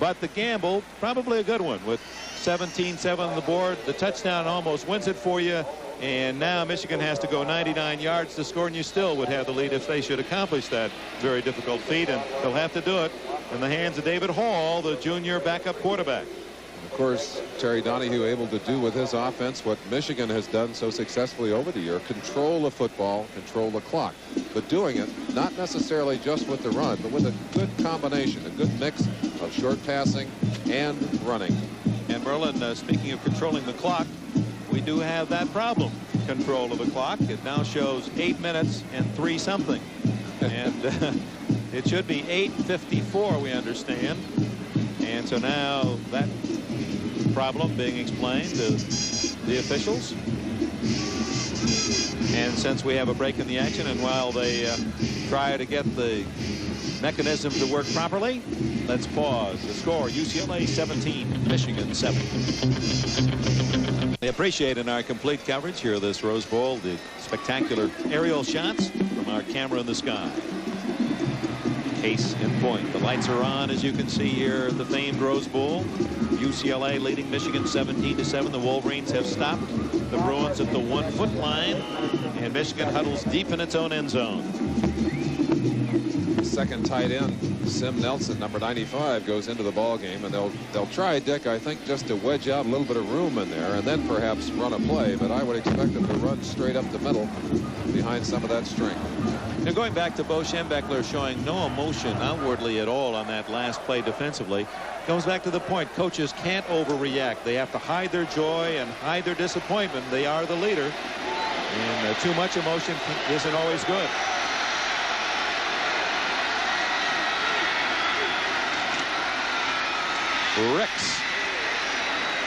but the gamble, probably a good one, with 17-7 on the board. The touchdown almost wins it for you, and now Michigan has to go 99 yards to score, and you still would have the lead if they should accomplish that very difficult feat, and they'll have to do it in the hands of David Hall, the junior backup quarterback. Of course, Terry Donahue able to do with his offense what Michigan has done so successfully over the year: control the football, control the clock, but doing it not necessarily just with the run, but with a good combination, a good mix of short passing and running. And Merlin, speaking of controlling the clock, we do have that problem. Control of the clock. It now shows 8 minutes and 3 something. And it should be 8:54, we understand. And so now that problem being explained to the officials. And since we have a break in the action, and while they try to get the mechanism to work properly, let's pause. The score: UCLA 17, Michigan 7. We appreciate in our complete coverage here of this Rose Bowl the spectacular aerial shots from our camera in the sky. Case in point. The lights are on, as you can see here at the famed Rose Bowl. UCLA leading Michigan 17-7. The Wolverines have stopped the Bruins at the 1 foot line, and Michigan huddles deep in its own end zone. Second tight end, Sim Nelson, number 95, goes into the ball game, and they'll try, Dick, I think, just to wedge out a little bit of room in there and then perhaps run a play, but I would expect them to run straight up the middle behind some of that strength. Now, going back to Bo Schembechler showing no emotion outwardly at all on that last play defensively, goes back to the point: coaches can't overreact. They have to hide their joy and hide their disappointment. They are the leader, and too much emotion isn't always good. Rex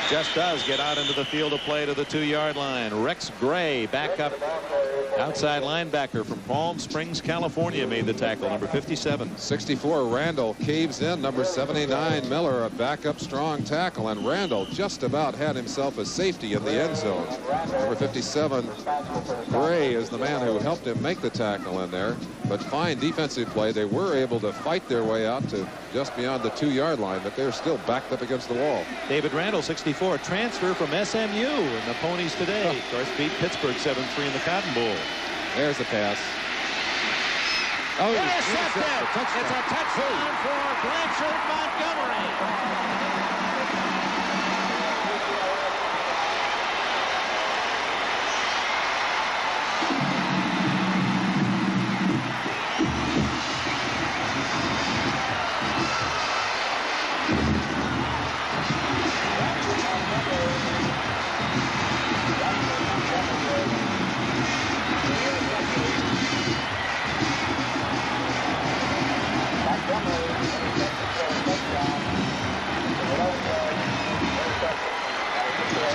just does get out into the field of play to the 2 yard line. Rex Gray, backup outside linebacker from Palm Springs, California, made the tackle, number 57. 64, Randall caves in. Number 79, Miller, a backup strong tackle, and Randall just about had himself a safety in the end zone. Number 57, Gray, is the man who helped him make the tackle in there, but fine defensive play. They were able to fight their way out to just beyond the 2 yard line, but they're still backed up against the wall. David Randall, 64, transfer from SMU, and the Ponies today, of course, beat Pittsburgh 7-3 in the Cotton Bowl. There's the pass. Oh, intercepted! It's a touchdown for Blanchard Montgomery.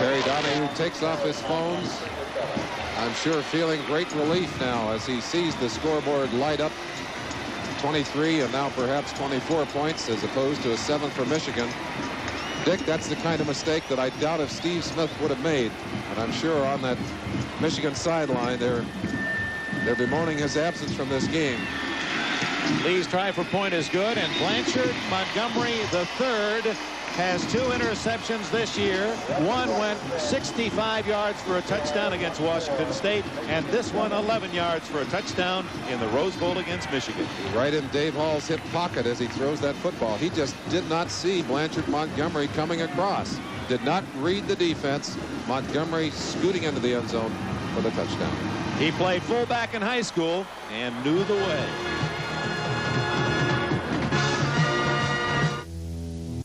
Terry Donahue takes off his phones. I'm sure feeling great relief now as he sees the scoreboard light up. 23 and now perhaps 24 points as opposed to a 7 for Michigan. Dick, that's the kind of mistake that I doubt if Steve Smith would have made. And I'm sure on that Michigan sideline they're bemoaning his absence from this game. Lee's try for point is good, and Blanchard Montgomery III has 2 interceptions this year. One went 65 yards for a touchdown against Washington State, and this one 11 yards for a touchdown in the Rose Bowl against Michigan. Right in Dave Hall's hip pocket as he throws that football. He just did not see Blanchard Montgomery coming across. Did not read the defense. Montgomery scooting into the end zone for the touchdown. He played fullback in high school and knew the way.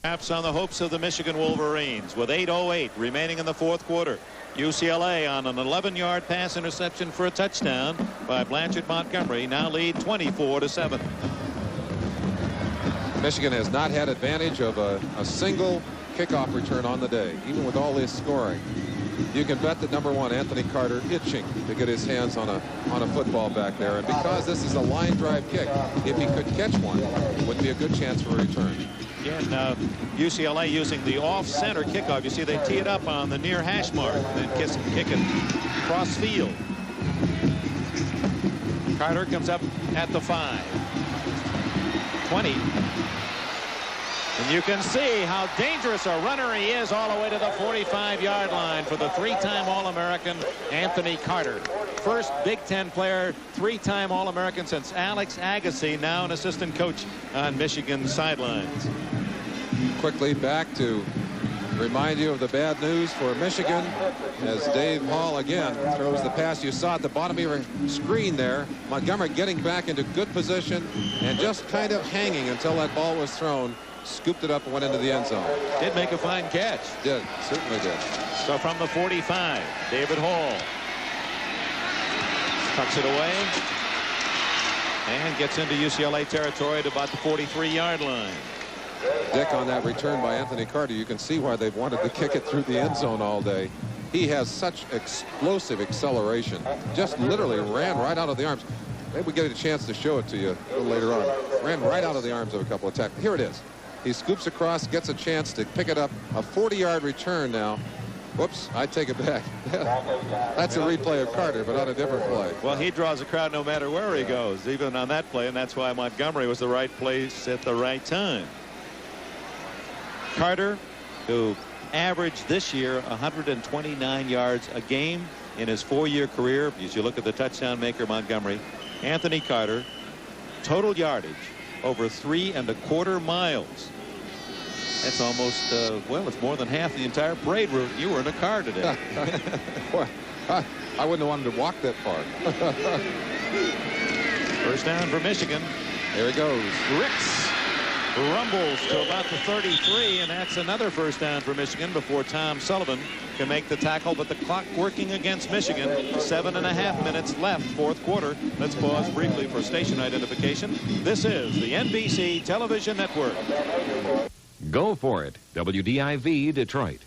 Perhaps on the hopes of the Michigan Wolverines with 8:08 remaining in the fourth quarter. UCLA on an 11-yard pass interception for a touchdown by Blanchard Montgomery now lead 24-7. Michigan has not had advantage of a single kickoff return on the day, even with all this scoring. You can bet that number 1 Anthony Carter itching to get his hands on a football back there, and because this is a line drive kick, if he could catch one, it would be a good chance for a return. Again, UCLA using the off-center kickoff. You see they tee it up on the near hash mark and then kick it cross field. Carter comes up at the 5. 20. And you can see how dangerous a runner he is all the way to the 45-yard line for the 3-time All-American Anthony Carter. First Big Ten player, 3-time All-American since Alex Agassi, now an assistant coach on Michigan's sidelines. Quickly back to remind you of the bad news for Michigan as Dave Hall again throws the pass. You saw at the bottom of your screen there, Montgomery getting back into good position and just kind of hanging until that ball was thrown. Scooped it up and went into the end zone. Did make a fine catch. Did, certainly did. So from the 45, David Hall tucks it away and gets into UCLA territory at about the 43-yard line. Dick, on that return by Anthony Carter, you can see why they've wanted to kick it through the end zone all day. He has such explosive acceleration. Just literally ran right out of the arms. Maybe we get a chance to show it to you a little later on. Ran right out of the arms of a couple of tacklers. Here it is. He scoops across, gets a chance to pick it up. A 40-yard return now. Whoops, I take it back. That's a replay of Carter, but on a different play. Well, he draws a crowd no matter where he goes, even on that play, and that's why Montgomery was the right place at the right time. Carter, who averaged this year 129 yards a game in his 4-year career. As you look at the touchdown maker, Montgomery, Anthony Carter, total yardage over 3¼ miles. That's almost, well, it's more than half the entire parade route. You were in a car today. Well, I wouldn't have wanted to walk that far. First down for Michigan. There he goes. Ricks rumbles to about the 33, and that's another first down for Michigan before Tom Sullivan can make the tackle, but the clock working against Michigan. 7.5 minutes left, fourth quarter. Let's pause briefly for station identification. This is the NBC Television Network. Go for it. WDIV Detroit.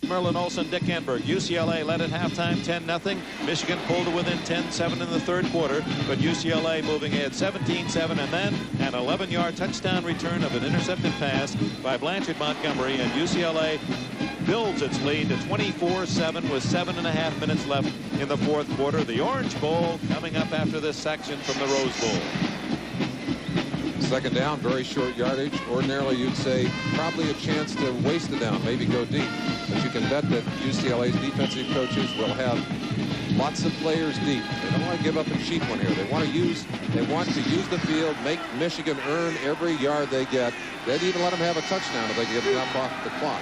Merlin Olsen, Dick Enberg. UCLA led at halftime 10-0. Michigan pulled to within 10-7 in the third quarter, but UCLA moving ahead 17-7, and then an 11-yard touchdown return of an intercepted pass by Blanchard Montgomery, and UCLA builds its lead to 24-7 with 7.5 minutes left in the fourth quarter. The Orange Bowl coming up after this section from the Rose Bowl. Second down, very short yardage. Ordinarily, you'd say probably a chance to waste it down, maybe go deep. But you can bet that UCLA's defensive coaches will have lots of players deep. They don't want to give up a cheap one here. They want to use the field, make Michigan earn every yard they get. They'd even let them have a touchdown if they get it up off the clock.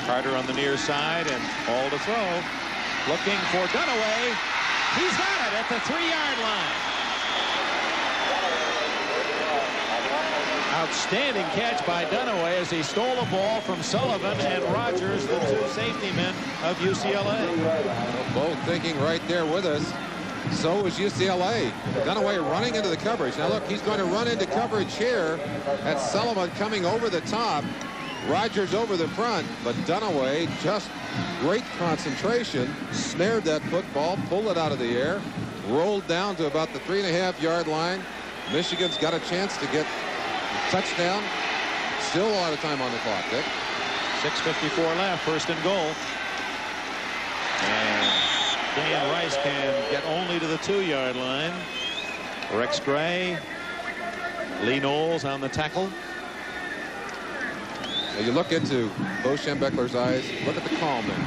Carter on the near side and all to throw. Looking for Dunaway. He's got it at the 3-yard line. Outstanding catch by Dunaway as he stole the ball from Sullivan and Rogers, the 2 safety men of UCLA. Both thinking right there with us. So was UCLA. Dunaway running into the coverage. Now look, he's going to run into coverage here. That's Sullivan coming over the top. Rogers over the front, but Dunaway, just great concentration, snared that football, pulled it out of the air, rolled down to about the 3.5-yard line. Michigan's got a chance to get a touchdown. Still a lot of time on the clock, Dick. 6:54 left, first and goal. And Dan Rice can get only to the 2-yard line. Rex Gray, Lee Knowles on the tackle. Now you look into Bo Schembechler's eyes, look at the calm there.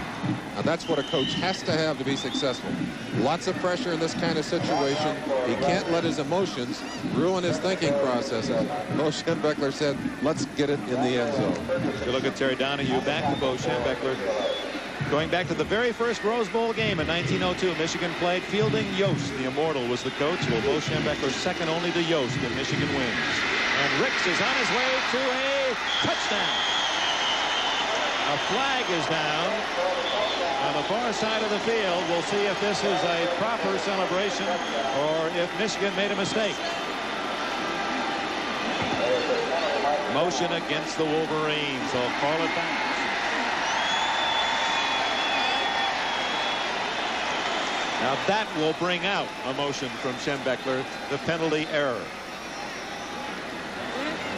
Now that's what a coach has to have to be successful. Lots of pressure in this kind of situation. He can't let his emotions ruin his thinking processes. Bo Schembechler said, let's get it in the end zone. You look at Terry Donahue, back to Bo Schembechler. Going back to the very first Rose Bowl game in 1902, Michigan played. Fielding Yost, the immortal, was the coach. Well, Bo Schembechler second only to Yost, and Michigan wins. And Ricks is on his way to a touchdown. A flag is down on the far side of the field. We'll see if this is a proper celebration or if Michigan made a mistake. Motion against the Wolverines. They'll call it back. Now that will bring out a motion from Schembechler, the penalty error.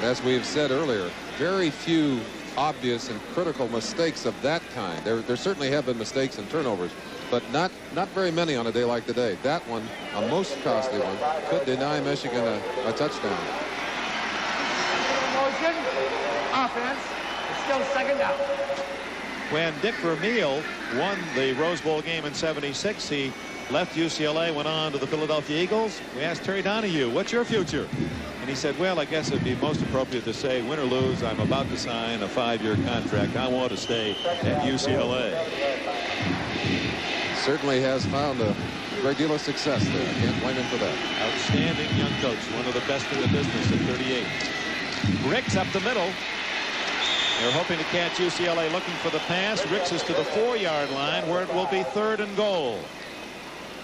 As we've said earlier, very few obvious and critical mistakes of that kind. There certainly have been mistakes and turnovers, but not very many on a day like today. That one, a most costly one, could deny Michigan a touchdown. Motion, offense, it's still second down. When Dick Vermeil won the Rose Bowl game in '76, he left UCLA, went on to the Philadelphia Eagles. We asked Terry Donahue, what's your future? And he said, well, I guess it'd be most appropriate to say, win or lose, I'm about to sign a 5-year contract. I want to stay at UCLA. Certainly has found a great deal of success there. Can't blame him for that. Outstanding young coach, one of the best in the business at 38. Ricks up the middle. They're hoping to catch UCLA looking for the pass. Ricks is to the 4-yard line where it will be 3rd and goal.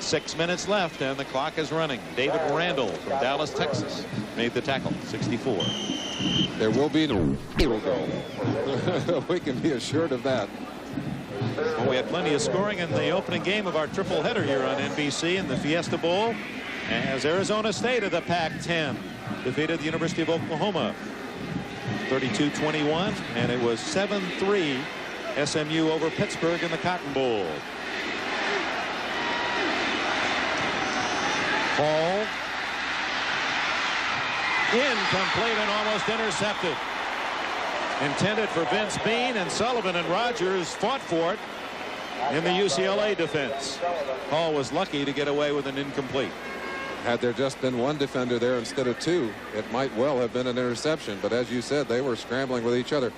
6 minutes left and the clock is running. David Randall from Dallas, Texas made the tackle. 64. There will be no field goal. We can be assured of that. Well, we had plenty of scoring in the opening game of our triple header here on NBC in the Fiesta Bowl, as Arizona State of the Pac-10 defeated the University of Oklahoma 32-21, and it was 7-3 SMU over Pittsburgh in the Cotton Bowl. Ball incomplete and almost intercepted. Intended for Vince Bean, and Sullivan and Rogers fought for it in the UCLA defense. Hall was lucky to get away with an incomplete. Had there just been one defender there instead of two, it might well have been an interception. But as you said, they were scrambling with each other.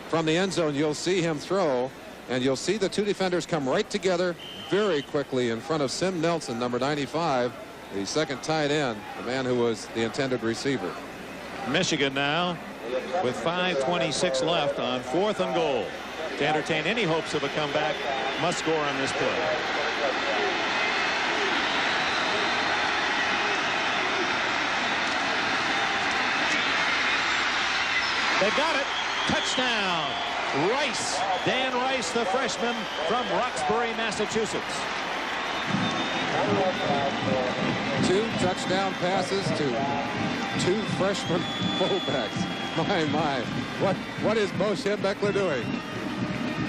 From the end zone, you'll see him throw, and you'll see the two defenders come right together very quickly in front of Sim Nelson, number 95, the second tight end, the man who was the intended receiver. Michigan now with 5:26 left on 4th and goal. To entertain any hopes of a comeback, must score on this play. They got it. Touchdown. Rice. Dan Rice, the freshman from Roxbury, Massachusetts. 2 touchdown passes to 2 freshman fullbacks. My. What is Bo Schembechler doing?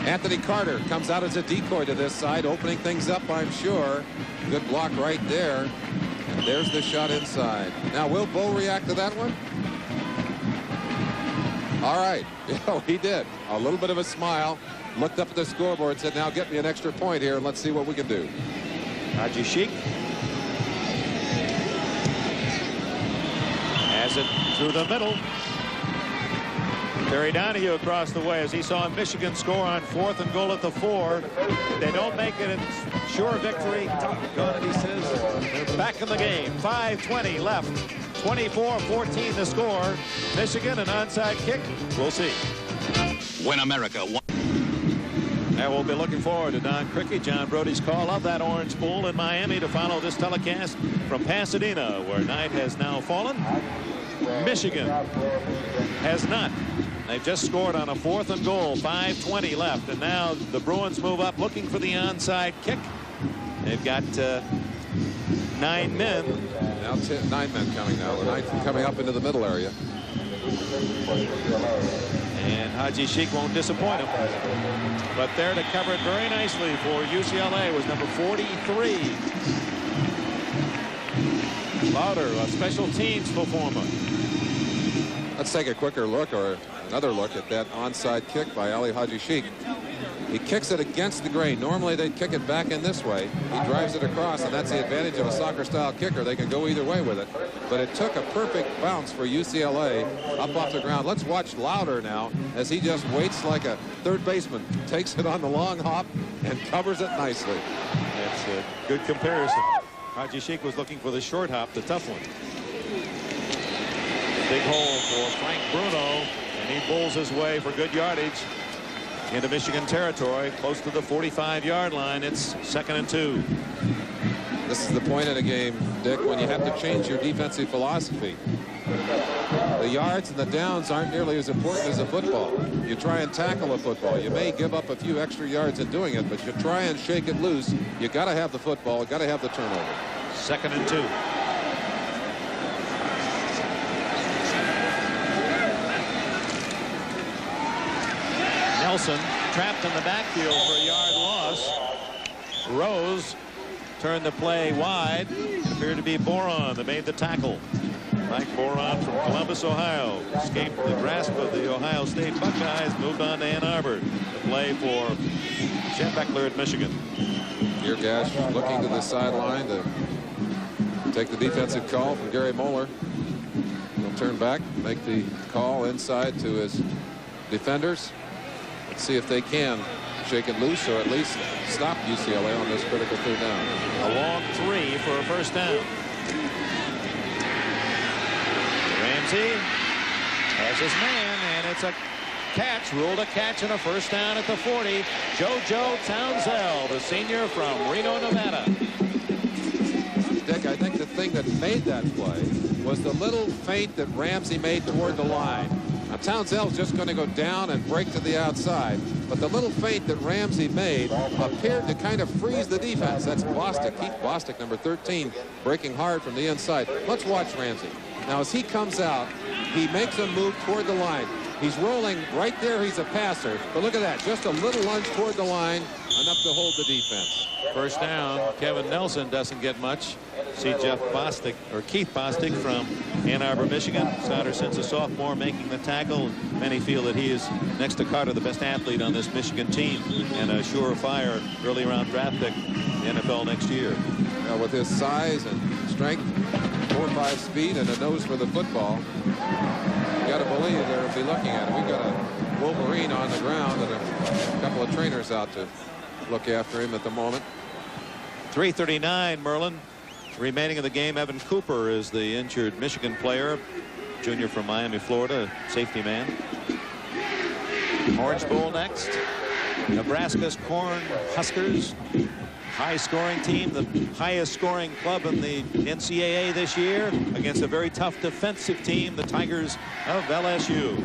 Anthony Carter comes out as a decoy to this side, opening things up, I'm sure. Good block right there. And there's the shot inside. Now, will Bo react to that one? All right. He did. A little bit of a smile. Looked up at the scoreboard, said, now get me an extra point here, and let's see what we can do. Haji Sheik has it through the middle. Terry Donahue across the way as he saw Michigan score on 4th and goal at the 4. They don't make it a sure victory. He says they're back in the game. 5:20 left. 24-14 the score. Michigan, an onside kick. We'll see. When America won. And we'll be looking forward to Don Crickey, John Brody's call of that Orange Bowl in Miami to follow this telecast from Pasadena, where night has now fallen. Michigan has not They've just scored on a 4th and goal, 5:20 left, and now the Bruins move up looking for the onside kick. They've got 9 men. Now 9 men coming now. The 9th coming up into the middle area. And Haji Sheikh won't disappoint him. But there to cover it very nicely for UCLA was number 43. Lauder, a special teams performer. Let's take a quicker look, or another look, at that onside kick by Ali Haji Sheikh. He kicks it against the grain. Normally they'd kick it back in this way. He drives it across, and that's the advantage of a soccer-style kicker. They can go either way with it. But it took a perfect bounce for UCLA up off the ground. Let's watch Lauder now as he just waits like a third baseman. Takes it on the long hop and covers it nicely. That's a good comparison. Haji Sheikh was looking for the short hop, the tough one. Big hole for Frank Bruno, and he pulls his way for good yardage into Michigan territory, close to the 45-yard line. It's 2nd and 2. This is the point of the game, Dick, when you have to change your defensive philosophy. The yards and the downs aren't nearly as important as a football. You try and tackle a football. You may give up a few extra yards in doing it, but you try and shake it loose. You got to have the football. You got to have the turnover. 2nd and 2. Nelson trapped in the backfield for a yard loss. Rose turned the play wide. It appeared to be Boron that made the tackle. Mike Boron from Columbus, Ohio, escaped the grasp of the Ohio State Buckeyes, moved on to Ann Arbor to play for Chet Beckler at Michigan. Gash looking to the sideline to take the defensive call from Gary Moeller. He'll turn back, make the call inside to his defenders. Let's see if they can shake it loose or at least stop UCLA on this critical 3rd down. A long 3 for a first down. Ramsey has his man, and it's a catch, ruled a catch, and a first down at the 40. JoJo Townsell, the senior from Reno, Nevada. Dick, I think the thing that made that play was the little feint that Ramsey made toward the line. Now, Townsell's just going to go down and break to the outside, but the little feint that Ramsey made appeared to kind of freeze the defense. That's Bostic, Keith Bostic, number 13, breaking hard from the inside. Let's watch Ramsey. Now, as he comes out, he makes a move toward the line. He's rolling right there. He's a passer. But look at that. Just a little lunge toward the line, enough to hold the defense. First down. Kevin Nelson doesn't get much. See Jeff Bostic, or Keith Bostic from Ann Arbor, Michigan. Starter since a sophomore, making the tackle. Many feel that he is, next to Carter, the best athlete on this Michigan team and a surefire early round draft pick in the NFL next year. Now, with his size and strength, 4.5 speed, and a nose for the football, you got to believe they'll be looking at him. We've got a Wolverine on the ground and a couple of trainers out to look after him at the moment. 3:39, Merlin. Remaining in the game, Evan Cooper is the injured Michigan player, junior from Miami, Florida, safety man. Orange Bowl next. Nebraska's Corn Huskers. High-scoring team, the highest-scoring club in the NCAA this year, against a very tough defensive team, the Tigers of LSU.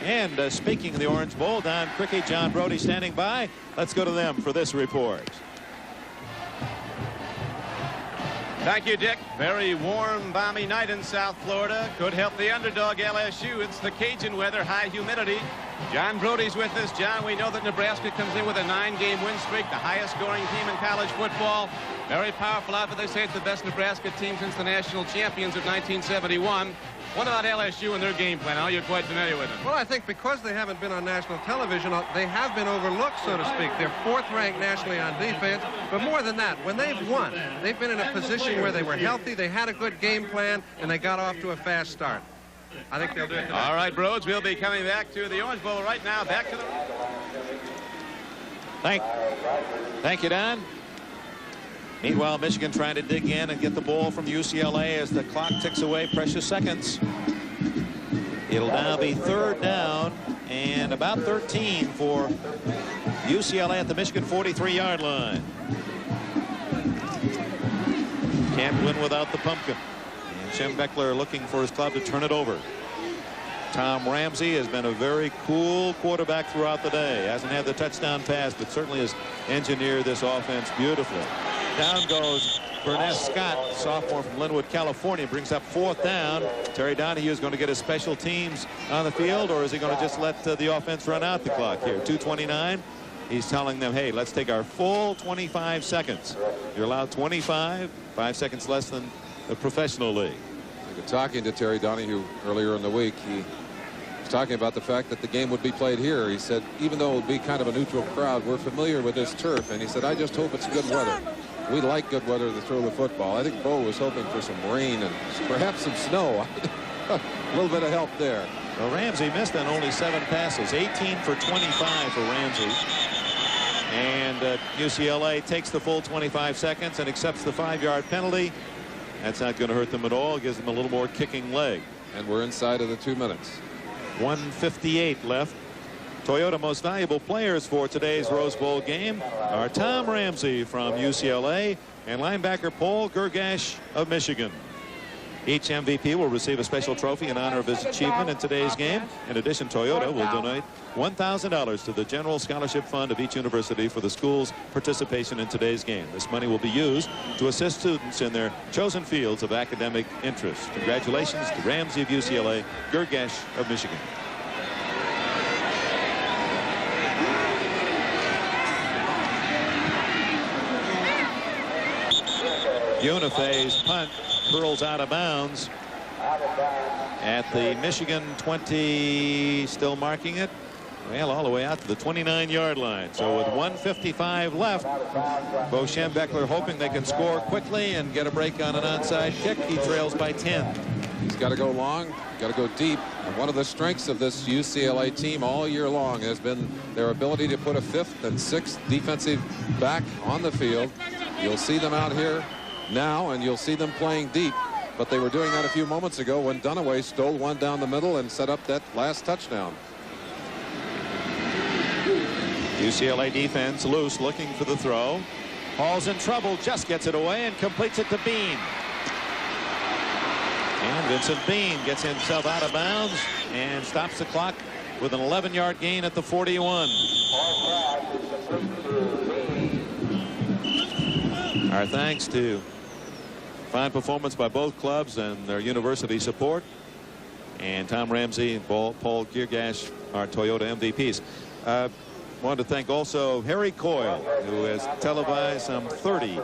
And speaking of the Orange Bowl, Don Cricket, John Brody standing by. Let's go to them for this report. Thank you, Dick. Very warm, balmy night in South Florida. Could help the underdog LSU. It's the Cajun weather, high humidity. John Brody's with us. John, we know that Nebraska comes in with a 9-game win streak, the highest scoring team in college football. Very powerful outfit. They say it's the best Nebraska team since the national champions of 1971. What about LSU and their game plan? Now you're quite familiar with them. Well, I think because they haven't been on national television, they have been overlooked, so to speak. They're 4th ranked nationally on defense. But more than that, when they've won, they've been in a position where they were healthy, they had a good game plan, and they got off to a fast start. I think they'll do it tonight. All right, Broads, we'll be coming back to the Orange Bowl right now. Back to the... Thank you, Don. Meanwhile, Michigan trying to dig in and get the ball from UCLA as the clock ticks away precious seconds. It'll now be 3rd down and about 13 for UCLA at the Michigan 43-yard line. Can't win without the pumpkin. And Chet Beckler looking for his club to turn it over. Tom Ramsey has been a very cool quarterback throughout the day. Hasn't had the touchdown pass, but certainly has engineered this offense beautifully. Down goes Burness Scott, sophomore from Linwood, California, brings up 4th down. Terry Donahue is going to get his special teams on the field, or is he going to just let the offense run out the clock here? 2:29. He's telling them, hey, let's take our full 25 seconds. You're allowed 25, 5 seconds less than the professional league. Talking to Terry Donahue earlier in the week, he was talking about the fact that the game would be played here. He said, even though it would be kind of a neutral crowd, we're familiar with this turf. And he said, I just hope it's good weather. We like good weather to throw the football. I think Bo was hoping for some rain and perhaps some snow. A little bit of help there. Well, Ramsey missed on only 7 passes, 18 for 25 for Ramsey. And UCLA takes the full 25 seconds and accepts the 5-yard penalty. That's not going to hurt them at all. It gives them a little more kicking leg. And we're inside of the 2 minutes. 1:58 left. Toyota most valuable players for today's Rose Bowl game are Tom Ramsey from UCLA and linebacker Paul Gergash of Michigan. Each MVP will receive a special trophy in honor of his achievement in today's game. In addition, Toyota will donate $1,000 to the General Scholarship Fund of each university for the school's participation in today's game. This money will be used to assist students in their chosen fields of academic interest. Congratulations to Ramsey of UCLA, Gergash of Michigan. Unife's punt curls out of bounds at the Michigan 20, still marking it. Well, all the way out to the 29-yard line. So with 1:55 left, Bo Schembechler hoping they can score quickly and get a break on an onside kick. He trails by 10. He's got to go long, got to go deep. And one of the strengths of this UCLA team all year long has been their ability to put a 5th and 6th defensive back on the field. You'll see them out here now, and you'll see them playing deep. But they were doing that a few moments ago when Dunaway stole one down the middle and set up that last touchdown. UCLA defense loose, looking for the throw. Hall's in trouble, just gets it away and completes it to Bean. And Vincent Bean gets himself out of bounds and stops the clock with an 11-yard gain at the 41. Our thanks to fine performance by both clubs and their university support. And Tom Ramsey and Paul Gergash, our Toyota MVPs. Wanted to thank also Harry Coyle, who has televised some 30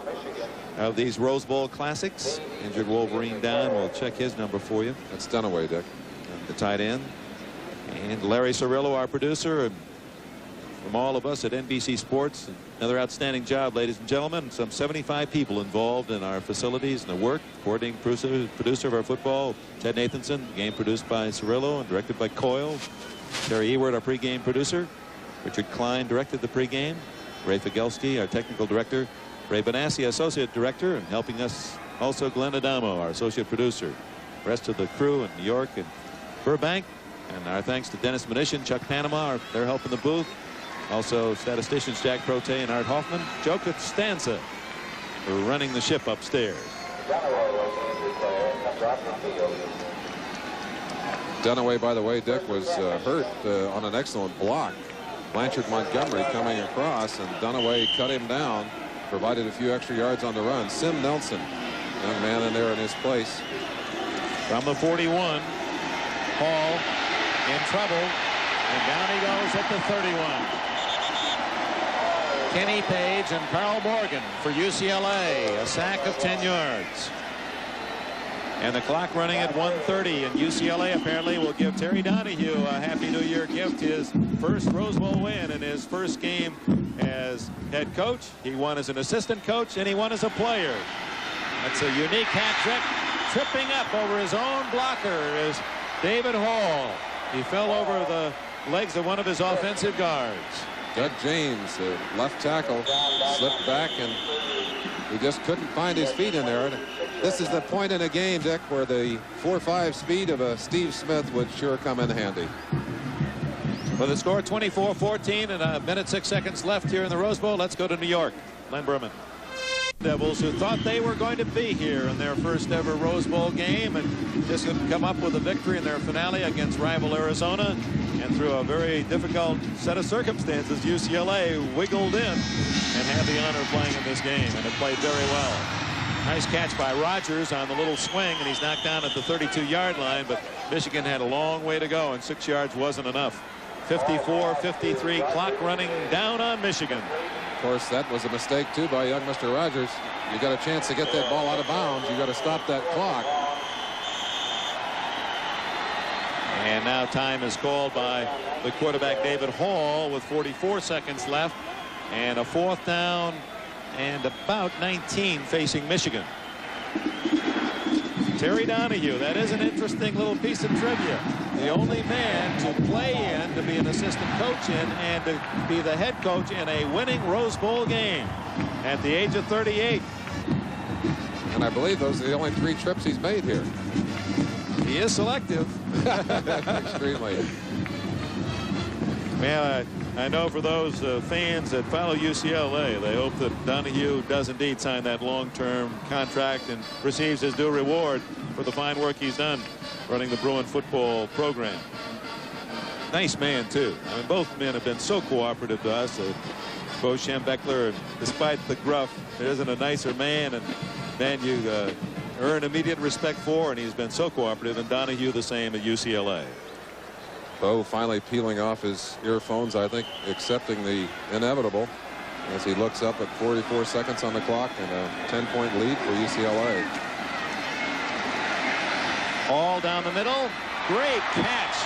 of these Rose Bowl classics. Injured Wolverine down. We'll check his number for you. That's Dunaway, Dick. The tight end. And Larry Cirillo, our producer. And from all of us at NBC Sports, another outstanding job, ladies and gentlemen. Some 75 people involved in our facilities and the work. Coordinating producer of our football, Ted Nathanson. Game produced by Cirillo and directed by Coyle. Terry Ewert, our pregame producer. Richard Klein directed the pregame. Ray Figelski, our technical director. Ray Benassi, associate director, and helping us also Glenn Adamo, our associate producer. The rest of the crew in New York and Burbank. And our thanks to Dennis Mnuchin, Chuck Panama, their help in the booth. Also statisticians Jack Prote and Art Hoffman. Joe Costanza for running the ship upstairs. Dunaway, by the way, Dick, was hurt on an excellent block. Blanchard Montgomery coming across, and Dunaway cut him down, provided a few extra yards on the run. Sim Nelson, young man in there in his place. From the 41, Hall in trouble, and down he goes at the 31. Kenny Page and Carl Morgan for UCLA, a sack of 10 yards. And the clock running at 1:30, and UCLA apparently will give Terry Donahue a Happy New Year gift, his first Rose Bowl win in his first game as head coach. He won as an assistant coach, and he won as a player. That's a unique hat trick. Tripping up over his own blocker is David Hall. He fell over the legs of one of his offensive guards. Doug James, the left tackle, slipped back, and he just couldn't find his feet in there. This is the point in a game, Dick, where the 4.5 speed of a Steve Smith would sure come in handy. With the score 24-14 and a minute 6 seconds left here in the Rose Bowl, let's go to New York. Len Berman. Devils, who thought they were going to be here in their first ever Rose Bowl game and just couldn't come up with a victory in their finale against rival Arizona. And through a very difficult set of circumstances, UCLA wiggled in and had the honor of playing in this game, and it played very well. Nice catch by Rogers on the little swing, and he's knocked down at the 32-yard line, but Michigan had a long way to go, and 6 yards wasn't enough. 54-53, clock running down on Michigan. Of course, that was a mistake, too, by young Mr. Rogers. You got a chance to get that ball out of bounds. You got to stop that clock. And now time is called by the quarterback, David Hall, with 44 seconds left, and a 4th down and about 19 facing Michigan. Terry Donahue, that is an interesting little piece of trivia. The only man to play in, to be an assistant coach in, and to be the head coach in a winning Rose Bowl game at the age of 38. And I believe those are the only 3 trips he's made here. He is selective. Extremely. Well, I know for those fans that follow UCLA, they hope that Donahue does indeed sign that long-term contract and receives his due reward for the fine work he's done running the Bruin football program. Nice man, too. I mean, both men have been so cooperative to us. Bo Schembechler, despite the gruff, there isn't a nicer man, and man you earn immediate respect for, and he's been so cooperative, and Donahue the same at UCLA. Bo finally peeling off his earphones, I think, accepting the inevitable as he looks up at 44 seconds on the clock and a 10-point lead for UCLA. All down the middle. Great catch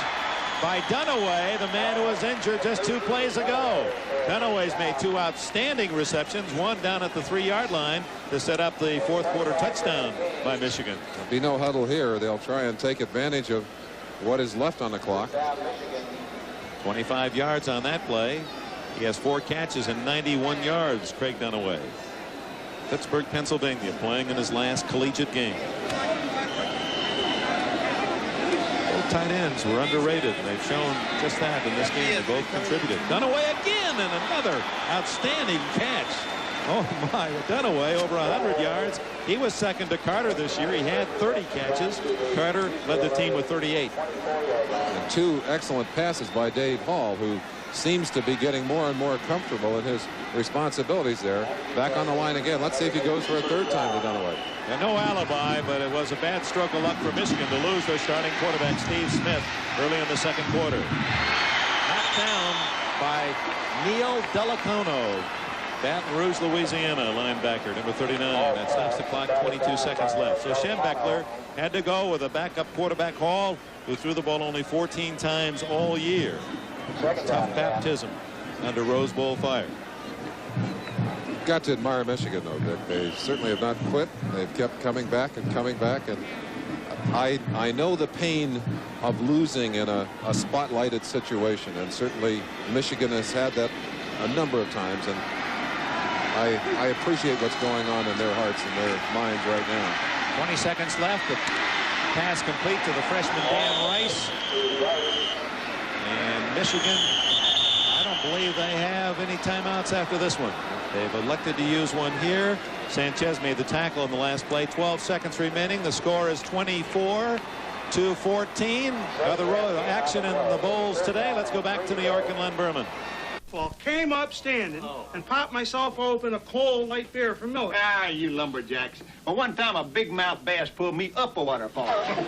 by Dunaway, the man who was injured just 2 plays ago. Dunaway's made 2 outstanding receptions, one down at the 3-yard line to set up the 4th quarter touchdown by Michigan. There'll be no huddle here. They'll try and take advantage of what is left on the clock. 25 yards on that play. He has 4 catches and 91 yards, Craig Dunaway. Pittsburgh, Pennsylvania, playing in his last collegiate game. Both tight ends were underrated, and they've shown just that in this game. They both contributed. Dunaway again, and another outstanding catch. Oh my, Dunaway over 100 yards. He was second to Carter this year. He had 30 catches. Carter led the team with 38. And 2 excellent passes by Dave Hall, who seems to be getting more and more comfortable in his responsibilities there. Back on the line again. Let's see if he goes for a 3rd time to Dunaway. And no alibi, but it was a bad stroke of luck for Michigan to lose their starting quarterback, Steve Smith, early in the 2nd quarter. Knocked down by Neil Delacono, Baton Rouge, Louisiana, linebacker, number 39. That stops the clock, 22 seconds left. So Schembechler had to go with a backup quarterback, Hall, who threw the ball only 14 times all year. Tough baptism under Rose Bowl fire. Got to admire Michigan, though, Dick. They certainly have not quit. They've kept coming back and coming back. And I know the pain of losing in a spotlighted situation. And certainly Michigan has had that a number of times. And I appreciate what's going on in their hearts and their minds right now. 20 seconds left. The pass complete to the freshman Dan Rice. And Michigan, I don't believe they have any timeouts after this one. They've elected to use one here. Sanchez made the tackle in the last play. 12 seconds remaining. The score is 24-14. Other action in the bowls today. Let's go back to New York and Len Berman. Came up standing and popped myself open a cold light beer from Miller. Ah, you lumberjacks. Well, one time a big-mouth bass pulled me up a waterfall.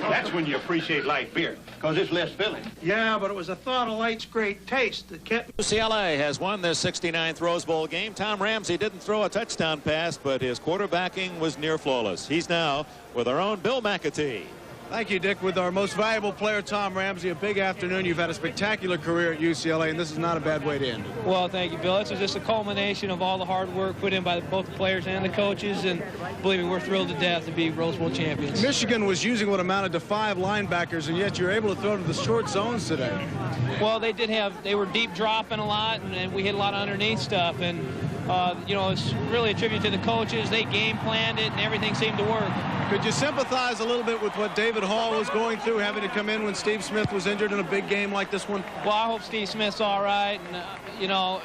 That's when you appreciate light beer, because it's less filling. Yeah, but it was the thought of light's great taste that kept... UCLA has won their 69th Rose Bowl game. Tom Ramsey didn't throw a touchdown pass, but his quarterbacking was near flawless. He's now with our own Bill McAtee. Thank you, Dick. With our most valuable player, Tom Ramsey, a big afternoon. You've had a spectacular career at UCLA, and this is not a bad way to end it. Well, thank you, Bill. This is just a culmination of all the hard work put in by both the players and the coaches, and believe me, we're thrilled to death to be Rose Bowl champions. Michigan was using what amounted to 5 linebackers, and yet you're able to throw to the short zones today. Well, they were deep dropping a lot, and we hit a lot of underneath stuff, and you know, it's really a tribute to the coaches. They game planned it, and everything seemed to work. Could you sympathize a little bit with what David Hall was going through, having to come in when Steve Smith was injured in a big game like this one? Well, I hope Steve Smith's all right. And, you know,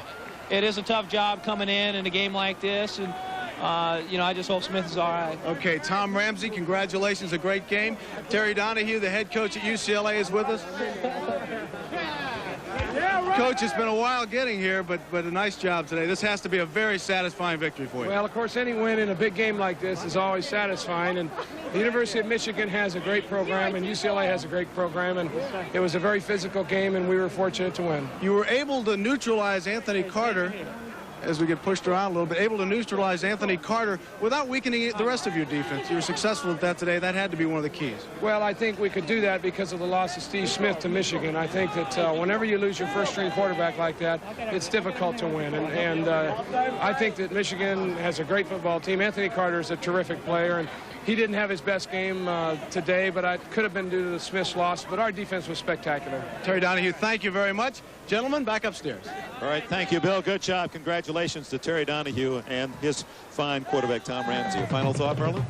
it is a tough job coming in a game like this. And you know, I just hope Smith is all right. Okay, Tom Ramsey, congratulations, a great game. Terry Donahue, the head coach at UCLA, is with us. Coach, it's been a while getting here, but a nice job today. This has to be a very satisfying victory for you. Well, of course, any win in a big game like this is always satisfying, and the University of Michigan has a great program, and UCLA has a great program, and it was a very physical game, and we were fortunate to win. You were able to neutralize Anthony Carter, as we get pushed around a little bit, able to neutralize Anthony Carter without weakening the rest of your defense. You were successful at that today. That had to be one of the keys. Well, I think we could do that because of the loss of Steve Smith to Michigan. I think that whenever you lose your first-string quarterback like that, it's difficult to win. And I think that Michigan has a great football team. Anthony Carter is a terrific player, and he didn't have his best game today, but it could have been due to the Smiths loss. But our defense was spectacular. Terry Donahue, thank you very much. Gentlemen, back upstairs. All right, thank you, Bill. Good job. Congratulations to Terry Donahue and his fine quarterback, Tom Ramsey. A final thought, Merlin?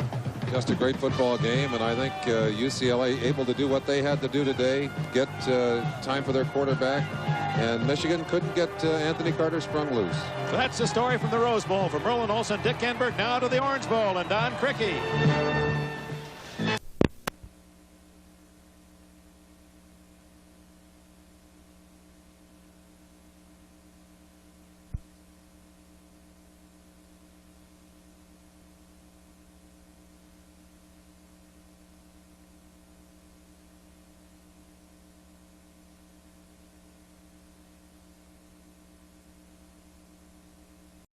Just a great football game, and I think UCLA able to do what they had to do today, get time for their quarterback, and Michigan couldn't get Anthony Carter sprung loose. So that's the story from the Rose Bowl. From Merlin Olsen, Dick Enberg, now to the Orange Bowl, and Don Crickey.